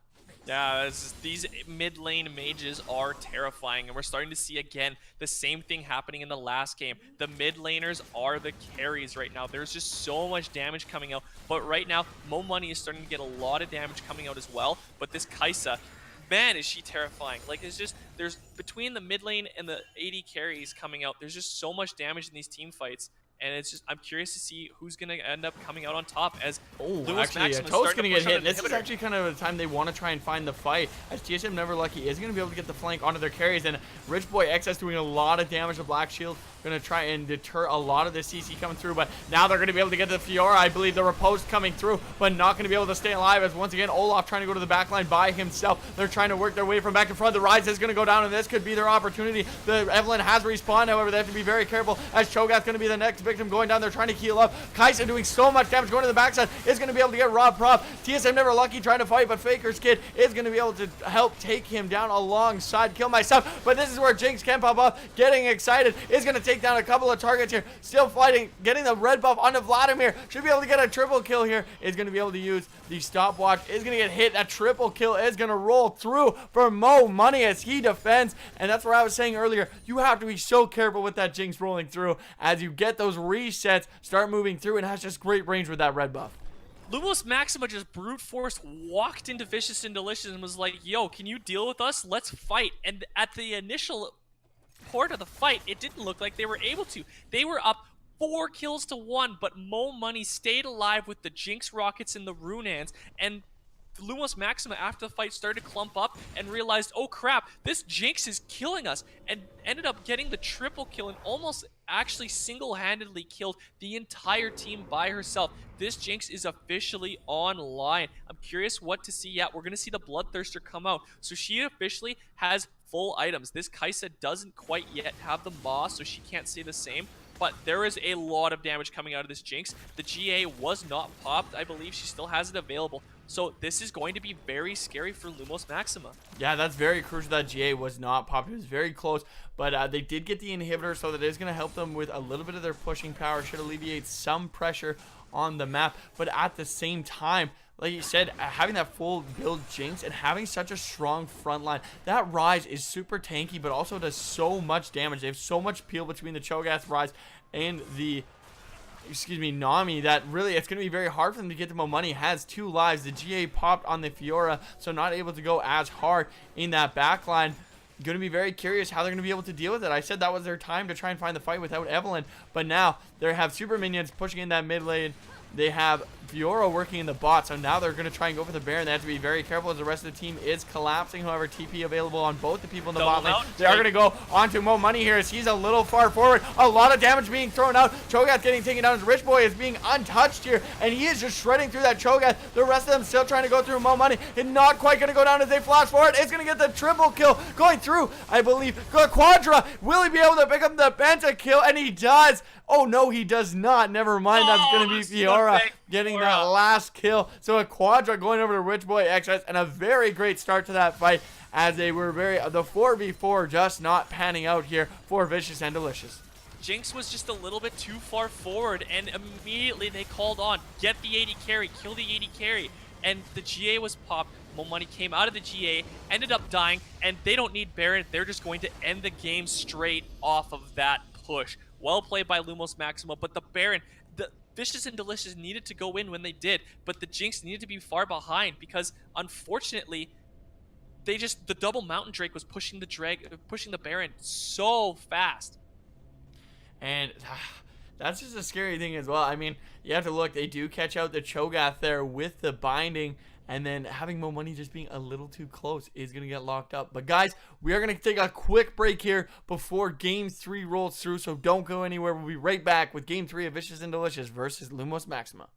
Yeah, these mid lane mages are terrifying, and we're starting to see again the same thing happening in the last game. The mid laners are the carries right now. There's just so much damage coming out, but right now Mo Money is starting to get a lot of damage coming out as well. But this Kai'Sa, man, is she terrifying. Like, it's just, there's between the mid lane and the AD carries coming out, there's just so much damage in these team fights. And it's just, I'm curious to see who's going to end up coming out on top as actually, Toe's going to get hit. This is actually kind of the time they want to try and find the fight, as TSM Never Lucky is going to be able to get the flank onto their carries, and Rich Boy XS doing a lot of damage to Black Shield, going to try and deter a lot of the CC coming through, but now they're going to be able to get to the Fiora. I believe the riposte coming through, but not going to be able to stay alive, as once again, Olaf trying to go to the back line by himself. They're trying to work their way from back to front. The Rise is going to go down, and this could be their opportunity. The Evelynn has respawned, however, they have to be very careful, as Cho'Gath's going to be the next victim going down. They're trying to heal up. Kai'Sa doing so much damage, going to the backside, is going to be able to get Rob Prop. TSM Never Lucky trying to fight, but Faker's Kid is going to be able to help take him down alongside Kill Myself. But this is where Jinx can pop up, getting excited, is going to take down a couple of targets here, still fighting, getting the red buff onto Vladimir, should be able to get a triple kill here, is going to be able to use the stopwatch, is going to get hit, that triple kill is going to roll through for Mo Money as he defends, and that's where I was saying earlier, you have to be so careful with that Jinx rolling through, as you get those resets, start moving through, and has just great range with that red buff. Lumos Maxima just brute force walked into Vicious and Delicious and was like, yo, can you deal with us? Let's fight. And at the initial part of the fight, it didn't look like they were able to. They were up 4 kills to 1, but Mo Money stayed alive with the Jinx rockets and the Runans, and Lumos Maxima after the fight started to clump up and realized, oh crap, this Jinx is killing us, and ended up getting the triple kill and almost actually single-handedly killed the entire team by herself. This Jinx is officially online. I'm curious what to see yet. We're going to see the Bloodthirster come out. So she officially has full items. This Kai'Sa doesn't quite yet have the Maw, so she can't say the same. But there is a lot of damage coming out of this Jinx. The GA was not popped. I believe she still has it available. So this is going to be very scary for Lumos Maxima. Yeah, that's very crucial that GA was not popped. It was very close, but they did get the inhibitor, so that is going to help them with a little bit of their pushing power. Should alleviate some pressure on the map, but at the same time, like you said, having that full build Jinx and having such a strong front line, that Rise is super tanky, but also does so much damage. They have so much peel between the Cho'Gath Rise and the Nami, that really it's going to be very hard for them to get to Mo Money. Has 2 lives. The GA popped on the Fiora, so not able to go as hard in that backline. Going to be very curious how they're going to be able to deal with it. I said that was their time to try and find the fight without Evelynn, but now they have super minions pushing in that mid lane. They have Fiora working in the bot, so now they're going to try and go for the Baron. They have to be very careful as the rest of the team is collapsing. However, TP available on both the people in the bot lane. They are going to go onto Mo Money here as he's a little far forward. A lot of damage being thrown out. Cho'Gath getting taken down as Rich Boy is being untouched here, and he is just shredding through that Cho'Gath. The rest of them still trying to go through Mo Money, and not quite going to go down as they flash forward. It's going to get the triple kill going through, I believe. Quadra, will he be able to pick up the penta kill? And he does. Oh no, he does not. Never mind. That's going to be Fiora. Aura getting that last kill. So a quadra going over to Rich Boy XS, and a very great start to that fight as they were the 4v4 just not panning out here for Vicious and Delicious. Jinx was just a little bit too far forward, and immediately they called on, get the 80 carry, kill the 80 carry, and the GA was popped. Mo Money came out of the GA, ended up dying, and they don't need Baron. They're just going to end the game straight off of that push. Well played by Lumos Maximo, but the Baron, the Vicious and Delicious needed to go in when they did, but the Jinx needed to be far behind because, unfortunately, the double Mountain Drake was pushing the Baron so fast. And that's just a scary thing as well. I mean, you have to look. They do catch out the Cho'Gath there with the binding. And then having Mo Money just being a little too close is going to get locked up. But guys, we are going to take a quick break here before Game 3 rolls through. So don't go anywhere. We'll be right back with Game 3 of Vicious and Delicious versus Lumos Maxima.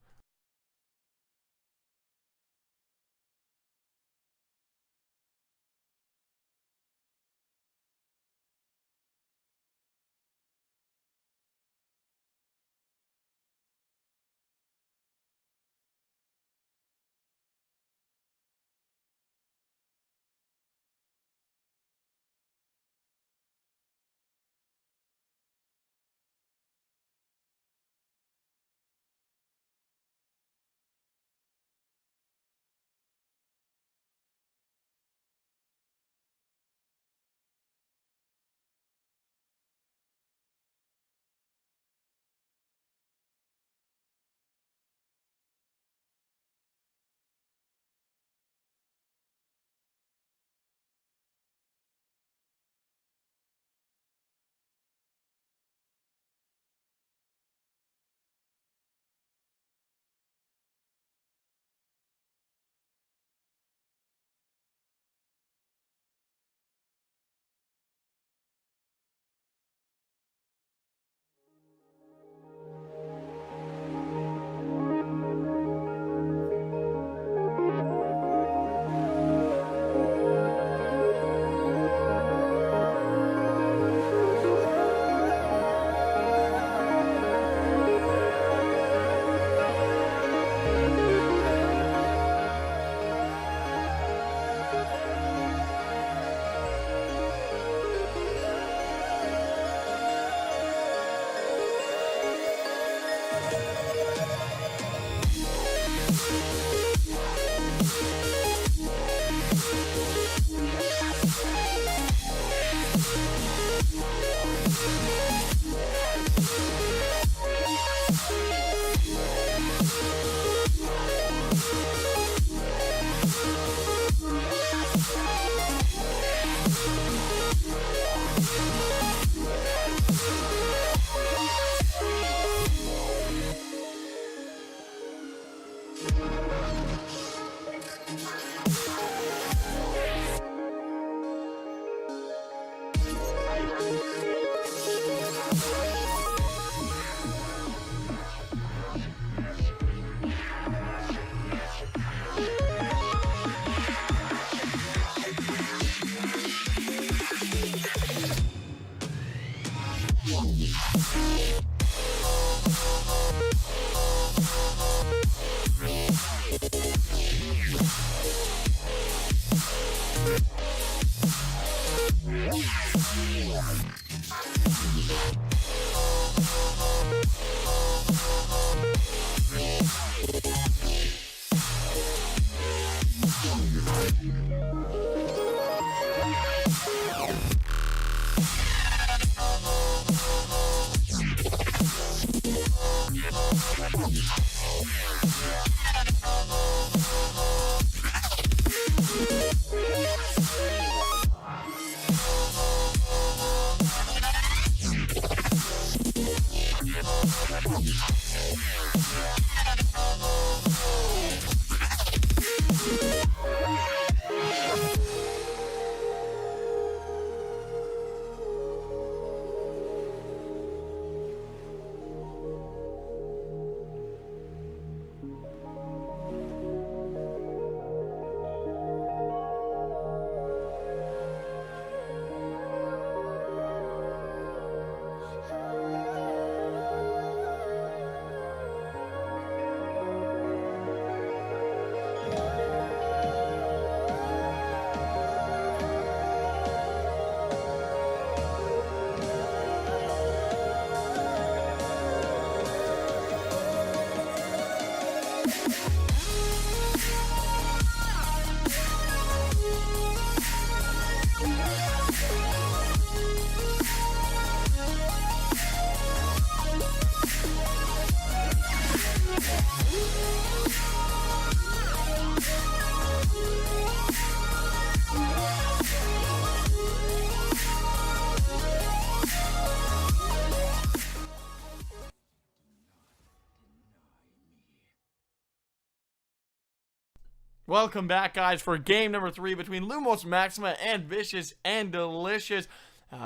Welcome back, guys, for game number 3 between Lumos Maxima and Vicious and Delicious.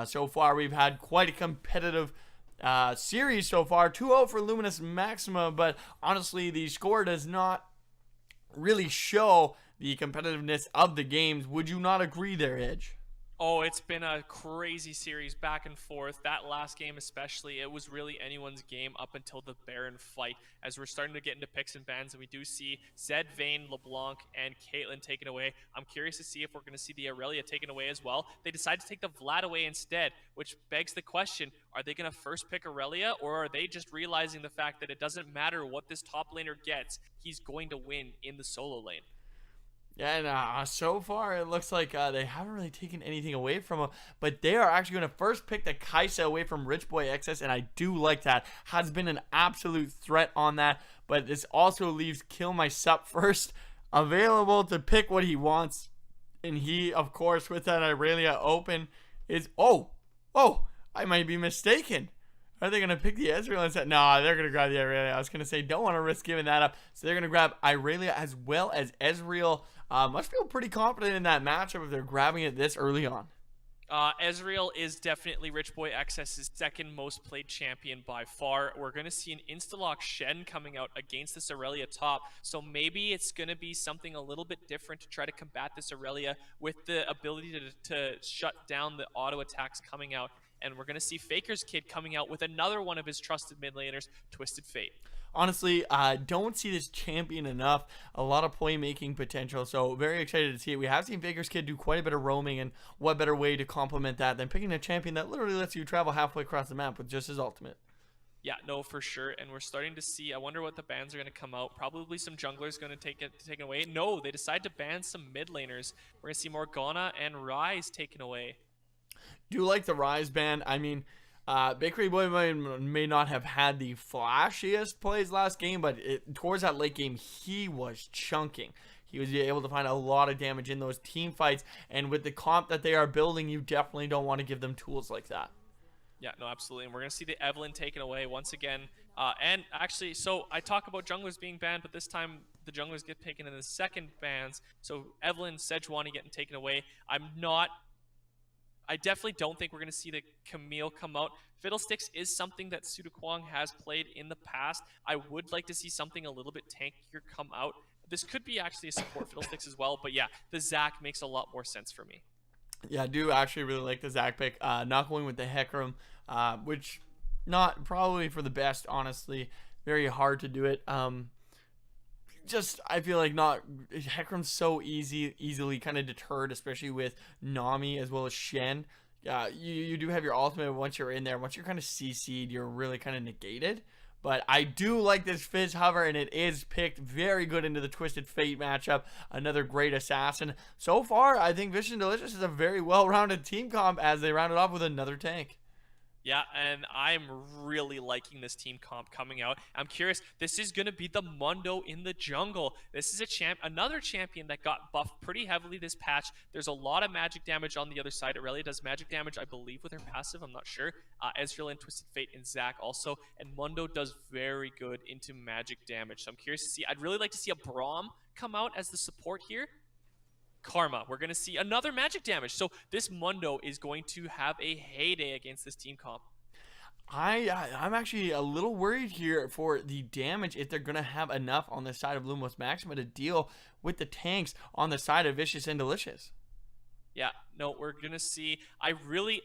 So far, we've had quite a competitive series so far. 2-0 for Luminous Maxima, but honestly, the score does not really show the competitiveness of the games. Would you not agree there, Edge? Oh, it's been a crazy series back and forth. That last game especially, it was really anyone's game up until the Baron fight. As we're starting to get into picks and bans, and we do see Zed, Vayne, LeBlanc, and Caitlyn taken away. I'm curious to see if we're going to see the Aurelia taken away as well. They decide to take the Vlad away instead, which begs the question, are they going to first pick Aurelia, or are they just realizing the fact that it doesn't matter what this top laner gets, he's going to win in the solo lane? Yeah, and so far it looks like they haven't really taken anything away from him, but they are actually going to first pick the Kai'Sa away from Rich Boy XS, and I do like that. Has been an absolute threat on that, but this also leaves Kill My Sup first available to pick what he wants, and he, of course, with that Aurelia open, is, oh, I might be mistaken. Are they going to pick the Ezreal instead? No, they're going to grab the Aurelia. I was going to say, don't want to risk giving that up. So they're going to grab Aurelia as well as Ezreal. Must feel pretty confident in that matchup if they're grabbing it this early on. Ezreal is definitely Rich Boy XS's second most played champion by far. We're going to see an Instalock Shen coming out against this Aurelia top, so maybe it's going to be something a little bit different to try to combat this Aurelia with the ability to shut down the auto attacks coming out. And we're going to see Faker's Kid coming out with another one of his trusted mid laners, Twisted Fate. Honestly, don't see this champion enough. A lot of playmaking potential, so very excited to see it. We have seen Faker's Kid do quite a bit of roaming, and what better way to complement that than picking a champion that literally lets you travel halfway across the map with just his ultimate. Yeah, no, for sure. And we're starting to see, I wonder what the bans are going to come out. Probably some junglers going to take it away. No, they decide to ban some mid laners. We're going to see Morgana and Ryze taken away. Do like the Ryze ban. I mean, Bakery Boy may not have had the flashiest plays last game, but towards that late game, he was chunking. He was able to find a lot of damage in those team fights, and with the comp that they are building, you definitely don't want to give them tools like that. Yeah, no, absolutely. And we're going to see the Evelynn taken away once again. And actually, so I talk about junglers being banned, but this time the junglers get taken in the second bans. So Evelynn, Sejuani getting taken away. I definitely don't think we're going to see the Camille come out. Fiddlesticks is something that Sudakwang has played in the past. I would like to see something a little bit tankier come out. This could be actually a support Fiddlesticks as well, but yeah, the Zac makes a lot more sense for me. Yeah, I do actually really like the Zac pick. Not going with the Hecarim, which not probably for the best, honestly. Very hard to do it. I feel like Hecarim's so easily kind of deterred, especially with Nami as well as Shen. You do have your ultimate once you're in there. Once you're kind of CC'd, you're really kind of negated. But I do like this Fizz Hover, and it is picked very good into the Twisted Fate matchup. Another great assassin. So far, I think Vicious and Delicious is a very well-rounded team comp as they round it off with another tank. Yeah, and I'm really liking this team comp coming out. I'm curious, this is going to be the Mundo in the jungle. This is another champion that got buffed pretty heavily this patch. There's a lot of magic damage on the other side. Aurelia does magic damage, I believe, with her passive. I'm not sure. Ezreal and Twisted Fate and Zac also. And Mundo does very good into magic damage. So I'm curious to see. I'd really like to see a Braum come out as the support here. Karma. We're going to see another magic damage. So this Mundo is going to have a heyday against this team comp. I'm actually a little worried here for the damage if they're going to have enough on the side of Lumos Maxima to deal with the tanks on the side of Vicious and Delicious. Yeah, no, we're going to see. I really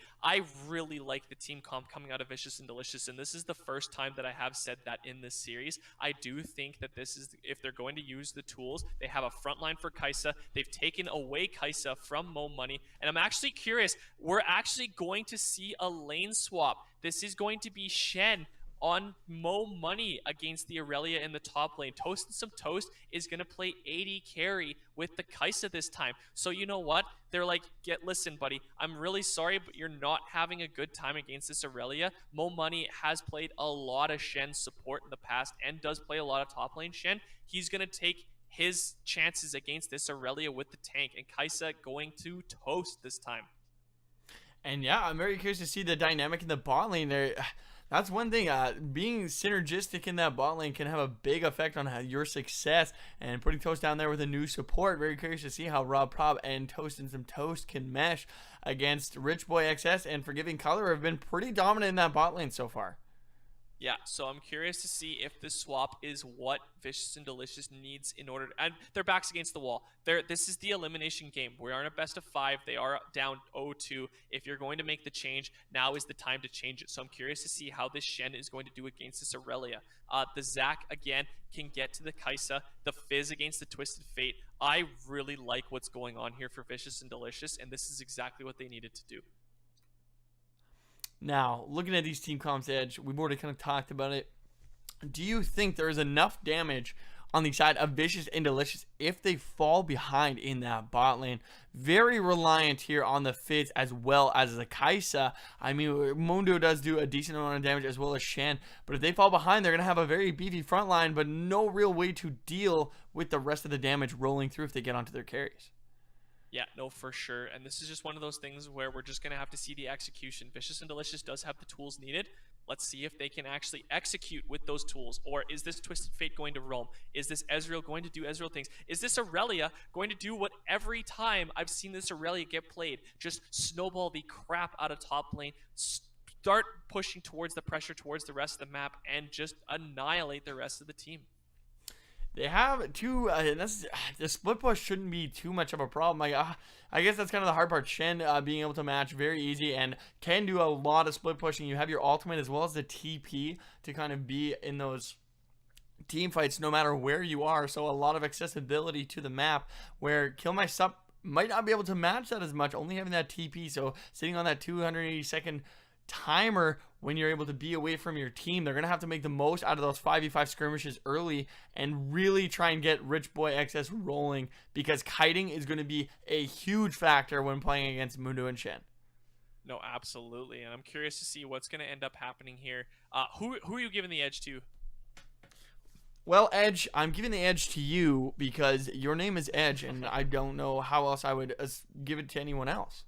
like the team comp coming out of Vicious and Delicious, and this is the first time that I have said that in this series. I do think that this is, if they're going to use the tools, they have a front line for Kai'Sa. They've taken away Kai'Sa from Mo Money, and I'm actually curious. We're actually going to see a lane swap. This is going to be Shen on Mo Money against the Aurelia in the top lane. Toast and Some Toast is going to play 80 carry with the Kai'Sa this time. So you know what? They're like, listen, buddy, I'm really sorry, but you're not having a good time against this Aurelia. Mo Money has played a lot of Shen support in the past and does play a lot of top lane Shen. He's going to take his chances against this Aurelia with the tank, and Kai'Sa going to toast this time. And yeah, I'm very curious to see the dynamic in the bot lane there. That's one thing. Being synergistic in that bot lane can have a big effect on how your success. And putting Toast down there with a new support. Very curious to see how Rob Prob and Toast and some Toast can mesh against Rich Boy XS and Forgiving Color have been pretty dominant in that bot lane so far. Yeah, so I'm curious to see if this swap is what Vicious and Delicious needs in order to, and their backs against the wall. This is the elimination game. We are in a best of 5. They are down 0-2. If you're going to make the change, now is the time to change it. So I'm curious to see how this Shen is going to do against this Aurelia. The Zac, again, can get to the Kaisa. The Fizz against the Twisted Fate. I really like what's going on here for Vicious and Delicious, and this is exactly what they needed to do. Now, looking at these team comps edge, we've already kind of talked about it. Do you think there is enough damage on the side of Vicious and Delicious if they fall behind in that bot lane? Very reliant here on the Fizz as well as the Kaisa. I mean, Mundo does do a decent amount of damage as well as Shen, but if they fall behind, they're going to have a very beefy front line, but no real way to deal with the rest of the damage rolling through if they get onto their carries. Yeah, no, for sure. And this is just one of those things where we're just going to have to see the execution. Vicious and Delicious does have the tools needed. Let's see if they can actually execute with those tools. Or is this Twisted Fate going to roam? Is this Ezreal going to do Ezreal things? Is this Aurelia going to do what every time I've seen this Aurelia get played? Just snowball the crap out of top lane, start pushing towards the pressure towards the rest of the map, and just annihilate the rest of the team. They have two. The split push shouldn't be too much of a problem. I guess that's kind of the hard part. Shen being able to match very easy and can do a lot of split pushing. You have your ultimate as well as the TP to kind of be in those team fights no matter where you are. So a lot of accessibility to the map where Kill My Sup might not be able to match that as much, only having that TP. So sitting on that 280-second timer when you're able to be away from your team, they're going to have to make the most out of those 5v5 skirmishes early and really try and get Rich Boy XS rolling, because kiting is going to be a huge factor when playing against Mundo and Shen. No, absolutely. And I'm curious to see what's going to end up happening here. Who are you giving the edge to? Well, Edge, I'm giving the edge to you because your name is Edge, and I don't know how else I would give it to anyone else.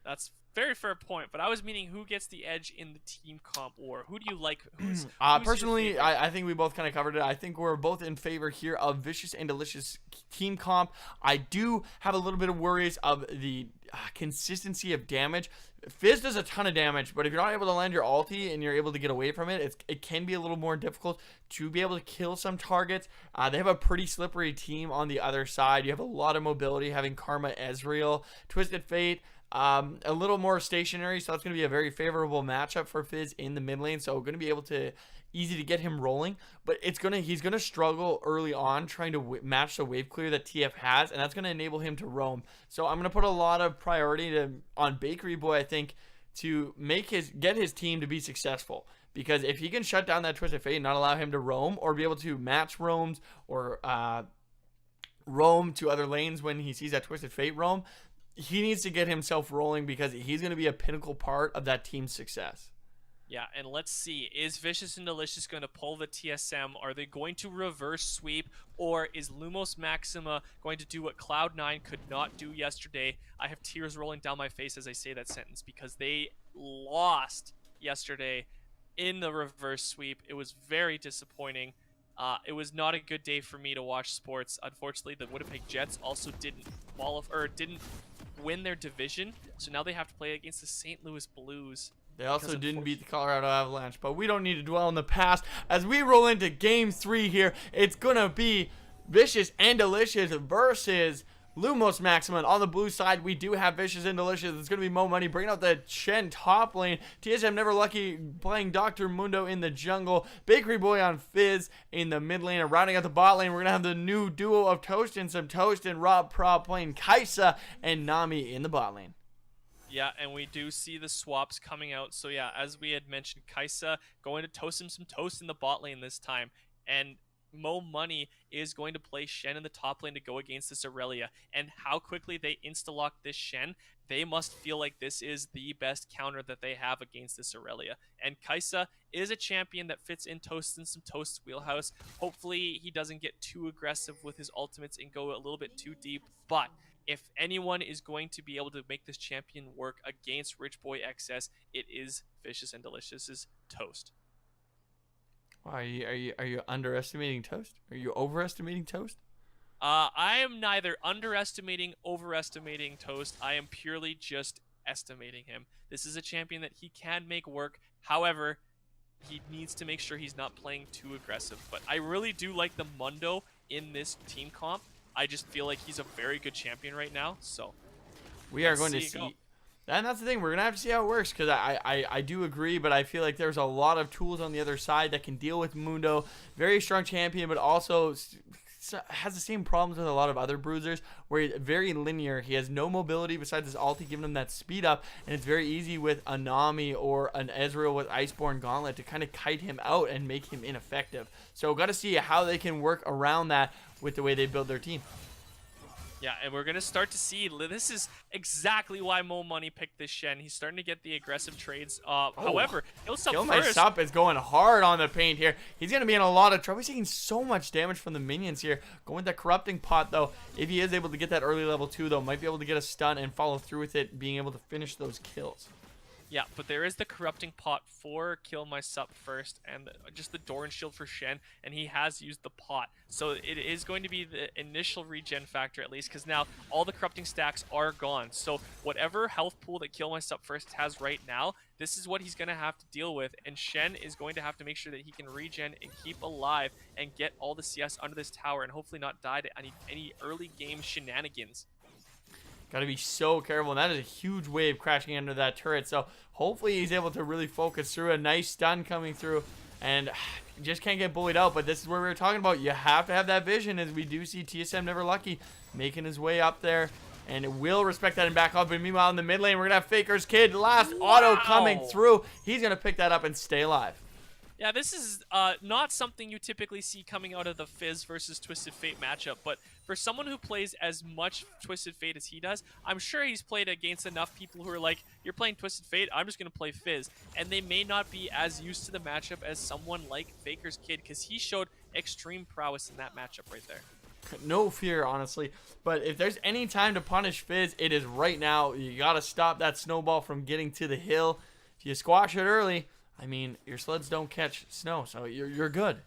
That's very fair point, but I was meaning who gets the edge in the team comp war. Who do you like? Who's personally, I think we both kind of covered it. I think we're both in favor here of Vicious and Delicious team comp. I do have a little bit of worries of the consistency of damage. Fizz does a ton of damage, but if you're not able to land your ulti and you're able to get away from it, it can be a little more difficult to be able to kill some targets. They have a pretty slippery team on the other side. You have a lot of mobility, having Karma, Ezreal, Twisted Fate, a little more stationary, so that's going to be a very favorable matchup for Fizz in the mid lane. So going to be able to easy to get him rolling, but he's gonna struggle early on trying to match the wave clear that TF has, and that's gonna enable him to roam. So I'm gonna put a lot of priority on Bakery Boy, I think, to get his team to be successful. Because if he can shut down that Twisted Fate and not allow him to roam, or be able to match roams, or roam to other lanes when he sees that Twisted Fate roam, he needs to get himself rolling, because he's going to be a pinnacle part of that team's success. Yeah, and let's see. Is Vicious and Delicious going to pull the TSM? Are they going to reverse sweep? Or is Lumos Maxima going to do what Cloud9 could not do yesterday? I have tears rolling down my face as I say that sentence, because they lost yesterday in the reverse sweep. It was very disappointing. It was not a good day for me to watch sports. Unfortunately, the Winnipeg Jets also didn't win their division, so now they have to play against the St. Louis Blues. They also didn't beat the Colorado Avalanche, but we don't need to dwell on the past. As we roll into Game 3 here, it's going to be Vicious and Delicious versus Lumos Maxima. On the blue side, we do have Vicious and Delicious. It's going to be Mo Money bringing out the Shen top lane. TSM Never Lucky playing Dr. Mundo in the jungle. Bakery Boy on Fizz in the mid lane. And rounding out the bot lane, we're going to have the new duo of Toast and Rob Prob playing Kaisa and Nami in the bot lane. Yeah, and we do see the swaps coming out. So yeah, as we had mentioned, Kaisa going to toast him some toast in the bot lane this time. And Mo Money is going to play Shen in the top lane to go against this Aurelia. And how quickly they insta-lock this Shen, they must feel like this is the best counter that they have against this Aurelia. And Kaisa is a champion that fits in Toast and some Toast's wheelhouse. Hopefully he doesn't get too aggressive with his ultimates and go a little bit too deep. But if anyone is going to be able to make this champion work against Rich Boy XS, it is Vicious and Delicious's Toast. Are you underestimating Toast? Are you overestimating Toast? I am neither underestimating, overestimating Toast. I am purely just estimating him. This is a champion that he can make work. However, he needs to make sure he's not playing too aggressive. But I really do like the Mundo in this team comp. I just feel like he's a very good champion right now. So we are going to see. And that's the thing. We're going to have to see how it works because I do agree, but I feel like there's a lot of tools on the other side that can deal with Mundo. Very strong champion, but also has the same problems with a lot of other bruisers where he's very linear. He has no mobility besides his ulti giving him that speed up, and it's very easy with a Nami or an Ezreal with Iceborne Gauntlet to kind of kite him out and make him ineffective. So got to see how they can work around that with the way they build their team. Yeah, and we're going to start to see, this is exactly why Mo Money picked this Shen. He's starting to get the aggressive trades. However, he'll sub Kill first. My Sup is going hard on the paint here. He's going to be in a lot of trouble. He's taking so much damage from the minions here. Going with that Corrupting Pot, though. If he is able to get that early level 2, though, might be able to get a stun and follow through with it, being able to finish those kills. Yeah, but there is the Corrupting Pot for Kill My Sup first, and just the Doran Shield for Shen, and he has used the pot. So it is going to be the initial regen factor at least, because now all the Corrupting stacks are gone. So whatever health pool that Kill My Sup first has right now, this is what he's going to have to deal with, and Shen is going to have to make sure that he can regen and keep alive and get all the CS under this tower and hopefully not die to any early game shenanigans. Got to be so careful. And that is a huge wave crashing under that turret. So hopefully he's able to really focus through. A nice stun coming through. And just can't get bullied out. But this is where we were talking about. You have to have that vision, as we do see TSM Never Lucky making his way up there. And it will respect that and back up. But meanwhile, in the mid lane, we're going to have Faker's Kid. Last auto coming through. He's going to pick that up and stay alive. Yeah, this is not something you typically see coming out of the Fizz versus Twisted Fate matchup, but for someone who plays as much Twisted Fate as he does, I'm sure he's played against enough people who are like, you're playing Twisted Fate, I'm just going to play Fizz. And they may not be as used to the matchup as someone like Faker's Kid, because he showed extreme prowess in that matchup right there. No fear, honestly. But if there's any time to punish Fizz, it is right now. You got to stop that snowball from getting to the hill. If you squash it early, I mean, your sleds don't catch snow, so you're good.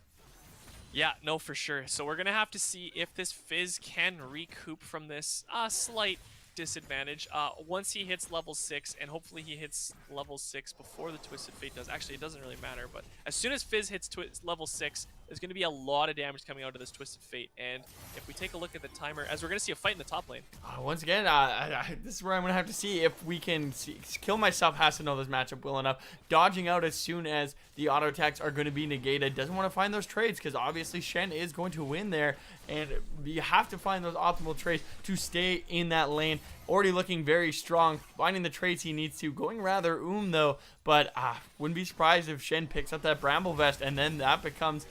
Yeah, no, for sure. So we're going to have to see if this Fizz can recoup from this slight disadvantage once he hits level 6, and hopefully he hits level 6 before the Twisted Fate does. Actually, it doesn't really matter, but as soon as Fizz hits level 6, there's going to be a lot of damage coming out of this Twisted Fate. And if we take a look at the timer, as we're going to see a fight in the top lane. Once again, this is where I'm going to have to see if we can see. Kill Myself has to know this matchup well enough. Dodging out as soon as the auto attacks are going to be negated. Doesn't want to find those trades, because obviously Shen is going to win there. And you have to find those optimal trades to stay in that lane. Already looking very strong. Finding the trades he needs to. Going rather though. But wouldn't be surprised if Shen picks up that Bramble Vest, and then that becomes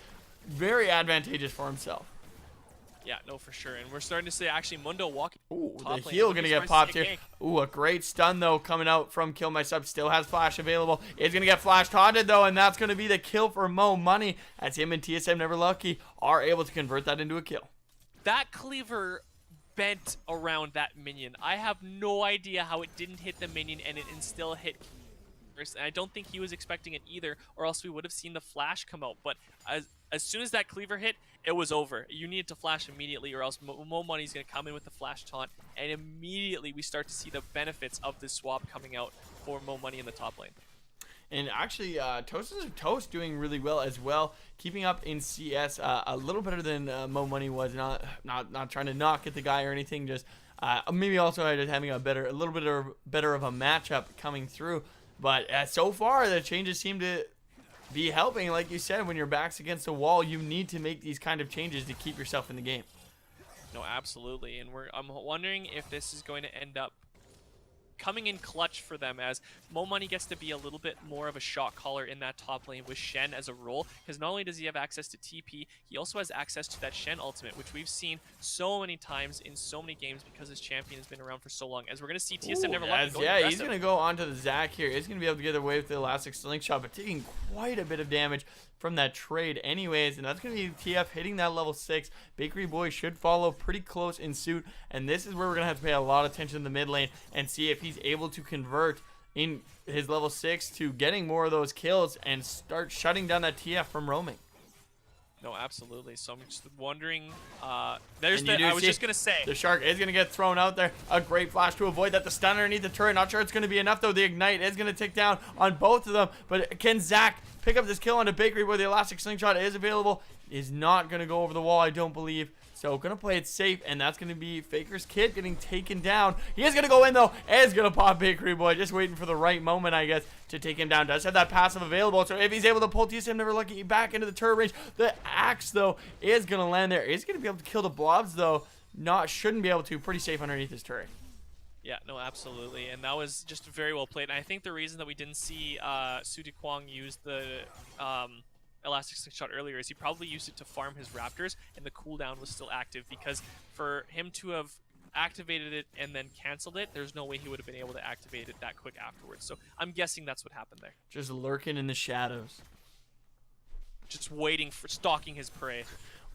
very advantageous for himself. Yeah, no, for sure. And we're starting to see actually Mundo walking. Ooh, the lane. heal going to get popped here. Ooh, a great stun, though, coming out from Kill Myself. Still has Flash available. Is going to get Flash taunted, though, and that's going to be the kill for Mo Money, as him and TSM Never Lucky are able to convert that into a kill. That cleaver bent around that minion. I have no idea how it didn't hit the minion and it still hit. And I don't think he was expecting it either, or else we would have seen the flash come out. But as soon as that cleaver hit, it was over. You needed to flash immediately, or else Mo Money's going to come in with the flash taunt, and immediately we start to see the benefits of this swap coming out for Mo Money in the top lane. And actually, Toast doing really well as well, keeping up in CS a little better than Mo Money was. Not trying to knock at the guy or anything, just maybe also just having a little bit better of a matchup coming through. But so far, the changes seem to be helping. Like you said, when your back's against the wall, you need to make these kind of changes to keep yourself in the game. No, absolutely. And I'm wondering if this is going to end up coming in clutch for them, as Mo Money gets to be a little bit more of a shot caller in that top lane with Shen as a role, because not only does he have access to TP, he also has access to that Shen ultimate, which we've seen so many times in so many games because his champion has been around for so long. As we're going to see TSM Never Lucky going aggressive. He's going to go onto the Zac here. He's going to be able to get away with the Elastic Slingshot, but taking quite a bit of damage from that trade anyways, and that's going to be TF hitting that level 6. Bakery Boy should follow pretty close in suit, and this is where we're going to have to pay a lot of attention in the mid lane and see if he's able to convert in his level 6 to getting more of those kills and start shutting down that TF from roaming. No, absolutely. So I'm just wondering. I was just gonna say the shark is gonna get thrown out there. A great flash to avoid that. The stun underneath the turret. Not sure it's gonna be enough though. The ignite is gonna tick down on both of them. But can Zach pick up this kill on the Bakery where the elastic slingshot is available? Is not gonna go over the wall, I don't believe. So gonna play it safe, and that's gonna be Faker's Kid getting taken down. He is gonna go in though, is gonna pop Bakery Boy, just waiting for the right moment, I guess, to take him down. Does have that passive available, so if he's able to pull TSM Never Lucky back into the turret range, the axe though is gonna land there. Is gonna be able to kill the blobs though. Shouldn't be able to. Pretty safe underneath his turret. Yeah, no, absolutely, and that was just very well played. And I think the reason that we didn't see Sudi Kwong use the elastic slingshot earlier is he probably used it to farm his raptors, and the cooldown was still active, because for him to have activated it and then canceled it, there's no way he would have been able to activate it that quick afterwards. So I'm guessing that's what happened there. Just lurking in the shadows. Just waiting for stalking his prey.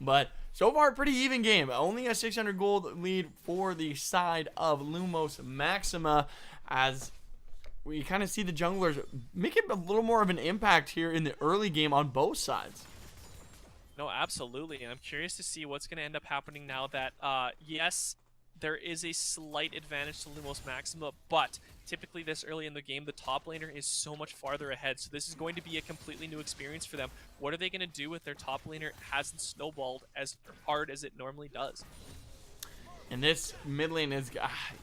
But so far, pretty even game. Only a 600 gold lead for the side of Lumos Maxima, as we kind of see the junglers making a little more of an impact here in the early game on both sides. No, absolutely. And I'm curious to see what's going to end up happening now that, yes, there is a slight advantage to Lumos Maxima, but typically this early in the game, the top laner is so much farther ahead. So this is going to be a completely new experience for them. What are they going to do with their top laner hasn't snowballed as hard as it normally does? And this mid lane is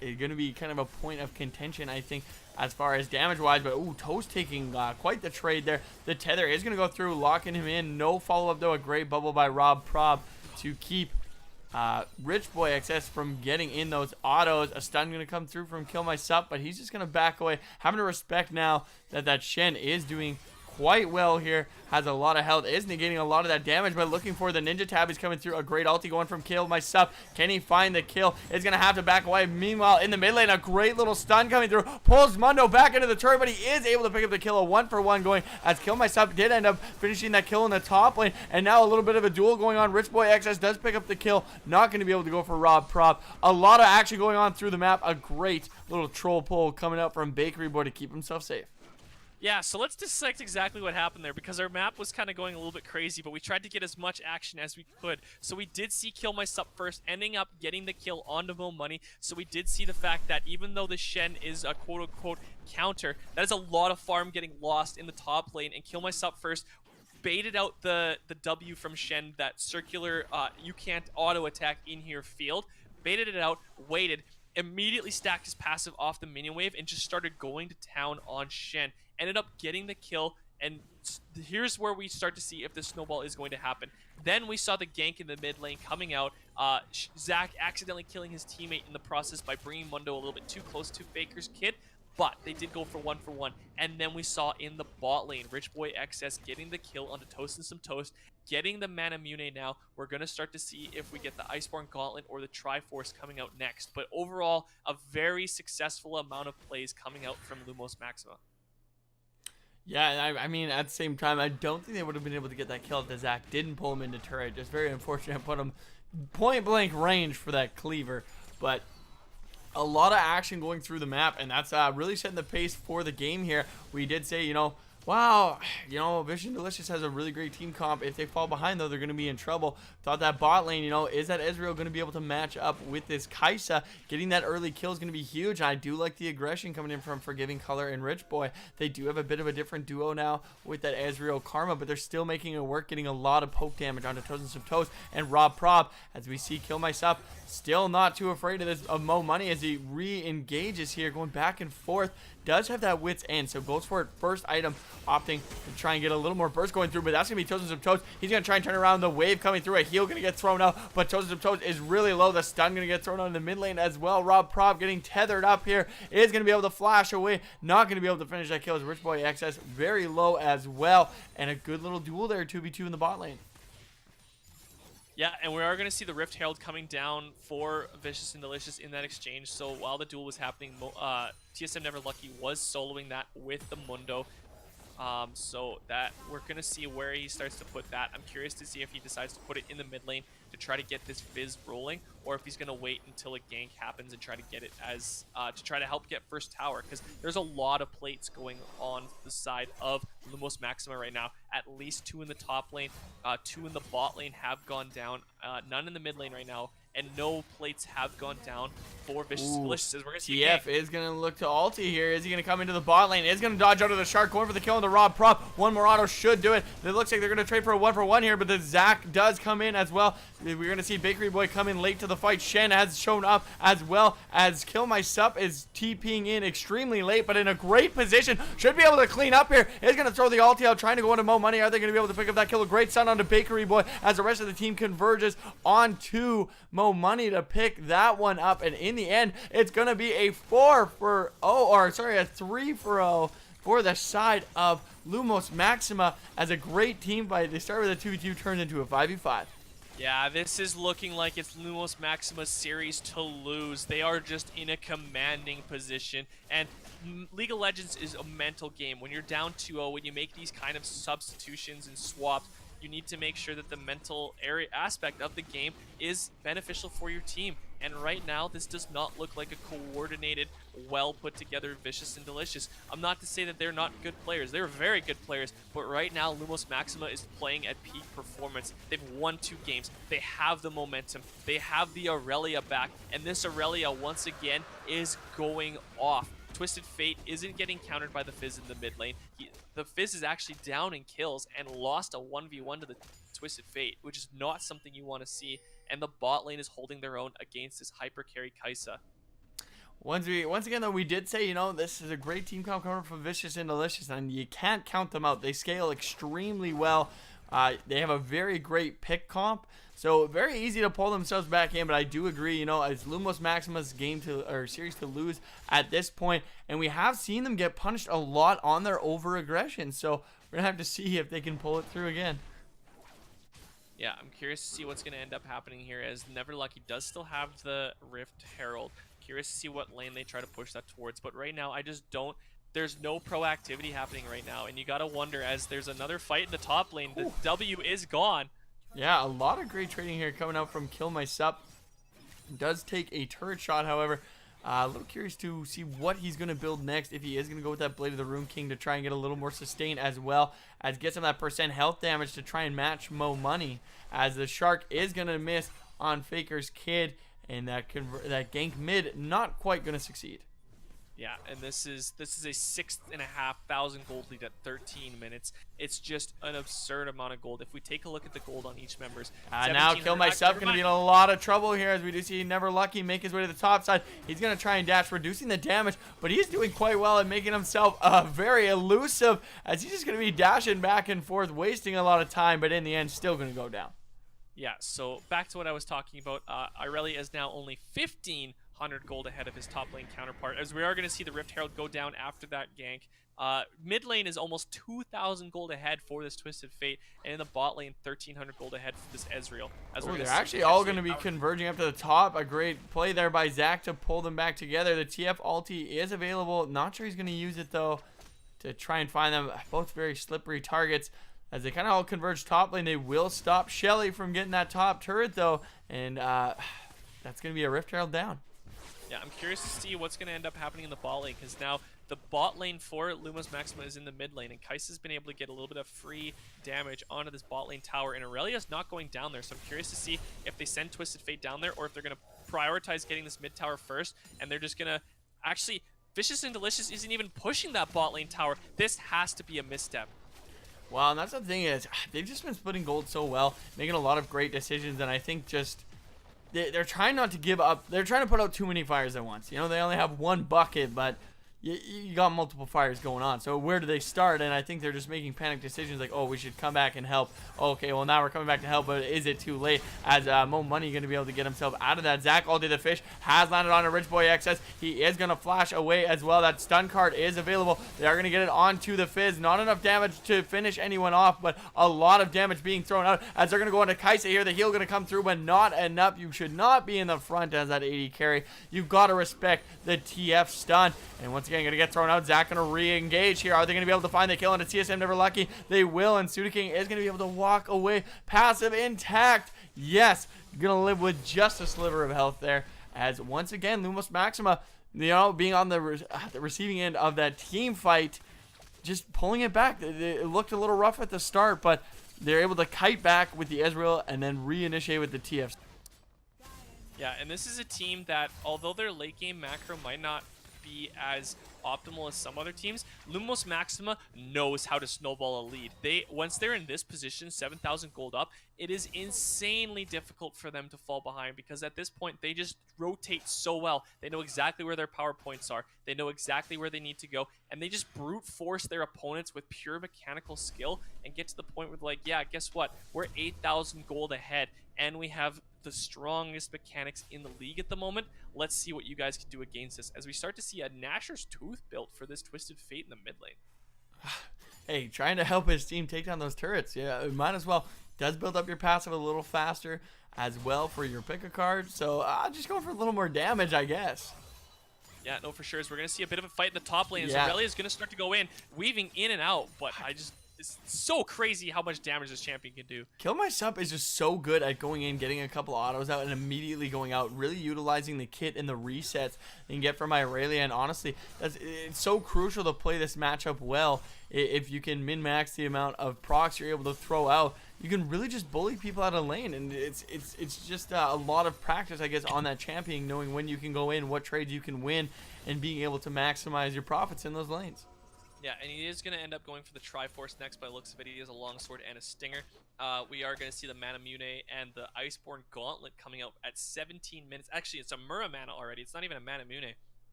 going to be kind of a point of contention, I think, as far as damage-wise. But, ooh, Toast taking quite the trade there. The tether is going to go through, locking him in. No follow-up, though. A great bubble by Rob Prob to keep Rich Boy XS from getting in those autos. A stun going to come through from Kill My Sup, but he's just going to back away. Having to respect now that Shen is doing quite well here, has a lot of health, is negating a lot of that damage, but looking for the ninja tab is coming through. A great ulti going from Kill My Sup. Can he find the kill? Is gonna have to back away. Meanwhile, in the mid lane, a great little stun coming through, pulls Mundo back into the turret, but he is able to pick up the kill. A 1-for-1 going, as Kill My Sup did end up finishing that kill in the top lane, and now a little bit of a duel going on. Rich Boy XS does pick up the kill, not gonna be able to go for Rob Prop. A lot of action going on through the map. A great little troll pull coming out from Bakery Boy to keep himself safe. Yeah, so let's dissect exactly what happened there, because our map was kind of going a little bit crazy, but we tried to get as much action as we could. So we did see Kill My Sup first, ending up getting the kill onto Mo Money. So we did see the fact that even though the Shen is a quote-unquote counter, that is a lot of farm getting lost in the top lane, and Kill My Sup first baited out the W from Shen, that circular you can't auto attack in here field, baited it out, waited, immediately stacked his passive off the minion wave, and just started going to town on Shen. Ended up getting the kill, and here's where we start to see if the snowball is going to happen. Then we saw the gank in the mid lane coming out. Zach accidentally killing his teammate in the process by bringing Mundo a little bit too close to Faker's Kid, but they did go for 1-for-1. And then we saw in the bot lane, Rich Boy XS getting the kill onto Toast and Some Toast, getting the Mana Mune now. We're going to start to see if we get the Iceborne Gauntlet or the Triforce coming out next. But overall, a very successful amount of plays coming out from Lumos Maxima. Yeah, I mean, at the same time, I don't think they would have been able to get that kill if the Zach didn't pull him into turret. Just very unfortunate. Put him point-blank range for that cleaver. But a lot of action going through the map, and that's really setting the pace for the game here. We did say, wow, Vision Delicious has a really great team comp. If they fall behind, though, they're going to be in trouble. Thought that bot lane, is that Ezreal going to be able to match up with this Kai'Sa? Getting that early kill is going to be huge. I do like the aggression coming in from Forgiving Color and Rich Boy. They do have a bit of a different duo now with that Ezreal Karma, but they're still making it work, getting a lot of poke damage onto Toast and Some Toast and Rob Prop, as we see Kill My Sup still not too afraid of this Mo Money as he re-engages here, going back and forth. Does have that wit's end, so goes for it first item, opting to try and get a little more burst going through, but that's going to be Toast and Some Toast. He's going to try and turn around the wave coming through. A heal going to get thrown out, but Toast and Some Toast is really low. The stun going to get thrown out in the mid lane as well. Rob Prop getting tethered up here is going to be able to flash away, not going to be able to finish that kill as Rich Boy XS very low as well, and a good little duel there, 2v2 in the bot lane. Yeah, and we are going to see the Rift Herald coming down for Vicious and Delicious in that exchange. So while the duel was happening, TSM Never Lucky was soloing that with the Mundo. So that we're going to see where he starts to put that. I'm curious to see if he decides to put it in the mid lane to try to get this Fizz rolling, or if he's going to wait until a gank happens and try to get it as to try to help get first tower, because there's a lot of plates going on the side of Lumos Maxima right now. At least 2 in the top lane, 2 in the bot lane have gone down, none in the mid lane right now, and no plates have gone down for Vicious and Delicious. We're gonna see TF is going to look to ulti here. Is he going to come into the bot lane? Is going to dodge out of the Shark, going for the kill on the Rob Prop. One more auto should do it. It looks like they're going to trade for a 1-for-1 here, but the Zac does come in as well. We're going to see Bakery Boy come in late to the fight. Shen has shown up as well, as Kill My Sup is TPing in extremely late, but in a great position. Should be able to clean up here. Is going to throw the ulti out, trying to go into Mo Money. Are they going to be able to pick up that kill? A great stun onto Bakery Boy as the rest of the team converges onto Mo Money to pick that one up. And in the end, it's going to be a 3-for-0 for the side of Lumos Maxima, as a great team fight. They start with a 2v2, turns into a 5v5. Yeah, this is looking like it's Lumos Maxima's series to lose. They are just in a commanding position, and League of Legends is a mental game. When you're down 2-0, when you make these kind of substitutions and swaps, you need to make sure that the mental area aspect of the game is beneficial for your team. And right now, this does not look like a coordinated, well put together Vicious and Delicious. I'm not to say that they're not good players. They're very good players. But right now, Lumos Maxima is playing at peak performance. They've won 2 games. They have the momentum. They have the Aurelia back. And this Aurelia, once again, is going off. Twisted Fate isn't getting countered by the Fizz in the mid lane. The Fizz is actually down in kills and lost a 1v1 to the Twisted Fate, which is not something you want to see. And the bot lane is holding their own against this hyper carry Kai'Sa. Once again, though, we did say, you know, this is a great team comp cover from Vicious and Delicious, and you can't count them out. They scale extremely well. They have a very great pick comp, so very easy to pull themselves back in. But I do agree, you know, it's Lumos Maxima's series to lose at this point, and we have seen them get punished a lot on their over aggression. So we're gonna have to see if they can pull it through again. Yeah, I'm curious to see what's going to end up happening here, as Never Lucky does still have the Rift Herald. Curious to see what lane they try to push that towards, but right now I just don't. There's no proactivity happening right now, and you got to wonder, as there's another fight in the top lane, the W is gone. Yeah, a lot of great trading here coming out from Kill My Sup. Does take a turret shot, however. A little curious to see what he's going to build next, if he is going to go with that Blade of the Rune King to try and get a little more sustain, as well as get some of that percent health damage to try and match Mo Money, as the Shark is going to miss on Faker's Kid, and that gank mid not quite going to succeed. Yeah, and this is a 6,500 gold lead at 13 minutes. It's just an absurd amount of gold. If we take a look at the gold on each members, now Kill My Sup going to be in a lot of trouble here, as we do see Never Lucky make his way to the top side. He's going to try and dash, reducing the damage, but he's doing quite well at making himself very elusive, as he's just going to be dashing back and forth, wasting a lot of time, but in the end, still going to go down. Yeah, so back to what I was talking about. Irelia is now only 1,500 gold ahead of his top lane counterpart, as we are going to see the Rift Herald go down after that gank. Mid lane is almost 2,000 gold ahead for this Twisted Fate, and in the bot lane, 1,300 gold ahead for this Ezreal. They're actually all going to be converging up to the top. A great play there by Zac to pull them back together. The TF ulti is available. Not sure he's going to use it, though, to try and find them. Both very slippery targets. As they kind of all converge top lane, they will stop Shelly from getting that top turret, though, and that's going to be a Rift Herald down. Yeah, I'm curious to see what's going to end up happening in the bot lane, because now the bot lane for Lumos Maxima is in the mid lane, and Kai'Sa's been able to get a little bit of free damage onto this bot lane tower, and Aurelia's not going down there, so I'm curious to see if they send Twisted Fate down there, or if they're going to prioritize getting this mid tower first, and they're just going to actually... Vicious and Delicious isn't even pushing that bot lane tower. This has to be a misstep. Well, and that's the thing, is they've just been splitting gold so well, making a lot of great decisions, and I think just they're trying not to give up. They're trying to put out too many fires at once. You know, they only have one bucket, but you got multiple fires going on. So where do they start? And I think they're just making panic decisions, like, oh, we should come back and help. Okay, well, now we're coming back to help, but is it too late? As Mo Money going to be able to get himself out of that. Zac all day the fish has landed on a Rich Boy XS. He is going to flash away as well. That stun card is available. They are going to get it onto the Fizz. Not enough damage to finish anyone off, but a lot of damage being thrown out, as they're going to go into Kai'Sa here. The heal going to come through, but not enough. You should not be in the front as that AD carry. You've got to respect the TF stun. And once again, again going to get thrown out. Zach going to re-engage here. Are they going to be able to find the kill into TSM? Never lucky. They will, and Sudaking is going to be able to walk away. Passive intact. Yes, going to live with just a sliver of health there. As once again, Lumos Maxima, being on the receiving end of that team fight, just pulling it back. It looked a little rough at the start, but they're able to kite back with the Ezreal and then reinitiate with the TF. Yeah, and this is a team that, although their late game macro might not be as optimal as some other teams, Lumos Maxima knows how to snowball a lead. Once they're in this position, 7,000 gold up, it is insanely difficult for them to fall behind, because at this point they just rotate so well. They know exactly where their power points are. They know exactly where they need to go, and they just brute force their opponents with pure mechanical skill and get to the point where, like, yeah, guess what? We're 8,000 gold ahead, and we have the strongest mechanics in the league at the moment. Let's see what you guys can do against this, as we start to see a Gnasher's Tooth built for this Twisted Fate in the mid lane. Hey, trying to help his team take down those turrets. Yeah, might as well. Does build up your passive a little faster as well for your pick a card. So just going for a little more damage, I guess. Yeah, no, for sure. We're going to see a bit of a fight in the top lane. Yeah. Zorelia is going to start to go in, weaving in and out, but it's so crazy how much damage this champion can do. Kill My Sup is just so good at going in, getting a couple autos out, and immediately going out, really utilizing the kit and the resets you can get from Irelia. And honestly, it's so crucial to play this matchup well. If you can min-max the amount of procs you're able to throw out, you can really just bully people out of lane. And it's just a lot of practice, I guess, on that champion, knowing when you can go in, what trades you can win, and being able to maximize your profits in those lanes. Yeah, and he is going to end up going for the Triforce next by the looks of it. He has a longsword and a stinger. We are going to see the Manamune and the Iceborne Gauntlet coming out at 17 minutes. Actually, it's a Muramana already. It's not even a Manamune.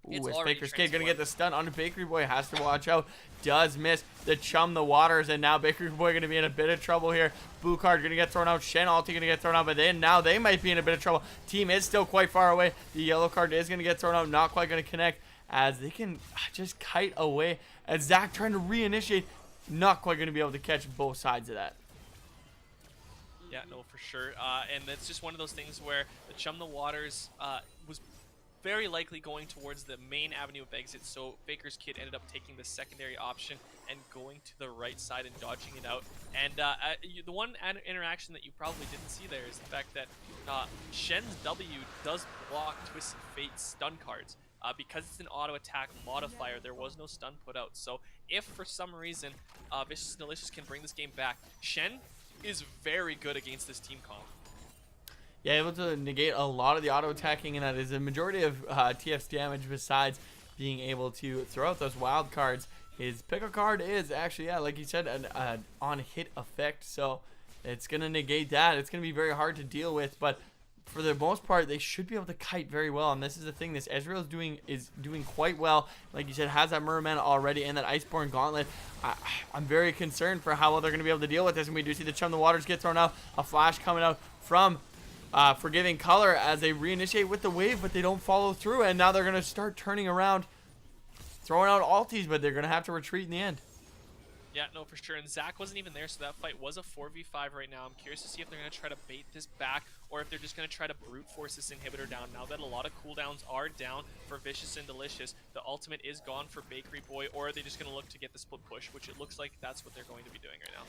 Ooh, it's Baker's Kid going to get the stun onto Bakery Boy. Has to watch out. Does miss the Chum the Waters, and now Bakery Boy going to be in a bit of trouble here. Blue card going to get thrown out. Shen ulti going to get thrown out, but then now they might be in a bit of trouble. Team is still quite far away. The yellow card is going to get thrown out. Not quite going to connect, as they can just kite away. As Zach trying to reinitiate, not quite going to be able to catch both sides of that. Yeah, no, for sure. And it's just one of those things where the Chum the Waters was very likely going towards the main avenue of exit, so Baker's Kid ended up taking the secondary option and going to the right side and dodging it out. And the one interaction that you probably didn't see there is the fact that Shen's W does block Twisted Fate's stun cards. Because it's an auto attack modifier, there was no stun put out. So if for some reason Vicious and Delicious can bring this game back, Shen is very good against this team comp. Yeah, able to negate a lot of the auto attacking, and that is a majority of TF's damage, besides being able to throw out those wild cards. His pick a card is actually, yeah, like you said, an on hit effect, so it's going to negate that. It's going to be very hard to deal with, but for the most part, they should be able to kite very well. And this is the thing, this Ezreal is doing quite well. Like you said, has that Muramana already and that Iceborne Gauntlet. I'm very concerned for how well they're going to be able to deal with this. And we do see the Chum the Waters get thrown out. A flash coming out from Forgiving Color as they reinitiate with the wave, but they don't follow through. And now they're going to start turning around, throwing out ultis, but they're going to have to retreat in the end. Yeah, no, for sure. And Zach wasn't even there, so that fight was a 4v5 right now. I'm curious to see if they're going to try to bait this back, or if they're just going to try to brute force this inhibitor down. Now that a lot of cooldowns are down for Vicious and Delicious, the ultimate is gone for Bakery Boy, or are they just going to look to get the split push, which it looks like that's what they're going to be doing right now.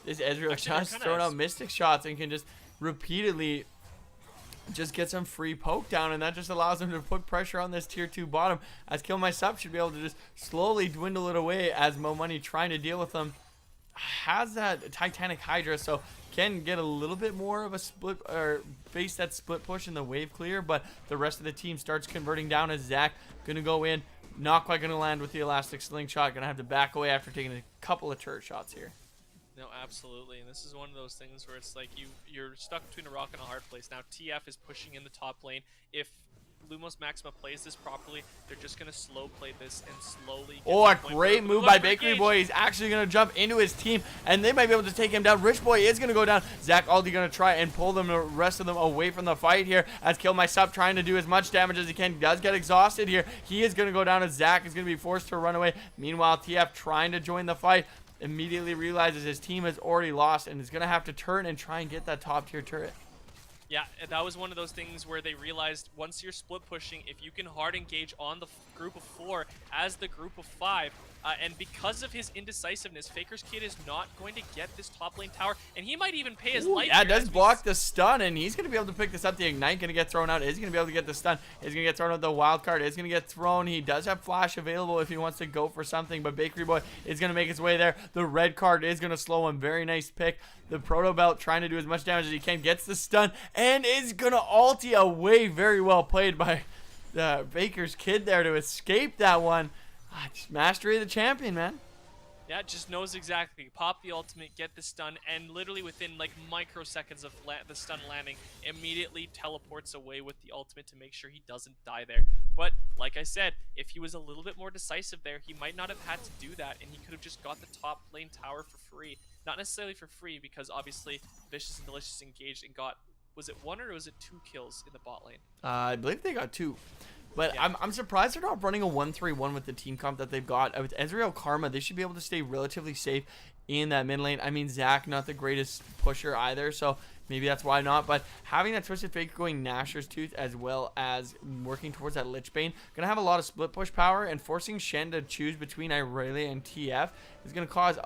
This Ezreal just throwing out Mystic shots and can just repeatedly just get some free poke down, and that just allows them to put pressure on this tier 2 bottom, as Kill My Sup should be able to just slowly dwindle it away, as Mo Money trying to deal with them has that Titanic Hydra, so can get a little bit more of a split, or face that split push in the wave clear, but the rest of the team starts converting down as Zach gonna go in, not quite gonna land with the elastic slingshot, gonna have to back away after taking a couple of turret shots here. No, absolutely, and this is one of those things where it's like you're stuck between a rock and a hard place. Now TF is pushing in the top lane. If Lumos Maxima plays this properly, they're just going to slow play this and slowly get a great move by Bakery Boy. He's actually going to jump into his team, and they might be able to take him down. Rich Boy is going to go down. Zach Aldi going to try and pull the rest of them away from the fight here, as Kill My Sup trying to do as much damage as he can. Does get exhausted here. He is going to go down, as Zach is going to be forced to run away. Meanwhile, TF trying to join the fight, immediately realizes his team has already lost and is going to have to turn and try and get that top tier turret. Yeah, that was one of those things where they realized once you're split pushing, if you can hard engage on the group of 4 as the group of 5, and because of his indecisiveness, Faker's Kid is not going to get this top lane tower, and he might even pay his life. Yeah, here, does block the stun, and he's going to be able to pick this up. The Ignite going to get thrown out. Is going to be able to get the stun. Is going to get thrown out. The wild card is going to get thrown. He does have flash available if he wants to go for something, but Bakery Boy is going to make his way there. The red card is going to slow him. Very nice pick. The Proto Belt trying to do as much damage as he can. Gets the stun, and is going to ulti away. Very well played by Baker's Kid there to escape that one. Just mastery of the champion, man. Yeah, just knows exactly. Pop the ultimate, get the stun, and literally within like microseconds of the stun landing, immediately teleports away with the ultimate to make sure he doesn't die there. But like I said, if he was a little bit more decisive there, he might not have had to do that, and he could have just got the top lane tower for free. Not necessarily for free, because obviously Vicious and Delicious engaged and got, was it 1 or was it 2 kills in the bot lane? I believe they got 2. But yeah. I'm surprised they're not running a 1-3-1 with the team comp that they've got. With Ezreal Karma, they should be able to stay relatively safe in that mid lane. I mean, Zach, not the greatest pusher either, so maybe that's why not. But having that Twisted Fate going Nashor's Tooth as well as working towards that Lich Bane, going to have a lot of split push power, and forcing Shen to choose between Irelia and TF is going to cause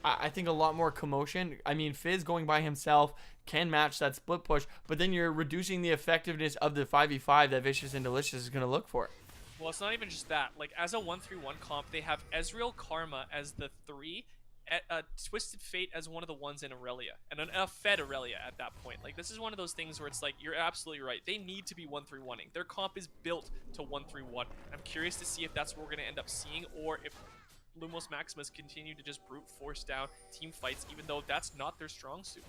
I think a lot more commotion. I mean, Fizz going by himself can match that split push, but then you're reducing the effectiveness of the 5v5 that Vicious and Delicious is going to look for. Well, it's not even just that. Like, as a 1-3-1 comp, they have Ezreal Karma as the 3, Twisted Fate as one of the ones in Aurelia, and a fed Aurelia at that point. Like, this is one of those things where it's like, you're absolutely right. They need to be 1-3-1ing. Their comp is built to 1-3-1. I'm curious to see if that's what we're going to end up seeing, or if Lumos Maximus continue to just brute force down team fights, even though that's not their strong suit.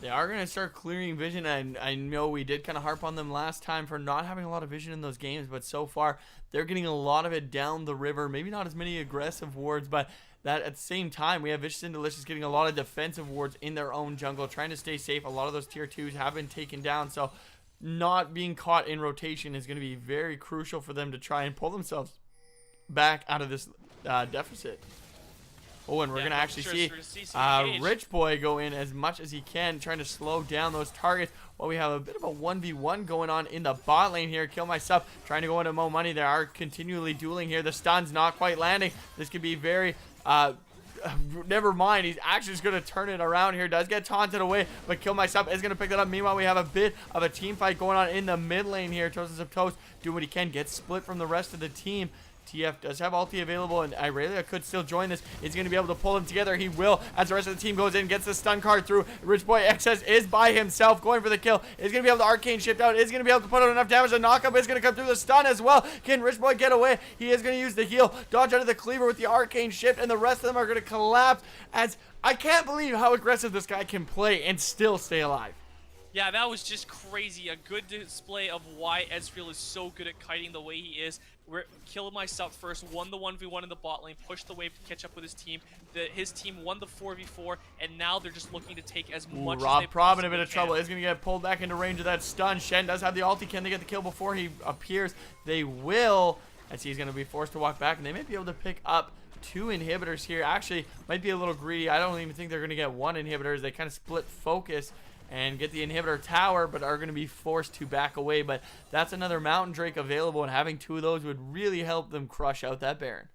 They are going to start clearing vision, and I know we did kind of harp on them last time for not having a lot of vision in those games, but so far they're getting a lot of it down the river. Maybe not as many aggressive wards, but that at the same time, we have Vicious and Delicious getting a lot of defensive wards in their own jungle, trying to stay safe. A lot of those tier 2s have been taken down, so not being caught in rotation is going to be very crucial for them to try and pull themselves back out of this deficit. Oh, and we're going to actually see Rich Boy go in as much as he can, trying to slow down those targets. While we have a bit of a 1v1 going on in the bot lane here. Kill Myself trying to go into Mo Money. They are continually dueling here. The stun's not quite landing. This could be very... never mind, he's actually just going to turn it around here. Does get taunted away, but Kill Myself is going to pick that up. Meanwhile, we have a bit of a team fight going on in the mid lane here. Toast of Toast doing what he can, gets split from the rest of the team. TF does have ulti available, and Irelia could still join this. He's going to be able to pull him together. He will, as the rest of the team goes in, gets the stun card through. Rich Boy XS is by himself, going for the kill. Is going to be able to arcane shift out. Is going to be able to put out enough damage. The knockup is going to come through the stun as well. Can Rich Boy get away? He is going to use the heal. Dodge out of the cleaver with the arcane shift, and the rest of them are going to collapse. As I can't believe how aggressive this guy can play and still stay alive. Yeah, that was just crazy. A good display of why Ezreal is so good at kiting the way he is. Killed Myself first, won the 1v1 in the bot lane, pushed the wave to catch up with his team. His team won the 4v4, and now they're just looking to take as much as they Rob in a bit of can. trouble. Is going to get pulled back into range of that stun. Shen does have the ulti. Can they get the kill before he appears? They will, as he's going to be forced to walk back, and they may be able to pick up 2 inhibitors here. Actually, might be a little greedy. I don't even think they're going to get 1 inhibitor, as they kind of split focus and get the inhibitor tower, but are going to be forced to back away. But that's another Mountain Drake available, and having 2 of those would really help them crush out that Baron.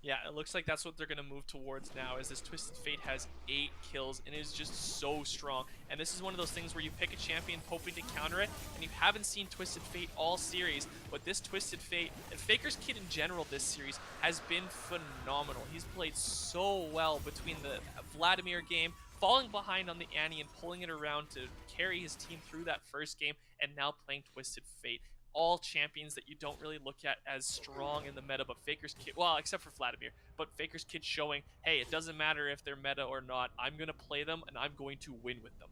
Yeah, it looks like that's what they're going to move towards now, is this Twisted Fate has 8 kills and is just so strong. And this is one of those things where you pick a champion hoping to counter it, and you haven't seen Twisted Fate all series, but this Twisted Fate, and Faker's Kid in general this series, has been phenomenal. He's played so well between the Vladimir game, falling behind on the Annie and pulling it around to carry his team through that first game, and now playing Twisted Fate. All champions that you don't really look at as strong in the meta, but Faker's Kid, well, except for Vladimir, but Faker's Kid showing, hey, it doesn't matter if they're meta or not, I'm going to play them, and I'm going to win with them.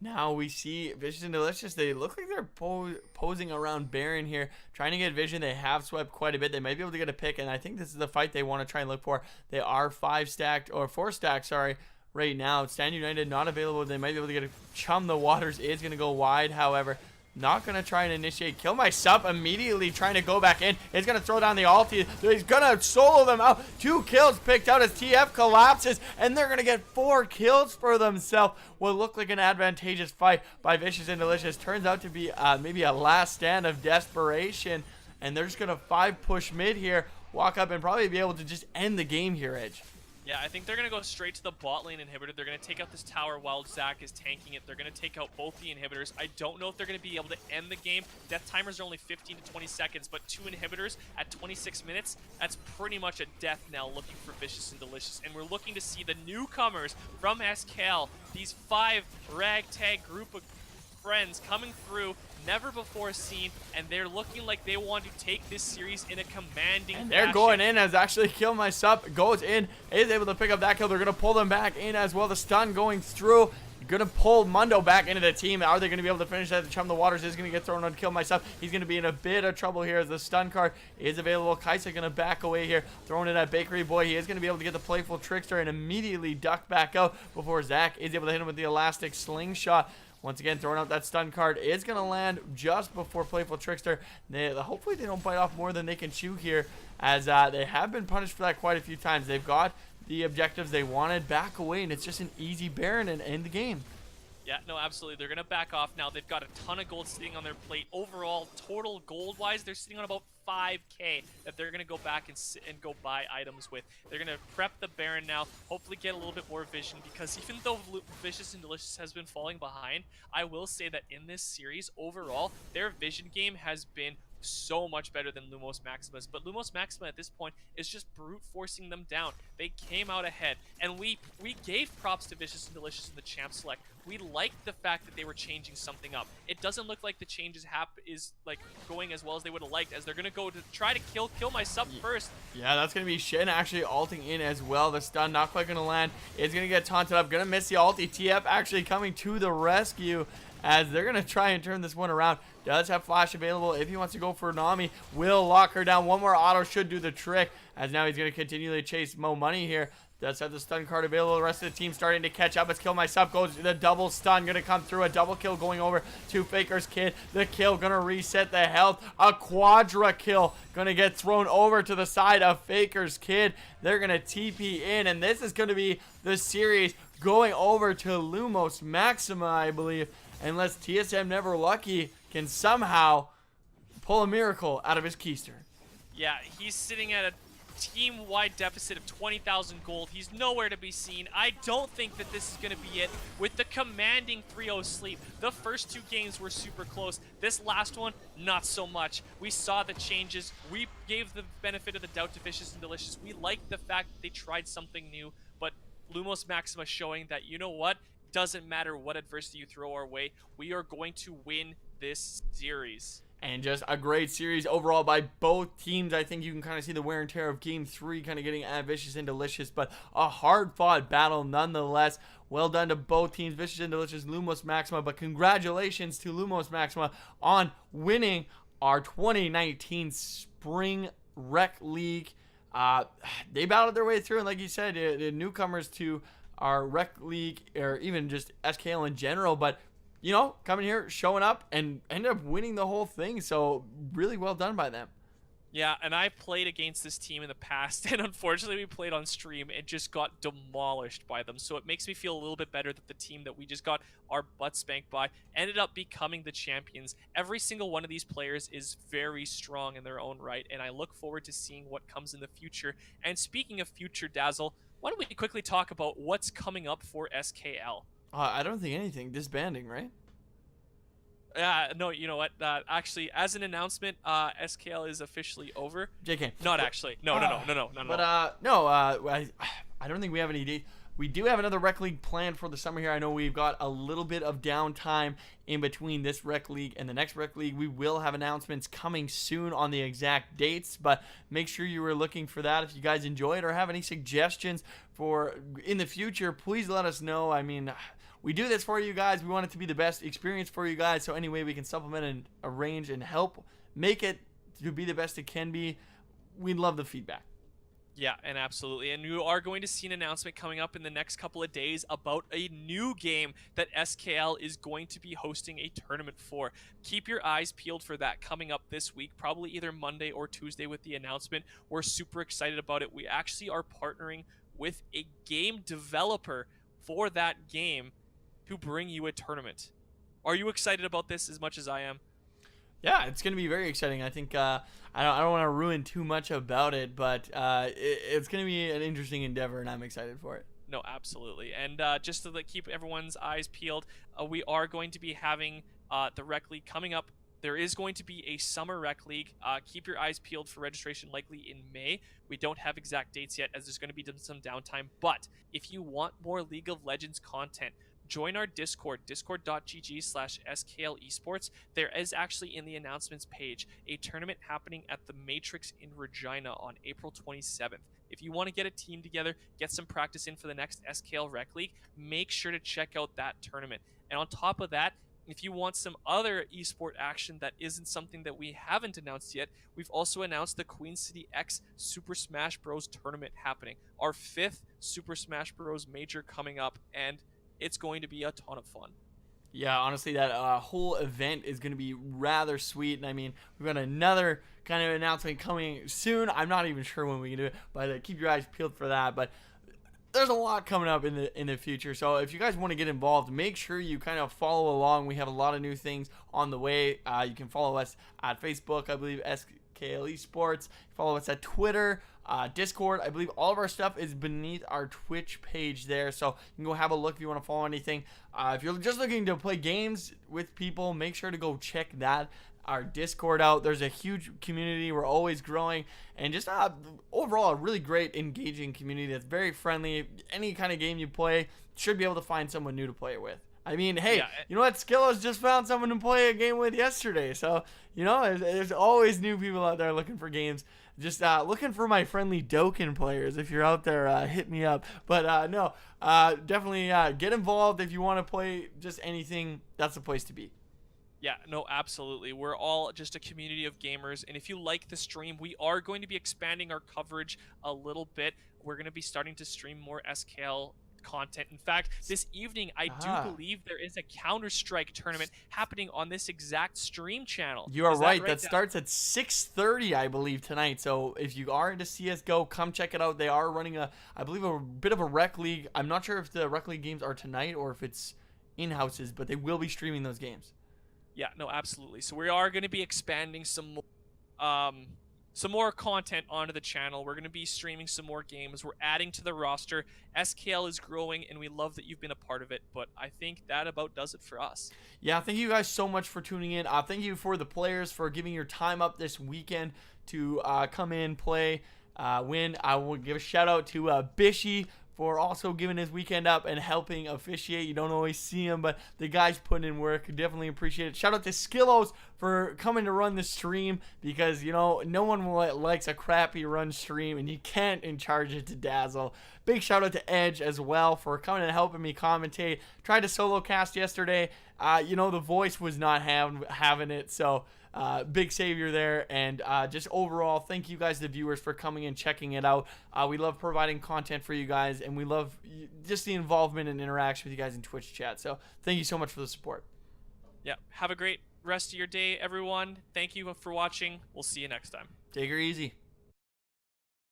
Now we see Vicious and Delicious. They look like they're posing around Baron here, trying to get vision. They have swept quite a bit. They might be able to get a pick, and I think this is the fight they want to try and look for. They are 4 stacked, sorry, right now. Stand United not available. They might be able to get a Chum the Waters is going to go wide, however. not going to try and initiate kill myself, immediately trying to go back in. He's going to throw down the ulti. He's going to solo them out. 2 kills picked out as TF collapses, and they're going to get 4 kills for themselves. What looked like an advantageous fight by Vicious and Delicious turns out to be maybe a last stand of desperation, and they're just going to 5-push mid here, walk up, and probably be able to just end the game here, Edge. Yeah, I think they're going to go straight to the bot lane inhibitor. They're going to take out this tower while Zach is tanking it. They're going to take out both the inhibitors. I don't know if they're going to be able to end the game. Death timers are only 15 to 20 seconds, but 2 inhibitors at 26 minutes, that's pretty much a death knell looking for Vicious and Delicious. And we're looking to see the newcomers from SKL, these 5 ragtag group of friends coming through, never before seen, and they're looking like they want to take this series in a commanding and they're fashion. going in as actually Kill Myself goes in, is able to pick up that kill. They're going to pull them back in as well. The stun going through. Going to pull Mundo back into the team. Are they going to be able to finish that? The Chum the Waters is going to get thrown on Kill Myself. He's going to be in a bit of trouble here as the stun card is available. Kaisa going to back away here, throwing it at Bakery Boy. He is going to be able to get the Playful Trickster and immediately duck back out before Zach is able to hit him with the Elastic Slingshot. Once again, throwing out that stun card is going to land just before Playful Trickster. Hopefully they don't bite off more than they can chew here, as they have been punished for that quite a few times. They've got the objectives they wanted, back away, and it's just an easy Baron and end the game. Yeah, no, absolutely. They're going to back off now. They've got a ton of gold sitting on their plate. Overall, total gold-wise, they're sitting on about 5K that they're going to go back and go buy items with. They're going to prep the Baron now, hopefully get a little bit more vision, because even though Vicious and Delicious has been falling behind, I will say that in this series, overall, their vision game has been so much better than Lumos Maxima's, but Lumos Maxima at this point is just brute forcing them down. They came out ahead, and we gave props to Vicious and Delicious in the champ select. We liked the fact that they were changing something up. It doesn't look like the changes is like going as well as they would have liked, as they're gonna go to try to kill my sub first. Yeah, that's gonna be Shin actually ulting in as well. The stun not quite gonna land. It's gonna get taunted up, gonna miss the ulti. TF actually coming to the rescue, as they're going to try and turn this one around. Does have flash available if he wants to go for Nami. Will lock her down. One more auto should do the trick, as now he's going to continually chase Mo Money here. Does have the stun card available. The rest of the team starting to catch up as Kill Myself goes. The double stun going to come through. A double kill going over to Faker's Kid. The kill going to reset the health. A quadra kill going to get thrown over to the side of Faker's Kid. They're going to TP in, and this is going to be the series going over to Lumos Maxima, I believe, unless TSM Never Lucky can somehow pull a miracle out of his keister. Yeah, he's sitting at a team-wide deficit of 20,000 gold. He's nowhere to be seen. I don't think that this is going to be it. With the commanding 3-0 sleep, the first 2 games were super close. This last one, not so much. We saw the changes. We gave the benefit of the doubt to Vicious and Delicious. We liked the fact that they tried something new, but Lumos Maxima showing that, you know what? Doesn't matter what adversity you throw our way, we are going to win this series. And just a great series overall by both teams. I think you can kind of see the wear and tear of Game 3 kind of getting at Vicious and Delicious, but a hard-fought battle nonetheless. Well done to both teams, Vicious and Delicious, Lumos Maxima, but congratulations to Lumos Maxima on winning our 2019 Spring Rec League. They battled their way through, and like you said, the newcomers to our Rec League, or even just SKL in general, but you know, coming here, showing up, and ended up winning the whole thing. So really well done by them. Yeah, and I played against this team in the past, and unfortunately we played on stream and just got demolished by them. So it makes me feel a little bit better that the team that we just got our butt spanked by ended up becoming the champions. Every single one of these players is very strong in their own right, and I look forward to seeing what comes in the future. And speaking of future, Dazzle, why don't we quickly talk about what's coming up for SKL? I don't think anything. Disbanding, right? No, you know what? Actually, as an announcement, SKL is officially over. JK. Not actually. No. But I don't think we have any dates. We do have another Rec League planned for the summer here. I know we've got a little bit of downtime in between this Rec League and the next Rec League. We will have announcements coming soon on the exact dates, but make sure you are looking for that. If you guys enjoy it or have any suggestions for in the future, please let us know. I mean, we do this for you guys. We want it to be the best experience for you guys. So any way we can supplement and arrange and help make it to be the best it can be, we'd love the feedback. Yeah, and absolutely. And you are going to see an announcement coming up in the next couple of days about a new game that SKL is going to be hosting a tournament for. Keep your eyes peeled for that coming up this week, probably either Monday or Tuesday with the announcement. We're super excited about it. We actually are partnering with a game developer for that game to bring you a tournament. Are you excited about this as much as I am? Yeah, it's going to be very exciting. I think I don't want to ruin too much about it, but it's going to be an interesting endeavor, and I'm excited for it. No, absolutely. And just to keep everyone's eyes peeled, we are going to be having the Rec League coming up. There is going to be a summer Rec League. Keep your eyes peeled for registration, likely in May. We don't have exact dates yet, as there's going to be some downtime. But if you want more League of Legends content, join our Discord, discord.gg/SKL Esports. There is actually in the announcements page a tournament happening at the Matrix in Regina on April 27th. If you want to get a team together, get some practice in for the next SKL Rec League, make sure to check out that tournament. And on top of that, if you want some other esport action that isn't something that we haven't announced yet, we've also announced the Queen City X Super Smash Bros. Tournament happening. Our 5th Super Smash Bros. Major coming up, and it's going to be a ton of fun. Yeah, honestly, that whole event is going to be rather sweet. And I mean, we've got another kind of announcement coming soon. I'm not even sure when we can do it, but keep your eyes peeled for that. But there's a lot coming up in the future. So if you guys want to get involved, make sure you kind of follow along. We have a lot of new things on the way. You can follow us at Facebook, I believe, SKL Esports. Follow us at Twitter. Discord. I believe all of our stuff is beneath our Twitch page there, so you can go have a look if you want to follow anything. If you're just looking to play games with people, make sure to go check our Discord out. There's a huge community. We're always growing, and just overall a really great, engaging community that's very friendly. Any kind of game you play, should be able to find someone new to play it with. I mean, hey, yeah. You know what? Skillos just found someone to play a game with yesterday. So, there's always new people out there looking for games. Just looking for my friendly Dokkan players. If you're out there, hit me up. But no, definitely get involved if you want to play just anything. That's the place to be. Yeah, no, absolutely. We're all just a community of gamers. And if you like the stream, we are going to be expanding our coverage a little bit. We're going to be starting to stream more SKL content. In fact, this evening, I do believe there is a Counter-Strike tournament happening on this exact stream channel. You are right. That starts at 6:30, I believe, tonight. So if you are into CSGO, come check it out. They are running I believe, a bit of a Rec League. I'm not sure if the Rec League games are tonight or if it's in-houses, but they will be streaming those games. Yeah, no, absolutely. So we are going to be expanding some more content onto the channel. We're going to be streaming some more games. We're adding to the roster. SKL is growing, and we love that you've been a part of it. But I think that about does it for us. Yeah, thank you guys so much for tuning in. Thank you for the players for giving your time up this weekend to come in, play, win. I will give a shout out to Bishy for also giving his weekend up and helping officiate. You don't always see him, but the guy's putting in work. Definitely appreciate it. Shout out to Skillos for coming to run the stream because, no one likes a crappy run stream, and you can't in charge it to Dazzle. Big shout out to Edge as well for coming and helping me commentate. Tried to solo cast yesterday. The voice was not having it, so big savior there. And just overall, thank you guys, the viewers, for coming and checking it out. We love providing content for you guys, and we love just the involvement and interaction with you guys in Twitch chat. So thank you so much for the support. Yeah, have a great rest of your day, everyone. Thank you for watching. We'll see you next time. Take her easy.